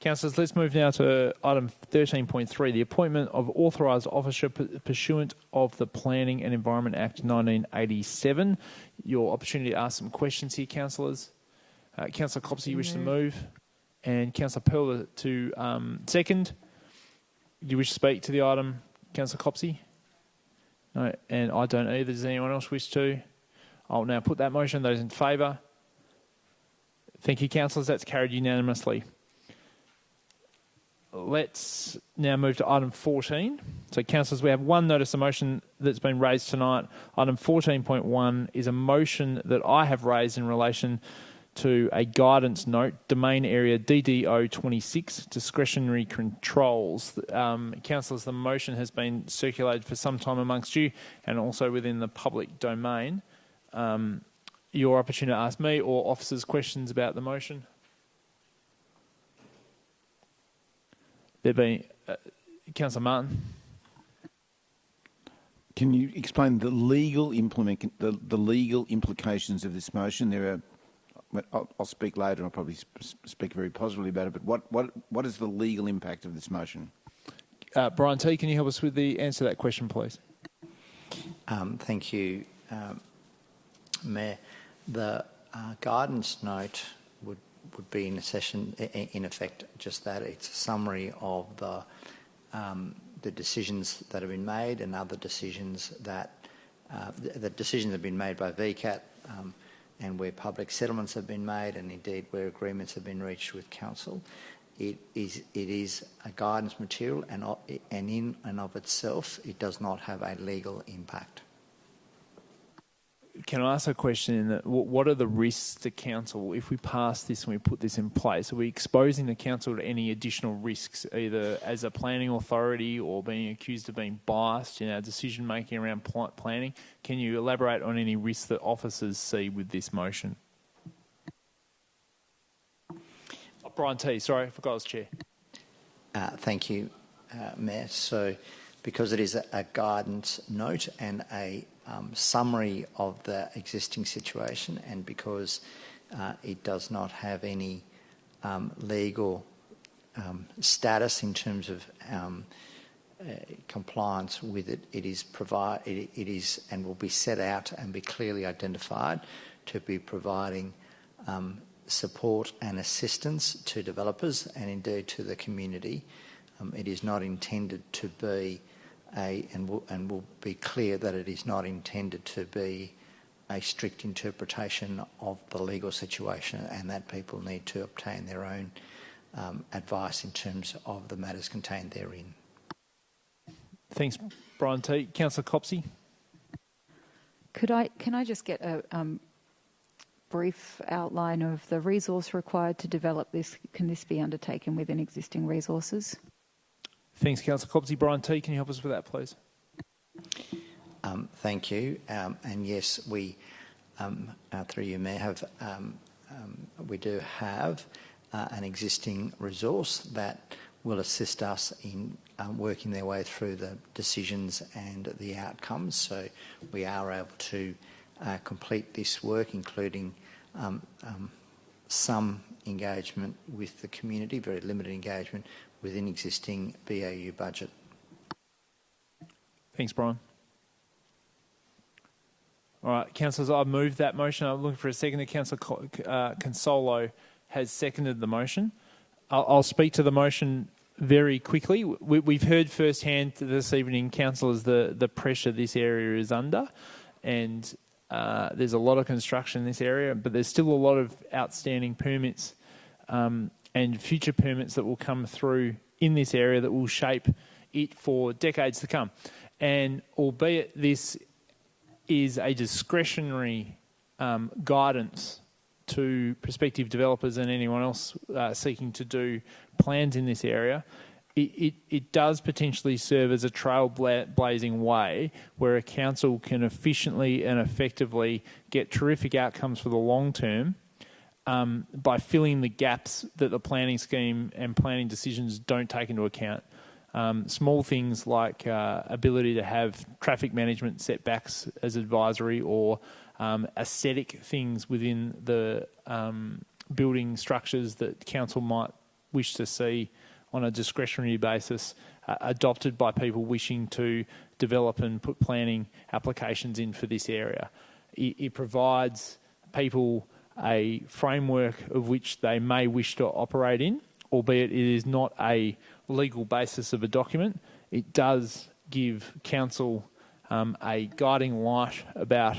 Councillors, let's move now to item 13.3, the appointment of authorised officer pursuant of the Planning and Environment Act 1987. Your opportunity to ask some questions here, councillors. Councillor Copsey, you wish to move, and Councillor Pearl to second. Do you wish to speak to the item, Councillor Copsey? No, and I don't either. Does anyone else wish to? I'll now put that motion. Those in favour? Thank you, councillors. That's carried unanimously. Let's now move to item 14. So, councillors, we have one notice of motion that's been raised tonight. Item 14.1 is a motion that I have raised in relation to a guidance note, domain area DDO 26, discretionary controls. Councillors, the motion has been circulated for some time amongst you and also within the public domain. Your opportunity to ask me or officers questions about the motion. There being Councillor Martin. Can you explain the legal legal implications of this motion? I'll speak later, and I'll probably speak very positively about it, but what is the legal impact of this motion? Brian T, can you help us with the answer to that question, please? Thank you, Mayor. The guidance note would be in effect just that. It's a summary of the decisions that have been made and other decisions that the decisions have been made by VCAT and where public settlements have been made and indeed where agreements have been reached with council. It is a guidance material and in and of itself it does not have a legal impact. Can I ask a question in that what are the risks to council if we pass this and we put this in place? Are we exposing the council to any additional risks, either as a planning authority or being accused of being biased in our decision making around planning? Can you elaborate on any risks that officers see with this motion? Brian T, sorry, I forgot I was chair. Thank you, Mayor. So because it is a guidance note and a summary of the existing situation, and because it does not have any legal status in terms of compliance with it, it is and will be set out and be clearly identified to be providing support and assistance to developers and indeed to the community. It is not intended to be and will be clear that it is not intended to be a strict interpretation of the legal situation, and that people need to obtain their own advice in terms of the matters contained therein. Thanks, Brian T. Councillor Copsey. Can I just get a brief outline of the resource required to develop this? Can this be undertaken within existing resources? Thanks, Councillor Copsey. Brian T, can you help us with that, please? Thank you. And yes, we, through you, Mayor, we do have an existing resource that will assist us in working their way through the decisions and the outcomes. So we are able to complete this work, including some engagement with the community, very limited engagement within existing BAU budget. Thanks, Brian. All right, councillors, I've moved that motion. I'm looking for a second. Councillor Consolo has seconded the motion. I'll speak to the motion very quickly. We've heard firsthand this evening, councillors, the pressure this area is under, and there's a lot of construction in this area, but there's still a lot of outstanding permits and future permits that will come through in this area that will shape it for decades to come. And albeit this is a discretionary guidance to prospective developers and anyone else seeking to do plans in this area, it does potentially serve as a trailblazing way where a council can efficiently and effectively get terrific outcomes for the long term by filling the gaps that the planning scheme and planning decisions don't take into account. Small things like ability to have traffic management setbacks as advisory, or aesthetic things within the building structures that council might wish to see on a discretionary basis adopted by people wishing to develop and put planning applications in for this area. It provides people a framework of which they may wish to operate in, albeit it is not a legal basis of a document. It does give council a guiding light about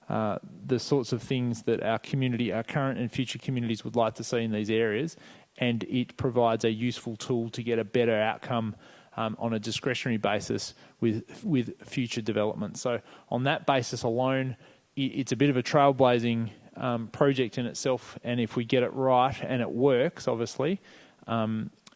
the sorts of things that our community, our current and future communities would like to see in these areas, and it provides a useful tool to get a better outcome on a discretionary basis with future development. So on that basis alone, it's a bit of a trailblazing project in itself, and if we get it right and it works, obviously,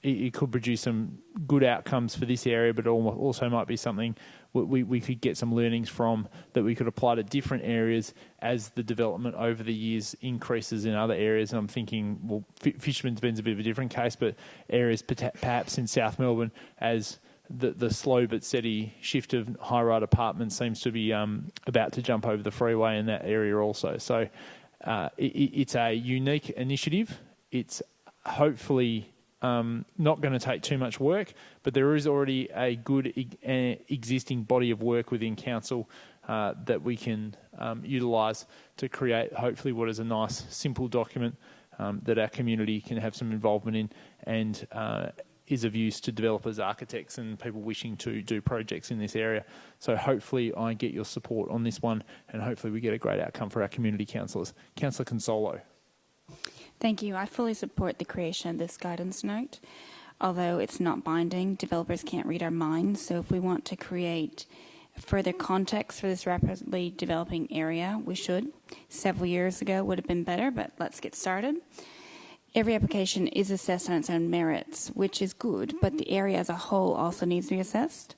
it could produce some good outcomes for this area, but also might be something we could get some learnings from that we could apply to different areas as the development over the years increases in other areas. And I'm thinking, well, Fisherman's Bend's a bit of a different case, but areas perhaps in South Melbourne, as the slow but steady shift of high-rise apartments seems to be about to jump over the freeway in that area also. So it's a unique initiative. It's hopefully not going to take too much work, but there is already a good existing body of work within council that we can utilise to create hopefully what is a nice, simple document that our community can have some involvement in and is of use to developers, architects and people wishing to do projects in this area. So hopefully I get your support on this one and hopefully we get a great outcome for our community councillors. Councillor Consolo. Thank you. I fully support the creation of this guidance note. Although it's not binding, developers can't read our minds. So if we want to create further context for this rapidly developing area, we should. Several years ago would have been better, but let's get started. Every application is assessed on its own merits, which is good, but the area as a whole also needs to be assessed.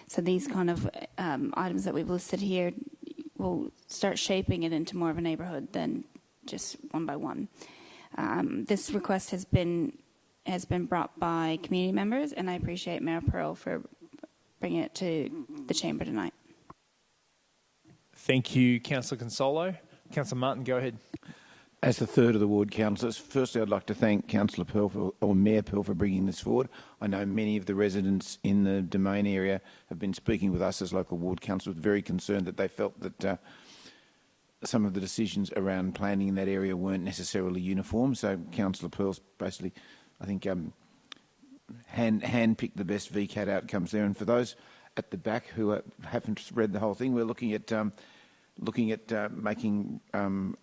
So these kind of items that we've listed here will start shaping it into more of a neighbourhood than just one by one. This request has been brought by community members, and I appreciate Mayor Pearl for bringing it to the chamber tonight. Thank you, Councillor Consolo. Councillor Martin, go ahead. As the third of the ward councillors, firstly I'd like to thank Councillor Pearl or Mayor Pearl for bringing this forward. I know many of the residents in the Domain area have been speaking with us as local ward councillors, very concerned that they felt that some of the decisions around planning in that area weren't necessarily uniform. So Councillor Pearl's basically, I think, hand-picked the best VCAT outcomes there. And for those at the back who haven't read the whole thing, we're looking at making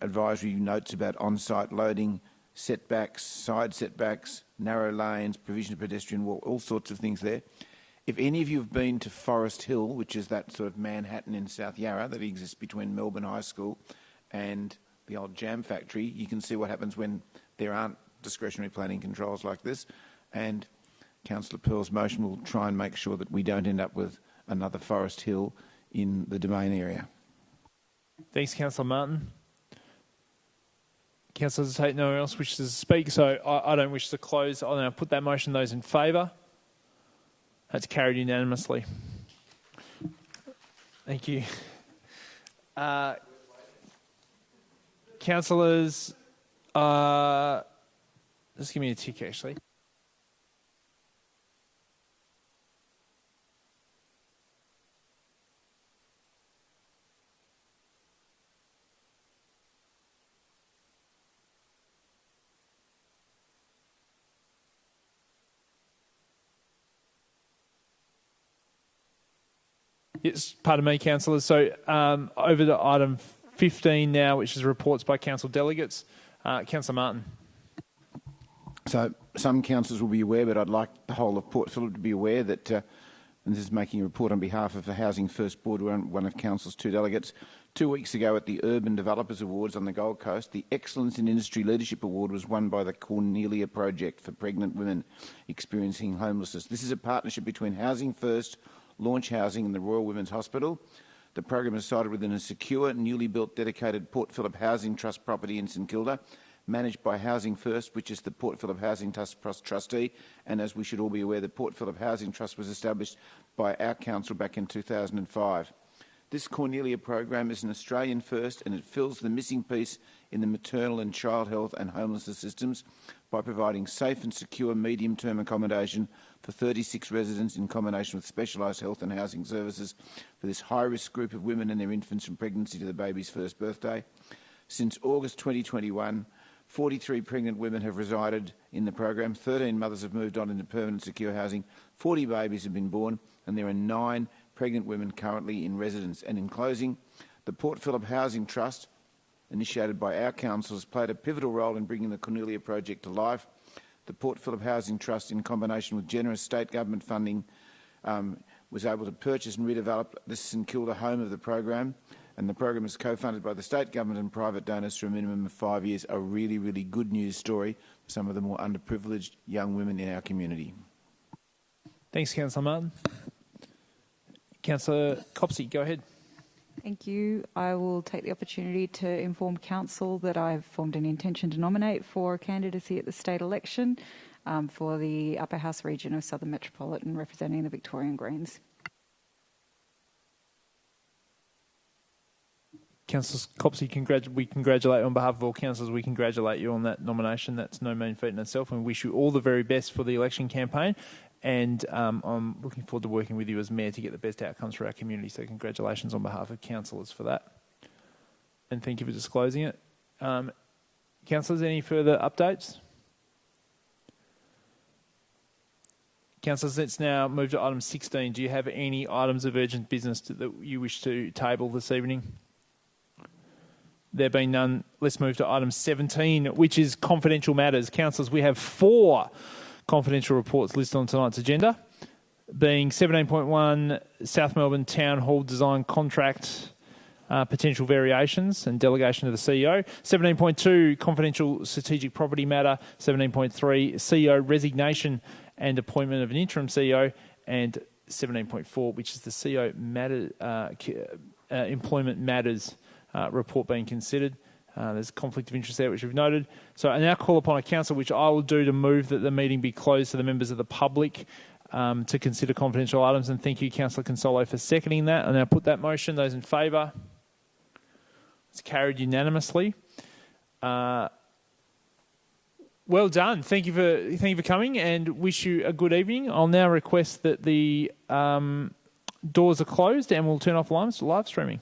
advisory notes about on-site loading, setbacks, side setbacks, narrow lanes, provision of pedestrian walk, all sorts of things there. If any of you have been to Forest Hill, which is that sort of Manhattan in South Yarra that exists between Melbourne High School and the old jam factory, you can see what happens when there aren't discretionary planning controls like this. And Councillor Pearl's motion will try and make sure that we don't end up with another Forest Hill in the Domain area. Thanks, Councillor Martin. Councillors, no one else wishes to speak, so I don't wish to close. I'll now put that motion. Those in favour? That's carried unanimously. Thank you. Councillors, just give me a tick, actually. Yes, pardon me, councillors. So over to item 15 now, which is reports by council delegates. Councillor Martin. So some councillors will be aware, but I'd like the whole of Port Phillip to be aware that, and this is making a report on behalf of the Housing First Board, one of council's two delegates. 2 weeks ago at the Urban Developers Awards on the Gold Coast, the Excellence in Industry Leadership Award was won by the Cornelia Project for pregnant women experiencing homelessness. This is a partnership between Housing First, Launch Housing and the Royal Women's Hospital. The program is sited within a secure, newly built, dedicated Port Phillip Housing Trust property in St Kilda, managed by Housing First, which is the Port Phillip Housing Trust trustee. And as we should all be aware, the Port Phillip Housing Trust was established by our council back in 2005. This Cornelia program is an Australian first, and it fills the missing piece in the maternal and child health and homelessness systems by providing safe and secure medium-term accommodation for 36 residents in combination with specialised health and housing services for this high-risk group of women and their infants from pregnancy to the baby's first birthday. Since August 2021, 43 pregnant women have resided in the program, 13 mothers have moved on into permanent secure housing, 40 babies have been born, and there are 9 pregnant women currently in residence. And in closing, the Port Phillip Housing Trust, initiated by our council, has played a pivotal role in bringing the Cornelia project to life. The Port Phillip Housing Trust, in combination with generous state government funding, was able to purchase and redevelop this St Kilda home of the program. and the program is co-funded by the state government and private donors for a minimum of 5 years. A really, really good news story for some of the more underprivileged young women in our community. Thanks, Councillor Martin. Councillor Copsey, go ahead. Thank you. I will take the opportunity to inform Council that I've formed an intention to nominate for candidacy at the state election for the Upper House region of Southern Metropolitan, representing the Victorian Greens. Councillor Copsey, we congratulate on behalf of all councillors. We congratulate you on that nomination. That's no mean feat in itself, and we wish you all the very best for the election campaign. And I'm looking forward to working with you as Mayor to get the best outcomes for our community. So congratulations on behalf of councillors for that. And thank you for disclosing it. Councillors, any further updates? Councillors, let's now move to item 16. Do you have any items of urgent business that you wish to table this evening? There being none, let's move to item 17, which is confidential matters. Councillors, we have 4 confidential reports listed on tonight's agenda, being 17.1 South Melbourne Town Hall design contract, potential variations and delegation to the CEO, 17.2 confidential strategic property matter, 17.3 CEO resignation and appointment of an interim CEO, and 17.4, which is the CEO matter, employment matters report being considered. There's conflict of interest there, which we've noted. So I now call upon a council, which I will do, to move that the meeting be closed to the members of the public to consider confidential items. And thank you, Councillor Consolo, for seconding that. I now put that motion. Those in favour? It's carried unanimously. Well done. Thank you for coming, and wish you a good evening. I'll now request that the doors are closed, and we'll turn off live streaming.